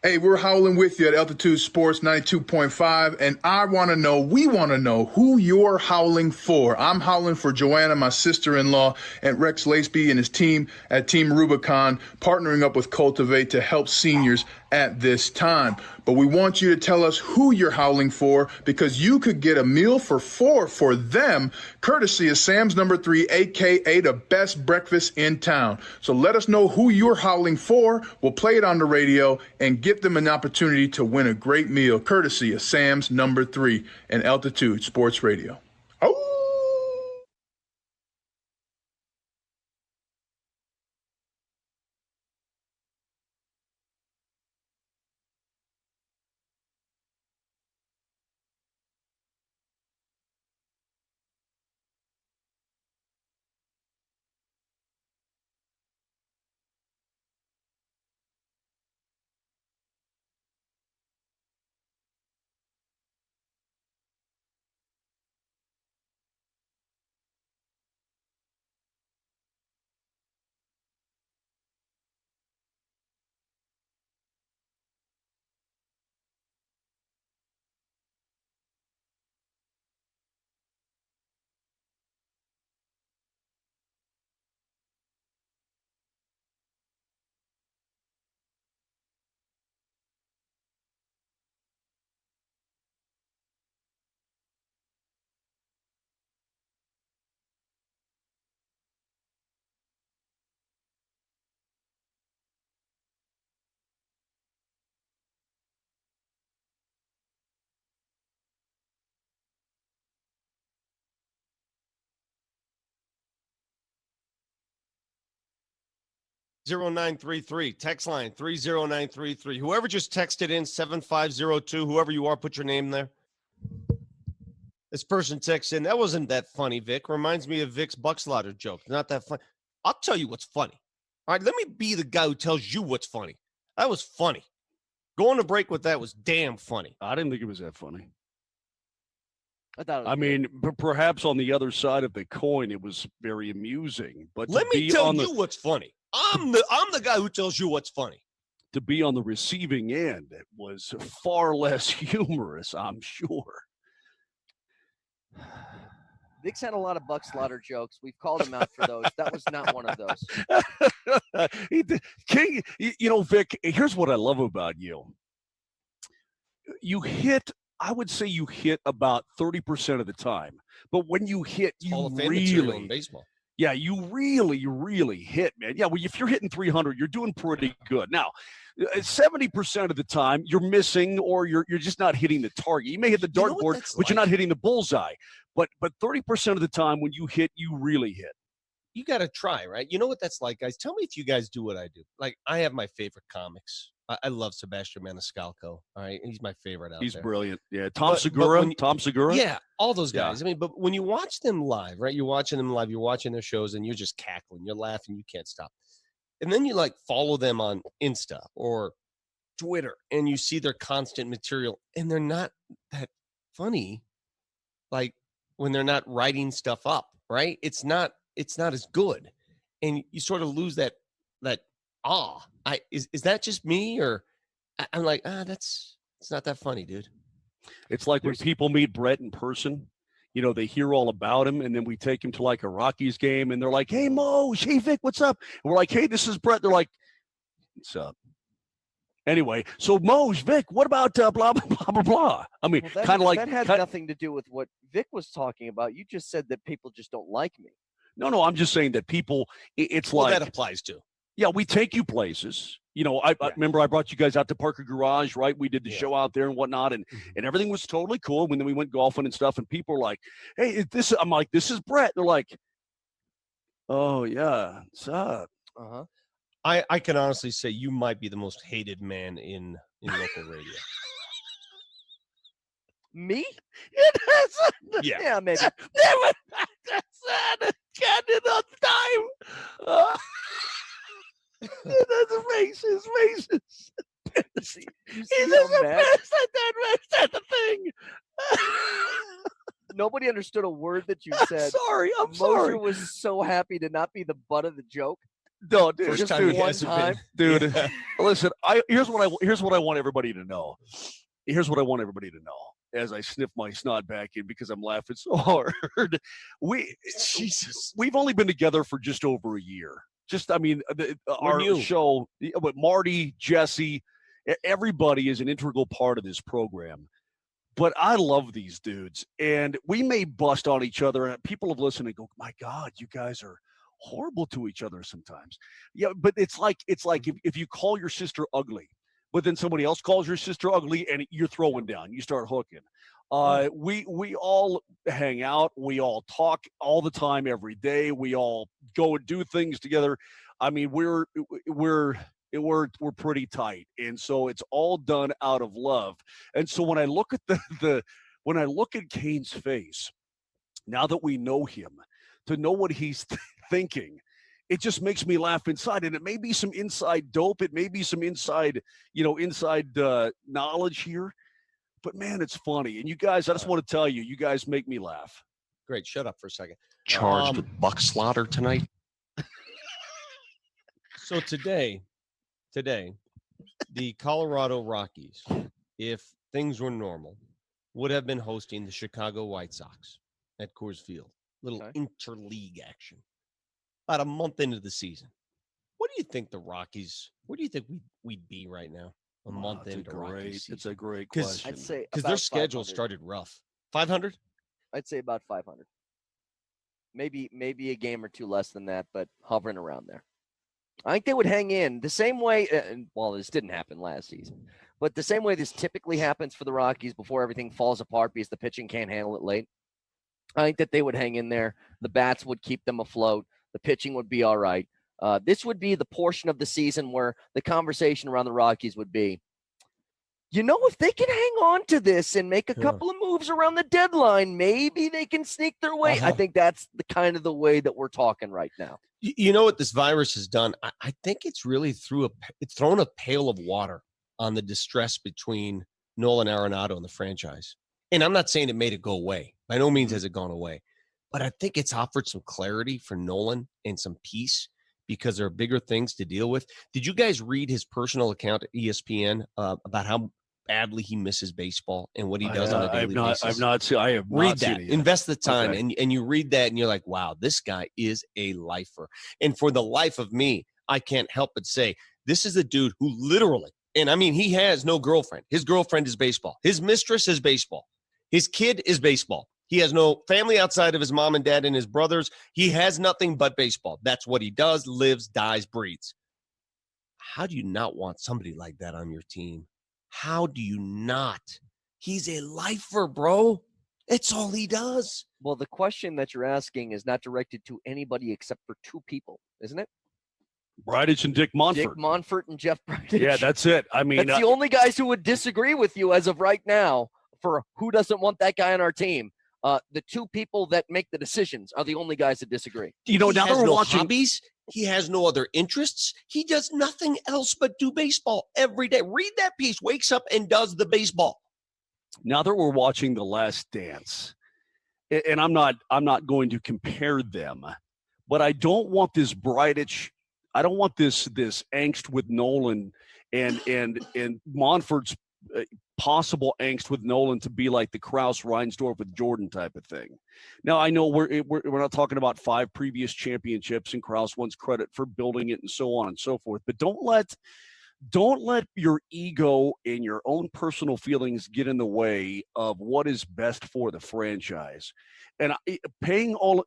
Hey, we're howling with you at Altitude Sports 92.5, and we want to know who you're howling for. I'm howling for Joanna, my sister-in-law, and Rex Laceby and his team at Team Rubicon, partnering up with Cultivate to help seniors at this time. But we want you to tell us who you're howling for, because you could get a meal for 4 for them, courtesy of Sam's number 3, aka the best breakfast in town. So let us know who you're howling for. We'll play it on the radio and get them an opportunity to win a great meal, courtesy of Sam's number 3 and Altitude Sports Radio. Oh! 0933, text line 30933. Whoever just texted in 7502, whoever you are, put your name there. This person texts in, that wasn't that funny, Vic. Reminds me of Vic's buck slaughter joke. Not that funny. I'll tell you what's funny. All right, let me be the guy who tells you what's funny. That was funny. Going to break with that was damn funny. I didn't think it was that funny. I thought it was I mean, perhaps on the other side of the coin, it was very amusing. But let me tell you what's funny. I'm the guy who tells you what's funny. To be on the receiving end, it was far less humorous, I'm sure. Vic's had a lot of buck slaughter jokes. We've called him out for those. That was not one of those. King, you know, Vic, here's what I love about you. You hit, I would say you hit about 30% of the time. But when you hit, you really in baseball. Yeah, you really hit, man. Yeah, well, if you're hitting 300, you're doing pretty good. Now, 70% of the time, you're missing or you're just not hitting the target. You may hit the dartboard, but you're not hitting the bullseye. But 30% of the time when you hit, you really hit. You got to try, right? You know what that's like, guys? Tell me if you guys do what I do. Like, I have my favorite comics. I love Sebastian Maniscalco. All right, he's my favorite out there. He's brilliant. Yeah, Tom Segura. Yeah, all those guys. Yeah. I mean, but when you watch them live, right? You're watching them live. You're watching their shows, and you're just cackling. You're laughing. You can't stop. And then you like follow them on Insta or Twitter, and you see their constant material, and they're not that funny. Like when they're not writing stuff up, right? It's not as good, and you sort of lose that awe. Is that just me, or I'm like, it's not that funny, dude. It's like when people meet Brett in person, you know, they hear all about him, and then we take him to like a Rockies game, and they're like, "Hey, Mo, hey, Vic, what's up?" And we're like, "Hey, this is Brett." They're like, "What's up?" Anyway, so Mo's Vic, what about blah blah blah blah blah? I mean, Well, kind of like that had nothing to do with what Vic was talking about. You just said that people just don't like me. No, I'm just saying that people. It's Well, like that applies to. Yeah, we take you places. You know, I remember I brought you guys out to Parker Garage, right? We did the show out there and whatnot, and everything was totally cool. And then we went golfing and stuff, and people were like, "Hey, this?" I'm like, "This is Brett." They're like, "Oh yeah, what's up?" Uh-huh. I can honestly say you might be the most hated man in local radio. Me? Yeah. Yeah, maybe. Never. That's not enough time. That's faces. He's the best at that. That's the thing. Nobody understood a word that you said. I'm Moser sorry. was so happy to not be the butt of the joke. No, dude, Just dude, one time. dude. Listen, here's what I want everybody to know. Here's what I want everybody to know as I sniff my snot back in because I'm laughing so hard. We've only been together for just over a year. Our show with Marty, Jesse, Everybody is an integral part of this program. But I love these dudes, and we may bust on each other, and people have listened and go, "My God, you guys are horrible to each other sometimes." Yeah, but it's like if you call your sister ugly, but then somebody else calls your sister ugly, and you're throwing down, you start hooking. We all hang out, we all talk all the time, every day. We all go and do things together. I mean, we're pretty tight, and so it's all done out of love. And so when I look at when I look at Kane's face, now that we know him, to know what he's thinking, it just makes me laugh inside. And it may be some inside dope, it may be some inside knowledge here, but man, it's funny. And you guys, I just want to tell you, you guys make me laugh. Great, shut up for a second. Charged with buck slaughter tonight. So today, the Colorado Rockies, if things were normal, would have been hosting the Chicago White Sox at Coors Field. Little interleague action. About a month into the season. What do you think the Rockies, where do you think we'd be right now? A month into Rockies season? It's a great question. I'd say because their schedule started rough. 500? I'd say about 500. Maybe a game or two less than that, but hovering around there. I think they would hang in the same way. Well, this didn't happen last season, but the same way this typically happens for the Rockies before everything falls apart because the pitching can't handle it late. I think that they would hang in there. The bats would keep them afloat. The pitching would be all right. This would be the portion of the season where the conversation around the Rockies would be, if they can hang on to this and make a couple of moves around the deadline, maybe they can sneak their way. I think that's the kind of the way that we're talking right now. You know what this virus has done? I think it's really it's thrown a pail of water on the distress between Nolan Arenado and the franchise. And I'm not saying it made it go away. By no means has it gone away. But I think it's offered some clarity for Nolan and some peace because there are bigger things to deal with. Did you guys read his personal account at ESPN about how badly he misses baseball and what he does on a daily basis? I have not seen that. it. Invest the time, Okay. and you read that, and you're like, wow, this guy is a lifer. And for the life of me, I can't help but say, this is a dude who literally, and I mean, he has no girlfriend. His girlfriend is baseball. His mistress is baseball. His kid is baseball. He has no family outside of his mom and dad and his brothers. He has nothing but baseball. That's what he does, lives, dies, breathes. How do you not want somebody like that on your team? How do you not? He's a lifer, bro. It's all he does. Well, the question that you're asking is not directed to anybody except for two people, isn't it? Bridich and Dick Monfort. Dick Monfort and Jeff Bridich. Yeah, that's it. I mean, that's the only guys who would disagree with you as of right now for who doesn't want that guy on our team. The two people that make the decisions are the only guys that disagree. Now that we're watching hobbies, he has no other interests. He does nothing else but do baseball every day. Read that piece. Wakes up and does the baseball. Now that we're watching The Last Dance, and I'm not going to compare them, but I don't want this Bridich. I don't want this angst with Nolan and Monfort's possible angst with Nolan to be like the Krause Reinsdorf with Jordan type of thing. Now I know we're not talking about 5 previous championships, and Krause wants credit for building it and so on and so forth. But don't let your ego and your own personal feelings get in the way of what is best for the franchise. And paying all,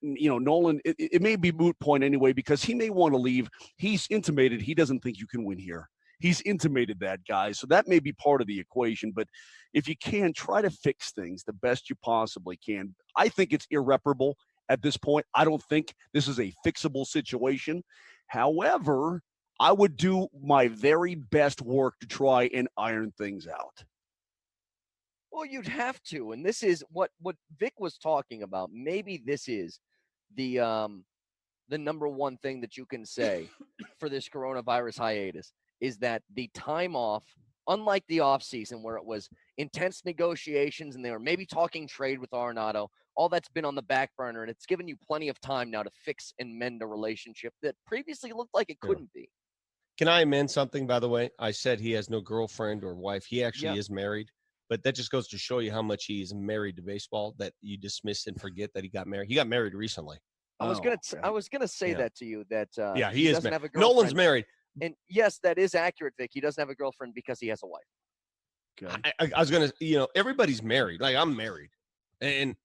Nolan, it may be moot point anyway because he may want to leave. He's intimated he doesn't think you can win here. He's intimated that, guys. So that may be part of the equation. But if you can, try to fix things the best you possibly can. I think it's irreparable at this point. I don't think this is a fixable situation. However, I would do my very best work to try and iron things out. Well, you'd have to. And this is what Vic was talking about. Maybe this is the number one thing that you can say for this coronavirus hiatus. Is that the time off, unlike the offseason where it was intense negotiations and they were maybe talking trade with Arenado, all that's been on the back burner, and it's given you plenty of time now to fix and mend a relationship that previously looked like it couldn't be. Can I amend something, by the way? I said he has no girlfriend or wife. He actually is married, but that just goes to show you how much he's married to baseball that you dismiss and forget that he got married. He got married recently. I was gonna say that to you. That he is doesn't have a Nolan's girlfriend. married. And yes, that is accurate, Vic. He doesn't have a girlfriend because he has a wife. Okay. I was gonna, everybody's married. Like I'm married, and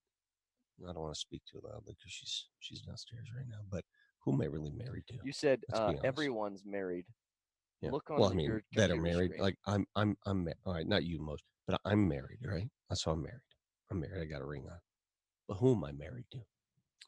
I don't want to speak too loudly because she's downstairs right now. But who am I really married to? You said everyone's married. Yeah. Look on well, I mean, your that are computer married. screen. Like I'm all right, not you most, but I'm married, right? That's why I'm married. I'm married. I got a ring on. But who am I married to?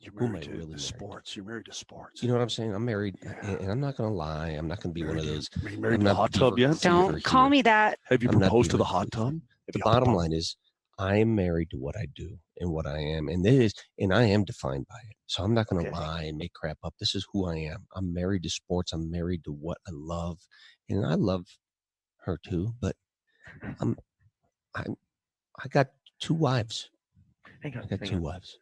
You're who am married I to really married sports. You're married to sports. You know what I'm saying? I'm married, and I'm not going to lie. I'm not going to be one of those. Are you married to the hot tub yet? Don't call me that. Have you proposed to the hot tub? The bottom line is, I am married to what I do and what I am, and I am defined by it. So I'm not going to lie and make crap up. This is who I am. I'm married to sports. I'm married to what I love, and I love her too. But I got 2 wives. Hang on, I got hang 2 on. wives.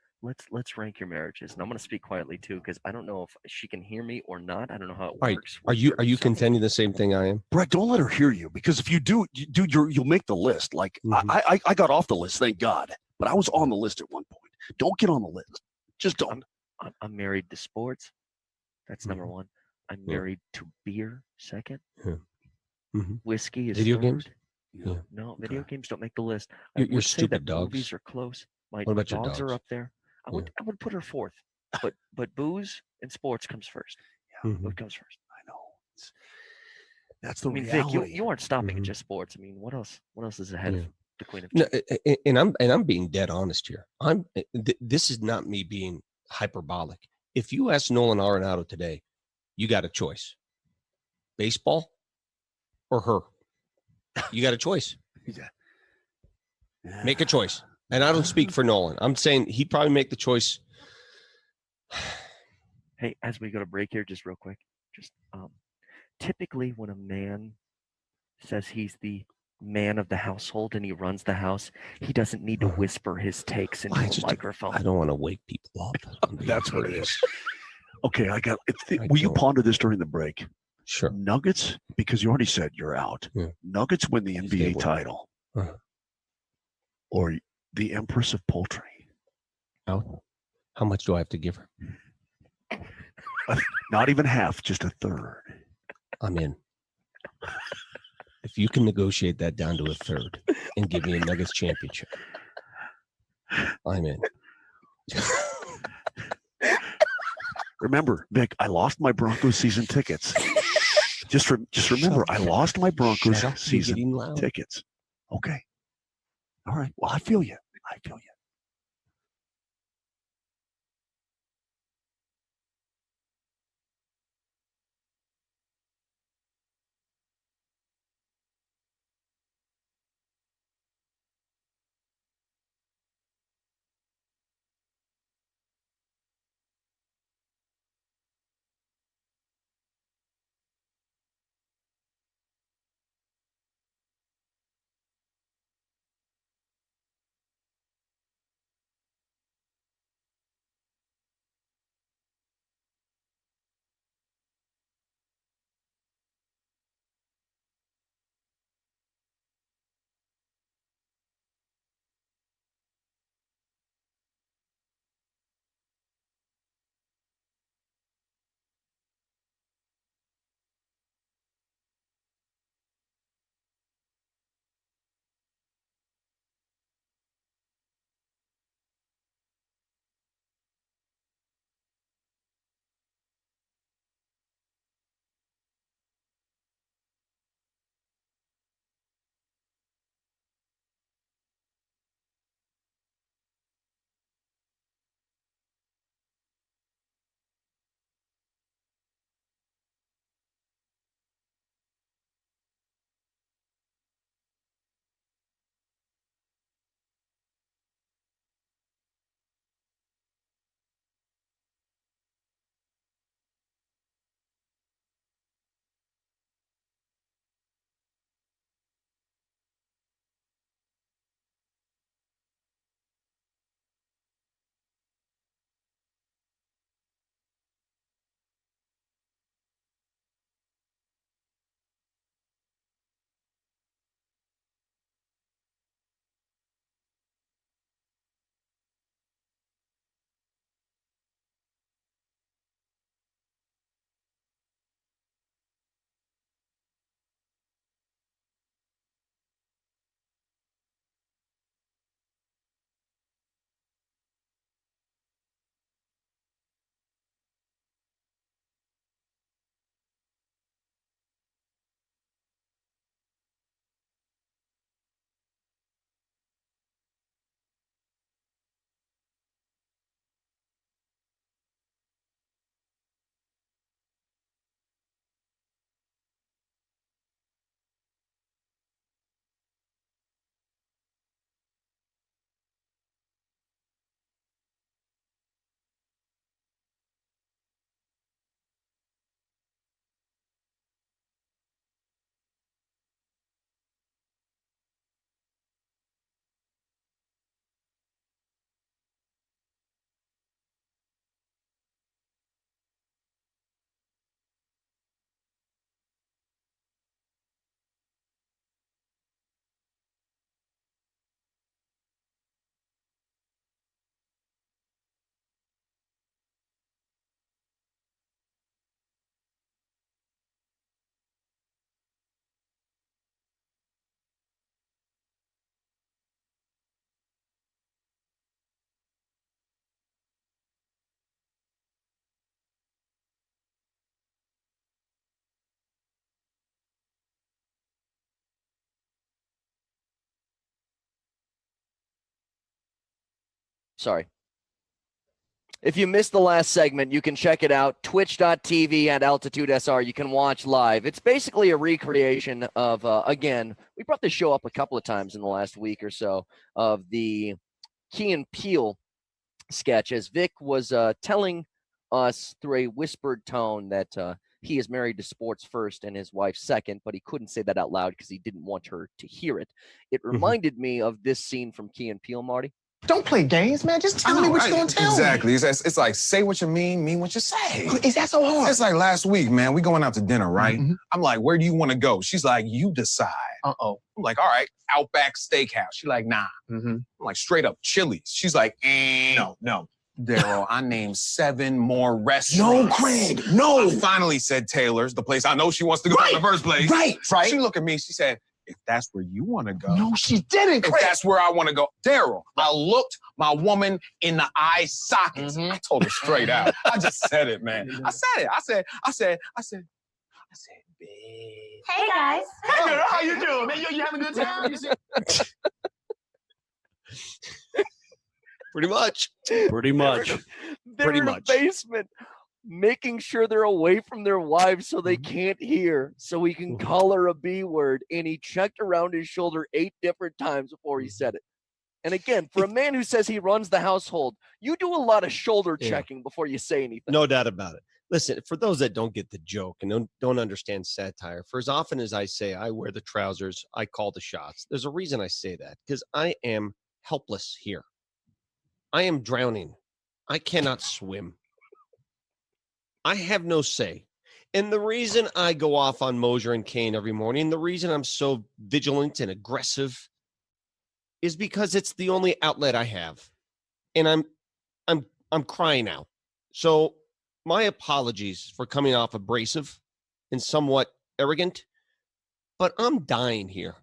Let's rank your marriages, and I'm going to speak quietly too because I don't know if she can hear me or not. I don't know how it All right. works. Are you contending the same thing I am? Brett, don't let her hear you because if you do, you'll make the list. Like I got off the list, thank God, but I was on the list at one point. Don't get on the list. Just don't. I'm married to sports. That's number one. I'm married to beer. Second. Whiskey is Video third. games? Yeah. No, video games don't make the list. You're would say stupid that dogs. Movies are close. My What about your dogs are dogs? up there. I would put her fourth, but booze and sports comes first. What comes first? I know. That's the reality. reality. Vic, you aren't stopping at just sports. I mean, what else? What else is ahead of the Queen of No, Chicken? and I'm being dead honest here. This is not me being hyperbolic. If you ask Nolan Arenado today, you got a choice: baseball or her. You got a choice. Make a choice. And I don't speak for Nolan. I'm saying he'd probably make the choice. Hey, as we go to break here, just real quick, typically when a man says he's the man of the household and he runs the house, he doesn't need to whisper his takes into a microphone. I don't want to wake people up. That's what it is. Okay, I got. Will you ponder this during the break? Sure. Nuggets, because you already said you're out. Yeah. Nuggets win the NBA title, or the Empress of Poultry. How much do I have to give her? Not even half, just a third. I'm in. If you can negotiate that down to a third and give me a Nuggets championship, I'm in. Remember, Vic, I lost my Broncos season tickets. Just remember, I lost my Broncos season tickets. Okay. All right. Well, I feel you. Sorry. If you missed the last segment, you can check it out, twitch.tv at Altitude SR. You can watch live. It's basically a recreation of, again, we brought this show up a couple of times in the last week or so, of the Key and Peele sketch, as Vic was telling us through a whispered tone that he is married to sports first and his wife second, but he couldn't say that out loud because he didn't want her to hear it. It reminded me of this scene from Key and Peele, Marty. Don't play games, man. Just tell me what you're going to tell me. Exactly. It's like, say what you mean what you say. Is that so hard? It's like last week, man. We going out to dinner, right? Mm-hmm. I'm like, where do you want to go? She's like, you decide. Uh-oh. I'm like, all right, Outback Steakhouse. She's like, nah. Mm-hmm. I'm like, straight up Chili's. She's like, No. Daryl, I named 7 more restaurants. No, Craig, no. I finally said Taylor's, the place I know she wants to go in the first place. Right. She looked at me, she said, if that's where you want to go. No, she didn't, Craig. If that's where I want to go. Daryl, I looked my woman in the eye sockets. I told her straight out. I just said it, man. I said it. I said, babe. Hey, guys. Hey, girl, how you doing, man? You having a good time? You see? Pretty much. Pretty much. They're in the basement, making sure they're away from their wives so they can't hear, so he can call her a B word. And he checked around his shoulder 8 different times before he said it. And again, for a man who says he runs the household, you do a lot of shoulder checking before you say anything. No doubt about it. Listen, for those that don't get the joke and don't understand satire, for as often as I say I wear the trousers, I call the shots. There's a reason I say that, because I am helpless here. I am drowning. I cannot swim. I have no say. And the reason I go off on Moser and Kane every morning, the reason I'm so vigilant and aggressive is because it's the only outlet I have. And I'm crying out. So my apologies for coming off abrasive and somewhat arrogant, but I'm dying here.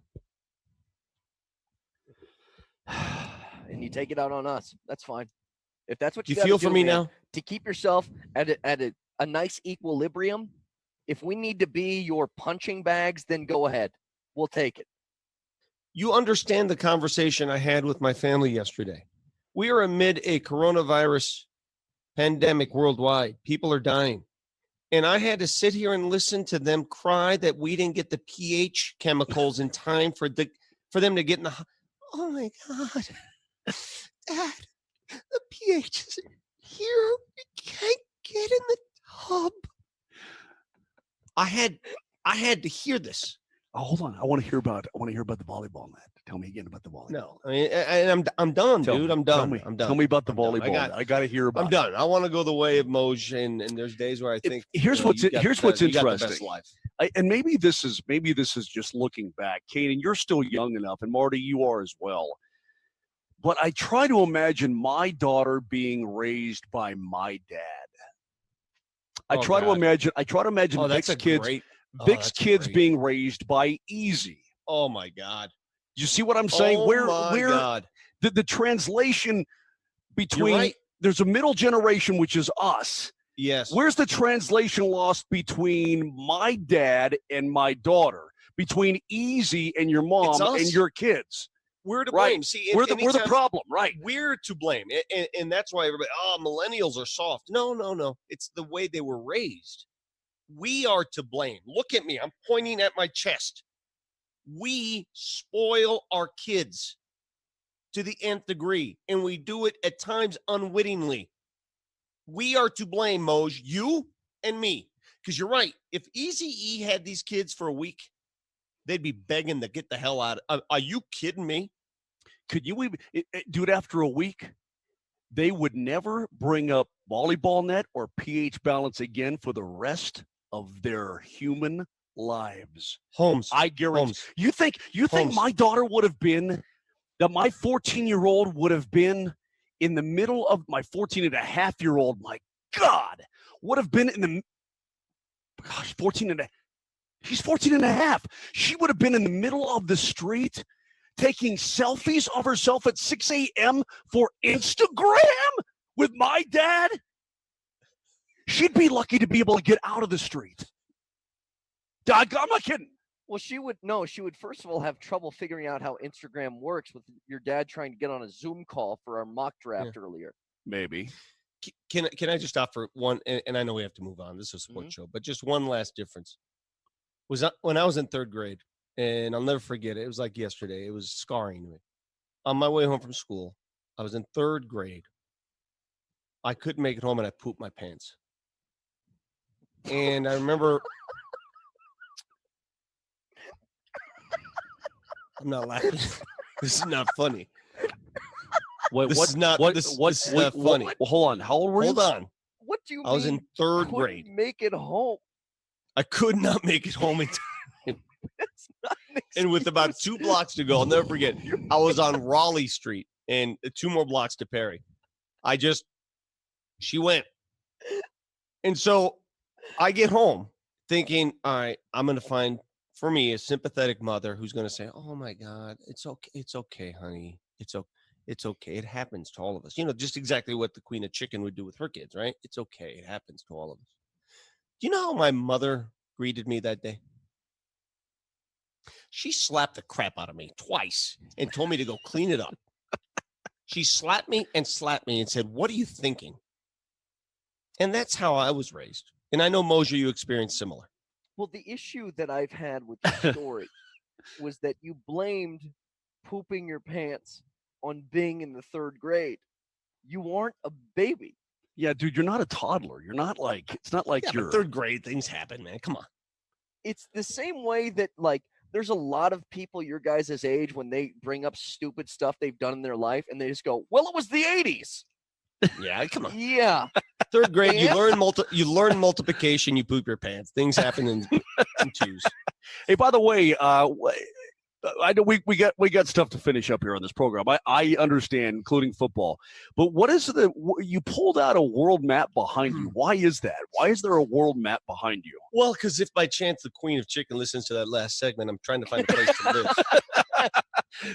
And you take it out on us. That's fine. If that's what you feel for me now, to keep yourself at a nice equilibrium, if we need to be your punching bags, then go ahead. We'll take it. You understand the conversation I had with my family yesterday. We are amid a coronavirus pandemic worldwide. People are dying. And I had to sit here and listen to them cry that we didn't get the pH chemicals in time for them to get in the... Oh, my God. Dad, the pH isn't here. We can't get in the tub. I had to hear this. Oh, hold on. I want to hear about the volleyball net. Tell me again about the volleyball. No, I mean, I'm done, dude. I'm done. I'm done. Tell me about the volleyball. I got to hear about. I'm done. I want to go the way of Moj, and there's days where I think here's what's interesting. And maybe this is just looking back, Kane, and you're still young enough, and Marty, you are as well. But I try to imagine my daughter being raised by my dad. I try to imagine Vic's kids being raised by Easy. Oh my God. You see what I'm saying? God. The translation between there's a middle generation, which is us. Yes. Where's the translation lost between my dad and my daughter, between Easy and your mom and your kids? We're to blame. See, we're the problem, right? We're to blame. And that's why everybody, millennials are soft. No. It's the way they were raised. We are to blame. Look at me. I'm pointing at my chest. We spoil our kids to the nth degree, and we do it at times unwittingly. We are to blame, Moj, you and me. Because you're right. If Eazy-E had these kids for a week, they'd be begging to get the hell out of. Are you kidding me? Could you even do it after a week? They would never bring up volleyball net or pH balance again for the rest of their human lives. Holmes, I guarantee. You think my daughter would have been, that my 14-year-old would have been in the middle of my 14-and-a-half-year-old, my God, would have been in the, gosh, 14 and a, she's 14 and a half. She would have been in the middle of the street taking selfies of herself at 6 a.m. for Instagram with my dad. She'd be lucky to be able to get out of the street. I'm not kidding. Well, she would first of all have trouble figuring out how Instagram works with your dad trying to get on a Zoom call for our mock draft earlier. Maybe. Can I just offer one? And I know we have to move on. This is a sports show, but just one last difference. When I was in third grade, and I'll never forget it. It was like yesterday. It was scarring to me. On my way home from school, I was in third grade. I couldn't make it home, and I pooped my pants. And I remember. I'm not laughing. This is not funny. Wait, this is not funny. Well, hold on. How old were you? Hold on. What do you I was in third grade. Make it home. I could not make it home in time. And with about 2 blocks to go, I'll never forget. I was on Raleigh Street and 2 more blocks to Perry. She went. And so I get home thinking, all right, I'm going to find, for me, a sympathetic mother who's going to say, oh my God, it's okay. It's okay, honey. It's okay. It's okay. It happens to all of us. Just exactly what the Queen of Chicken would do with her kids, right? It's okay. It happens to all of us. Do you know how my mother greeted me that day? She slapped the crap out of me twice and told me to go clean it up. She slapped me and said, what are you thinking? And that's how I was raised. And I know, Moser, you experienced similar. Well, the issue that I've had with the story was that you blamed pooping your pants on being in the third grade. You aren't a baby. Yeah, dude, you're not a toddler. You're not like, it's not like you're third grade. Things happen, man. Come on. It's the same way that there's a lot of people your guys' age when they bring up stupid stuff they've done in their life and they just go, well, it was the 80s. Yeah, come on. Yeah. Third grade, you learn multiplication, you poop your pants. Things happen in twos. Hey, by the way, I know we got stuff to finish up here on this program. I understand, including football. But what is you pulled out a world map behind you? Why is that? Why is there a world map behind you? Well, because if by chance the Queen of Chicken listens to that last segment, I'm trying to find a place to live.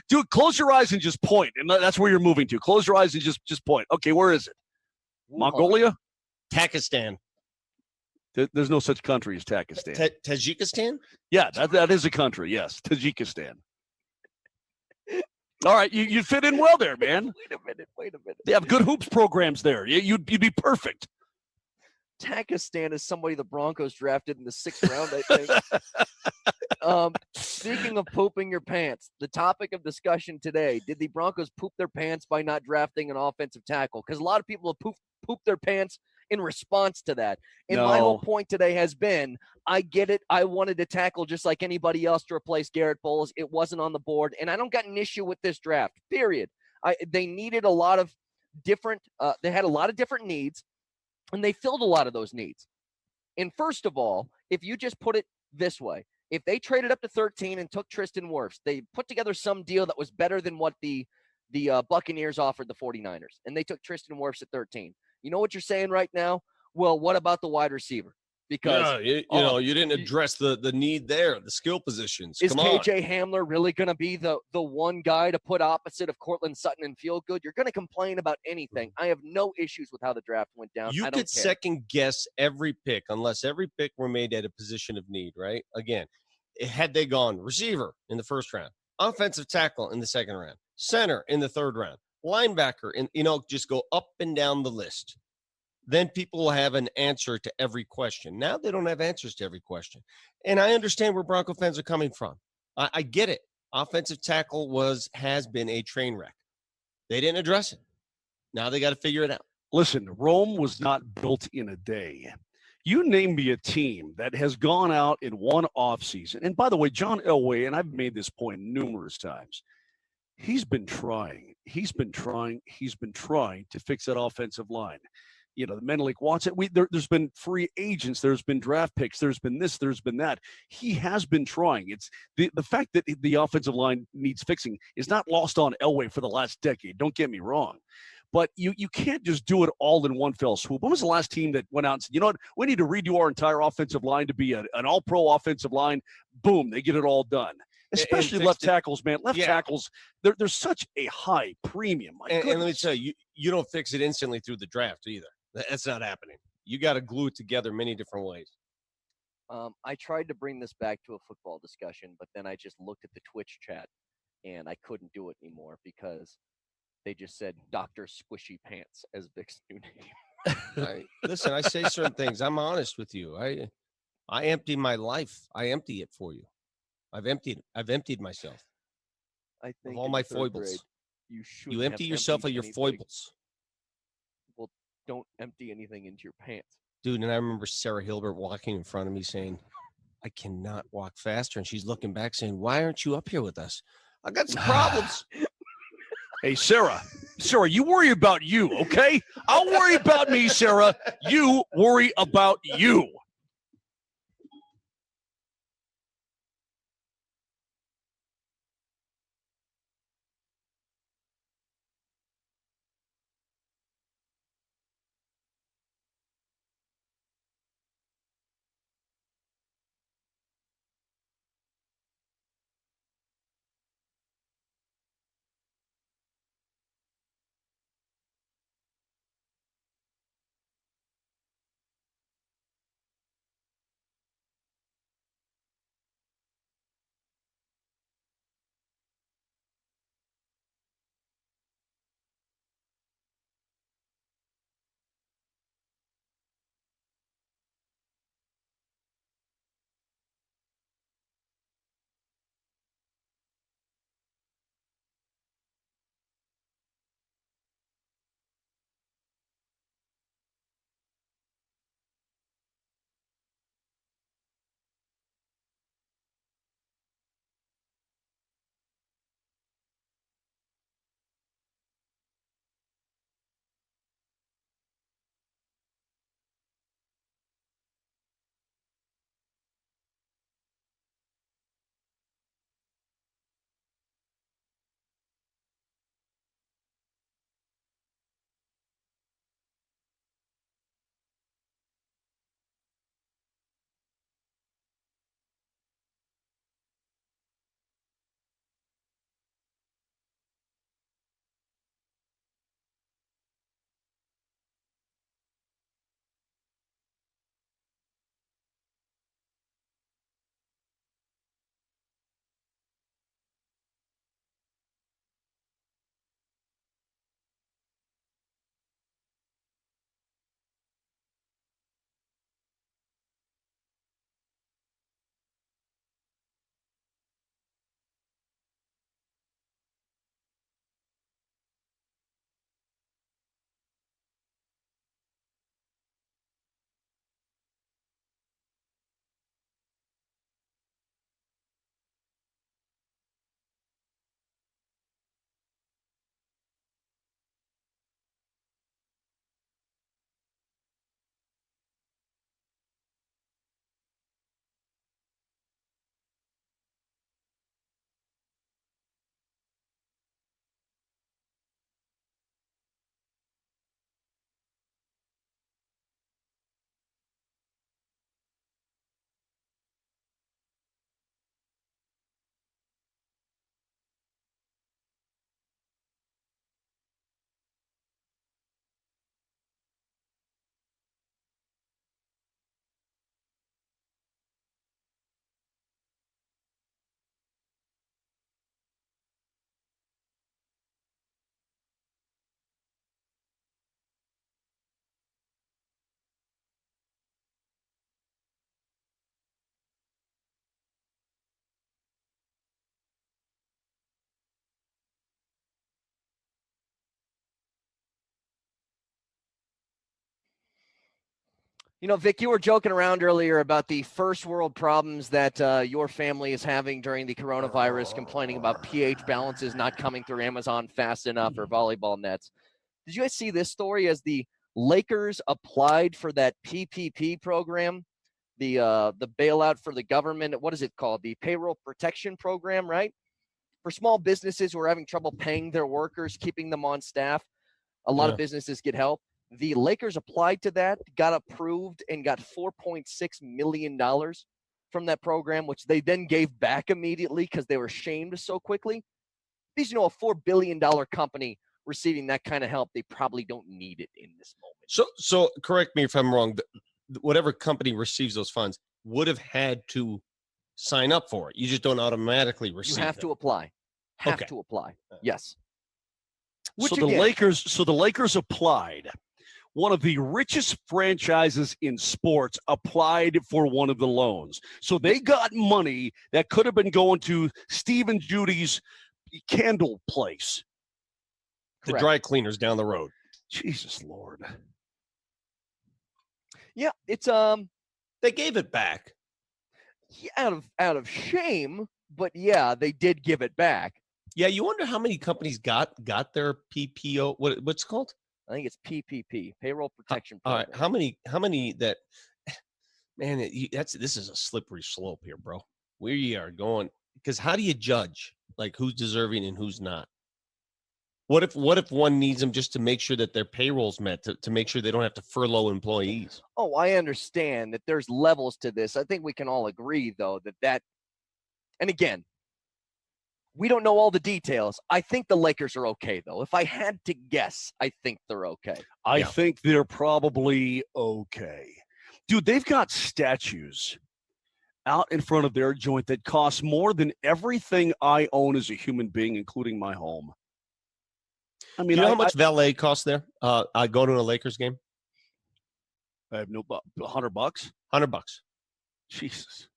Dude, close your eyes and just point. And that's where you're moving to. Close your eyes and just point. Okay, where is it? Mongolia? Pakistan. There's no such country as Tajikistan. Tajikistan? Yeah, that is a country. Yes, Tajikistan. All right, you fit in well there, man. Wait a minute. They have good hoops programs there. You'd be perfect. Tajikistan is somebody the Broncos drafted in the 6th round, I think. Speaking of pooping your pants, the topic of discussion today, did the Broncos poop their pants by not drafting an offensive tackle? Because a lot of people have pooped their pants in response to that. And my whole point today has been, I get it. I wanted to tackle just like anybody else to replace Garrett Bowles. It wasn't on the board. And I don't got an issue with this draft, period. They needed a lot of different they had a lot of different needs, and they filled a lot of those needs. And first of all, if you just put it this way, if they traded up to 13 and took Tristan Wirfs, they put together some deal that was better than what the Buccaneers offered the 49ers, and they took Tristan Wirfs at 13. You know what you're saying right now? Well, what about the wide receiver? Because you didn't address the need there, the skill positions. Is KJ Hamler really going to be the one guy to put opposite of Cortland Sutton and feel good? You're going to complain about anything. I have no issues with how the draft went down. You could second guess every pick unless every pick were made at a position of need, right? Again, had they gone receiver in the first round, offensive tackle in the second round, center in the third round, linebacker, and just go up and down the list. Then people will have an answer to every question. Now they don't have answers to every question. And I understand where Bronco fans are coming from. I get it. Offensive tackle has been a train wreck. They didn't address it. Now they got to figure it out. Listen, Rome was not built in a day. You name me a team that has gone out in one offseason. And by the way, John Elway, and I've made this point numerous times, he's been trying to fix that offensive line. The Menelik Watson, there's been free agents, there's been draft picks, there's been this, there's been that. He has been trying. It's the fact that the offensive line needs fixing is not lost on Elway for the last decade. Don't get me wrong. But you can't just do it all in one fell swoop. When was the last team that went out and said, you know what, we need to redo our entire offensive line to be an all-pro offensive line? Boom, they get it all done. Especially left tackles, man. Tackles, there's such a high premium. And let me tell you, you don't fix it instantly through the draft either. That's not happening. You got to glue it together many different ways. I tried to bring this back to a football discussion, but then I just looked at the Twitch chat and I couldn't do it anymore because they just said Dr. Squishy Pants as Vic's new name. Listen, I say certain things. I'm honest with you. I empty my life. I empty it for you. I've emptied myself I think of all in my third foibles. grade, You empty yourself of your foibles. Well, don't empty anything into your pants. Dude, and I remember Sarah Hilbert walking in front of me saying, I cannot walk faster. And she's looking back saying, why aren't you up here with us? I got some problems. Hey, Sarah, you worry about you, okay? I'll worry about me, Sarah. You worry about you. You know, Vic, you were joking around earlier about the first world problems that your family is having during the coronavirus, complaining about pH balances not coming through Amazon fast enough or volleyball nets. Did you guys see this story as the Lakers applied for that PPP program, the bailout for the government? What is it called? The payroll protection program, right? For small businesses who are having trouble paying their workers, keeping them on staff. A lot of businesses get help. The Lakers applied to that, got approved, and got $4.6 million from that program, which they then gave back immediately because they were shamed so quickly. These, a $4 billion company receiving that kind of help, they probably don't need it in this moment. So correct me if I'm wrong. Whatever company receives those funds, would have had to sign up for it. You just don't automatically receive. You have to apply. Have to apply. Yes. Which so the Lakers applied. One of the richest franchises in sports applied for one of the loans. So they got money that could have been going to Steve and Judy's candle place. The dry cleaners down the road. Jesus Lord. Yeah, it's they gave it back. Yeah, out of shame, but yeah, they did give it back. Yeah, you wonder how many companies got their PPO. What's it called? I think it's PPP, Payroll Protection Program. Program. All right, how many that? Man, this is a slippery slope here, bro. We are going because how do you judge like who's deserving and who's not? What if one needs them just to make sure that their payroll's met, to make sure they don't have to furlough employees? Oh, I understand that there's levels to this. I think we can all agree, though, that and again, we don't know all the details. I think the Lakers are okay, though. If I had to guess, I think they're okay. I think they're probably okay. Dude, they've got statues out in front of their joint that cost more than everything I own as a human being, including my home. I mean, do you know how much valet costs there? I go to a Lakers game. I have no $100. $100. Jesus.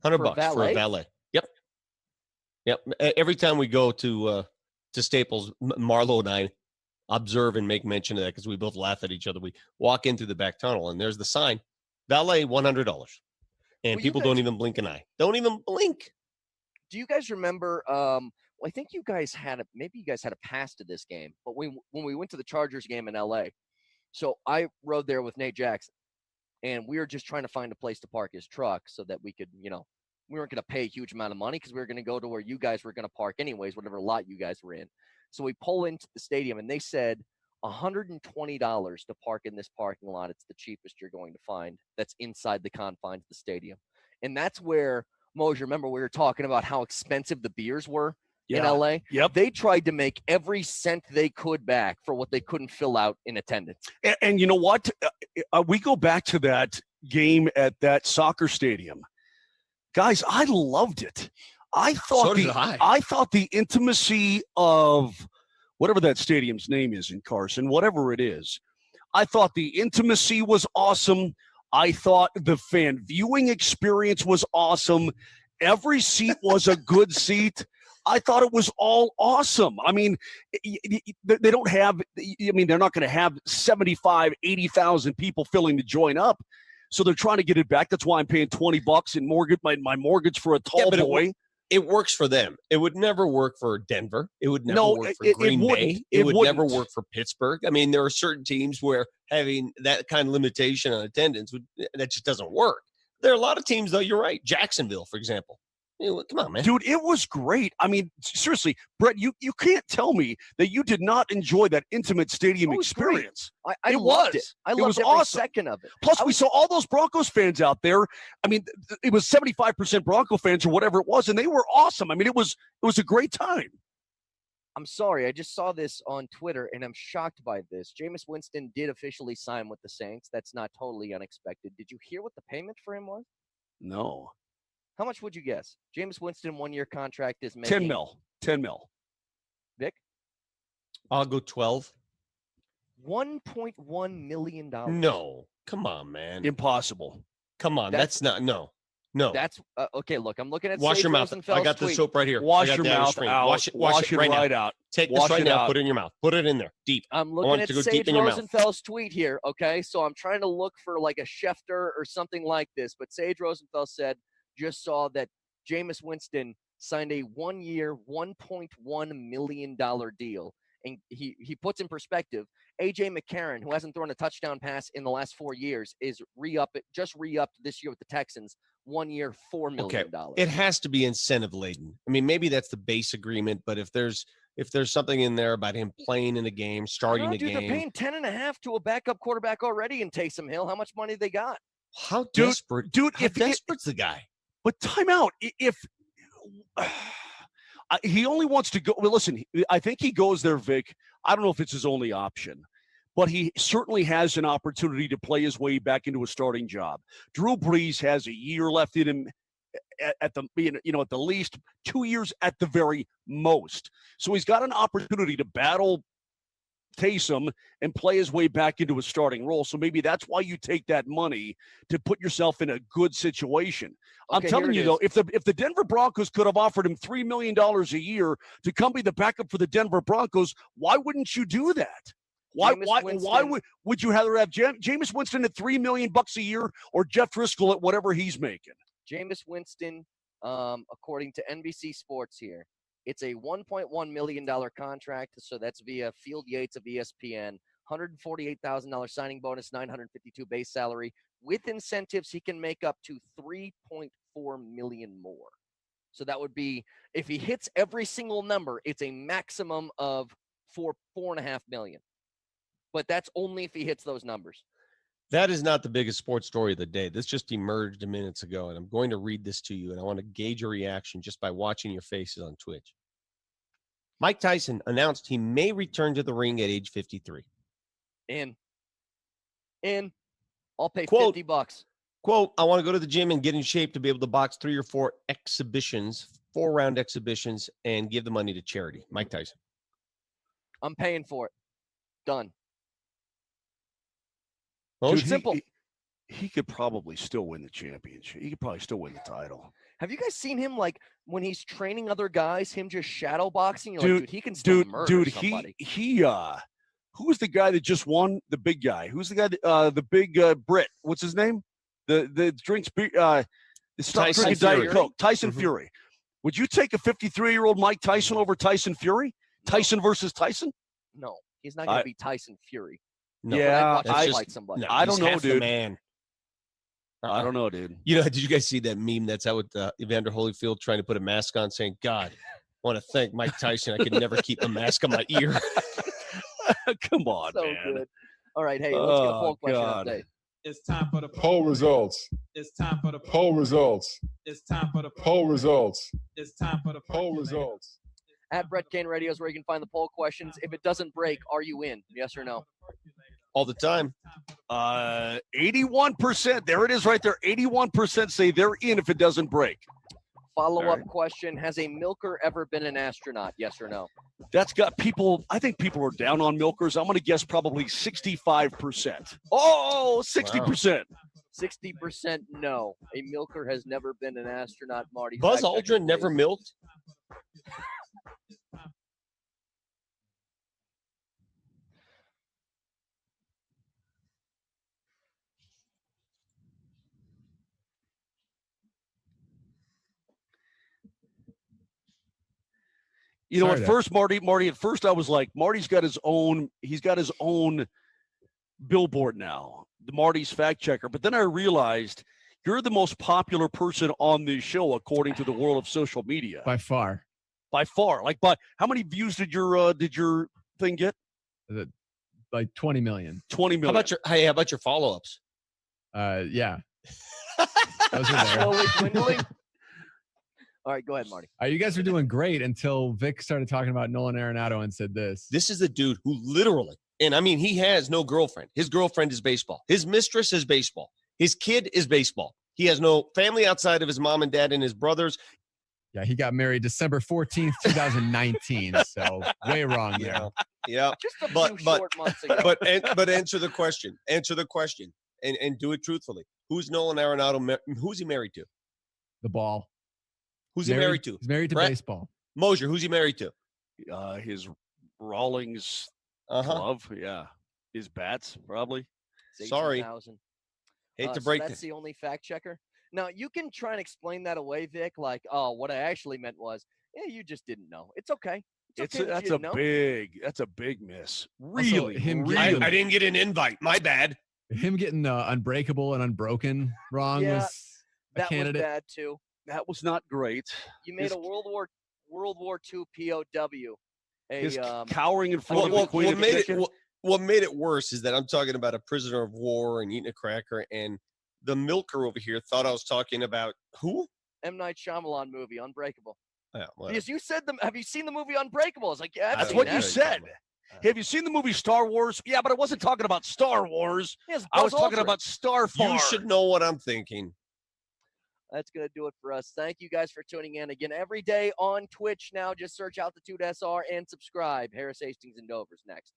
$100 for a valet. Yep. Every time we go to Staples, Marlo and I observe and make mention of that because we both laugh at each other. We walk in through the back tunnel and there's the sign, valet $100, and people don't even blink an eye. Don't even blink. Do you guys remember? I think you guys had maybe you guys had a pass to this game, but when we went to the Chargers game in LA, so I rode there with Nate Jackson, and we were just trying to find a place to park his truck so that we could, we weren't going to pay a huge amount of money because we were going to go to where you guys were going to park anyways, whatever lot you guys were in. So we pull into the stadium, and they said $120 to park in this parking lot. It's the cheapest you're going to find that's inside the confines of the stadium. And that's where, Moser, remember we were talking about how expensive the beers were in LA? Yep. They tried to make every cent they could back for what they couldn't fill out in attendance. And you know what? We go back to that game at that soccer stadium. Guys, I loved it. I thought I thought the intimacy of whatever that stadium's name is in Carson, whatever it is, I thought the intimacy was awesome. I thought the fan viewing experience was awesome. Every seat was a good seat. I thought it was all awesome. I mean, they don't have – they're not going to have 75, 80,000 people filling the joint up. So they're trying to get it back. That's why I'm paying $20 in mortgage, my mortgage for a tall boy. It works for them. It would never work for Denver. It would never work for Green Bay. It would never work for Pittsburgh. I mean, there are certain teams where having that kind of limitation on attendance, that just doesn't work. There are a lot of teams, though, you're right. Jacksonville, for example. Come on, man. Dude, it was great. I mean, seriously, Brett, you can't tell me that you did not enjoy that intimate stadium experience. I loved it. I loved every second of it. Plus, we saw all those Broncos fans out there. I mean, it was 75% Bronco fans or whatever it was, and they were awesome. I mean, it was a great time. I'm sorry. I just saw this on Twitter, and I'm shocked by this. Jameis Winston did officially sign with the Saints. That's not totally unexpected. Did you hear what the payment for him was? No. How much would you guess? Jameis Winston 1-year contract is making 10 mil. Vic? I'll go 12. $1.1 million. No. Come on, man. Impossible. Come on. That's not no. That's okay. Look, I'm looking at wash Sage your mouth. Rosenfeld's I got the tweet. soap right here. Wash your mouth out. Wash it right out. Take this right now. Put it in your mouth. Put it in there deep. I'm looking at Sage Rosenfeld's tweet here. Okay, so I'm trying to look for like a Schefter or something like this. But Sage Rosenfeld said, just saw that Jameis Winston signed a 1-year, $1.1 million deal. And he puts in perspective, A.J. McCarron, who hasn't thrown a touchdown pass in the last 4 years, is re-upped this year with the Texans, 1 year, $4 million. Okay. It has to be incentive laden. I mean, maybe that's the base agreement, but if there's something in there about him playing in a game, starting a game. They're paying $10.5 to a backup quarterback already in Taysom Hill. How much money they got? How desperate? Dude, how desperate's the guy? But time out. If he only wants to go, well, listen, I think he goes there, Vic. I don't know if it's his only option, but he certainly has an opportunity to play his way back into a starting job. Drew Brees has a year left in him at the at the least, 2 years at the very most. So he's got an opportunity to battle Taysom and play his way back into a starting role. So maybe that's why you take that money to put yourself in a good situation. I'm telling you, though, if the Denver Broncos could have offered him $3 million a year to come be the backup for the Denver Broncos, why wouldn't you do that? Why would you rather have Jameis Winston at $3 million a year or Jeff Driscoll at whatever he's making? Jameis Winston, according to NBC Sports here, it's a $1.1 million contract, so that's via Field Yates of ESPN. $148,000 signing bonus, $952 base salary. With incentives, he can make up to $3.4 million more. So that would be, if he hits every single number, it's a maximum of $4.5 million. But that's only if he hits those numbers. That is not the biggest sports story of the day. This just emerged minutes ago, and I'm going to read this to you, and I want to gauge your reaction just by watching your faces on Twitch. Mike Tyson announced he may return to the ring at age 53. In. I'll pay Quote, $50. Quote, I want to go to the gym and get in shape to be able to box 3 or 4 exhibitions, 4-round exhibitions, and give the money to charity. Mike Tyson. I'm paying for it. Done. Dude, simple. He could probably still win the championship. He could probably still win the title. Have you guys seen him, like, when he's training other guys, him just shadow boxing? You're like, dude, he can still murder somebody. Who's the guy that just won? The big guy. Who's the guy, the big Brit? What's his name? The drinks, Tyson Diet Coke. Tyson Fury. Would you take a 53-year-old Mike Tyson over Tyson Fury? No. Tyson versus Tyson? No, he's not going to be Tyson Fury. No, yeah, somebody. I don't know, dude. Man. I don't know, dude. You know, did you guys see that meme that's out with Evander Holyfield trying to put a mask on saying, God, I want to thank Mike Tyson. I could never keep a mask on my ear. Come on, so man. Good. All right, hey, let's get a poll question update. It's time for the poll results. It's time for the poll results. It's time for the poll results. It's time for the poll results. At Brett Kane Radio is where you can find the poll questions. If it doesn't break, are you in? Yes or no? All the time. 81%. There it is right there. 81% say they're in if it doesn't break. Follow-up question. Has a milker ever been an astronaut? Yes or no? That's got people. I think people are down on milkers. I'm going to guess probably 65%. Oh, 60%. Wow. 60% no. A milker has never been an astronaut, Marty. Buzz Aldrin never milked? You know, at first, Marty, at first I was like, he's got his own billboard now, the Marty's Fact Checker. But then I realized you're the most popular person on this show, according to the world of social media. By far. Like, how many views did your thing get? Like 20 million. 20 million. How about your follow-ups? Yeah. Those are slowly dwindling. All right, go ahead, Marty. You guys were doing great until Vic started talking about Nolan Arenado and said this. This is the dude who literally, and I mean, he has no girlfriend. His girlfriend is baseball. His mistress is baseball. His kid is baseball. He has no family outside of his mom and dad and his brothers. Yeah, he got married December 14th, 2019. So way wrong there. Yeah. Just a few short months ago. But answer the question. Answer the question and do it truthfully. Who's Nolan Arenado? Who's he married to? The ball. Who's he married to? He's married to baseball. Moser, who's he married to? His Rawlings glove. Yeah. His bats, probably. Sorry. Hate to break that's the only fact checker. Now, you can try and explain that away, Vic, like, oh, what I actually meant was, you just didn't know. It's okay. That's a big miss. Really? Also, I didn't get an invite. My bad. Him getting Unbreakable and Unbroken wrong was a candidate. Was bad, too. That was not great. You made a World War II POW. His cowering in front of the Queen of the Kitchen. What made it worse is that I'm talking about a prisoner of war and eating a cracker, and the milker over here thought I was talking about who? M. Night Shyamalan movie, Unbreakable. Yeah, because you said have you seen the movie Unbreakable? It's like, yeah, that's what you said. Have you seen the movie Star Wars? Yeah, but I wasn't talking about Star Wars. Yes, I was Buzz talking Aldrin. about Starfire. You should know what I'm thinking. That's going to do it for us. Thank you guys for tuning in again every day on Twitch now. Just search Altitude SR and subscribe. Harris Hastings and Dover's next.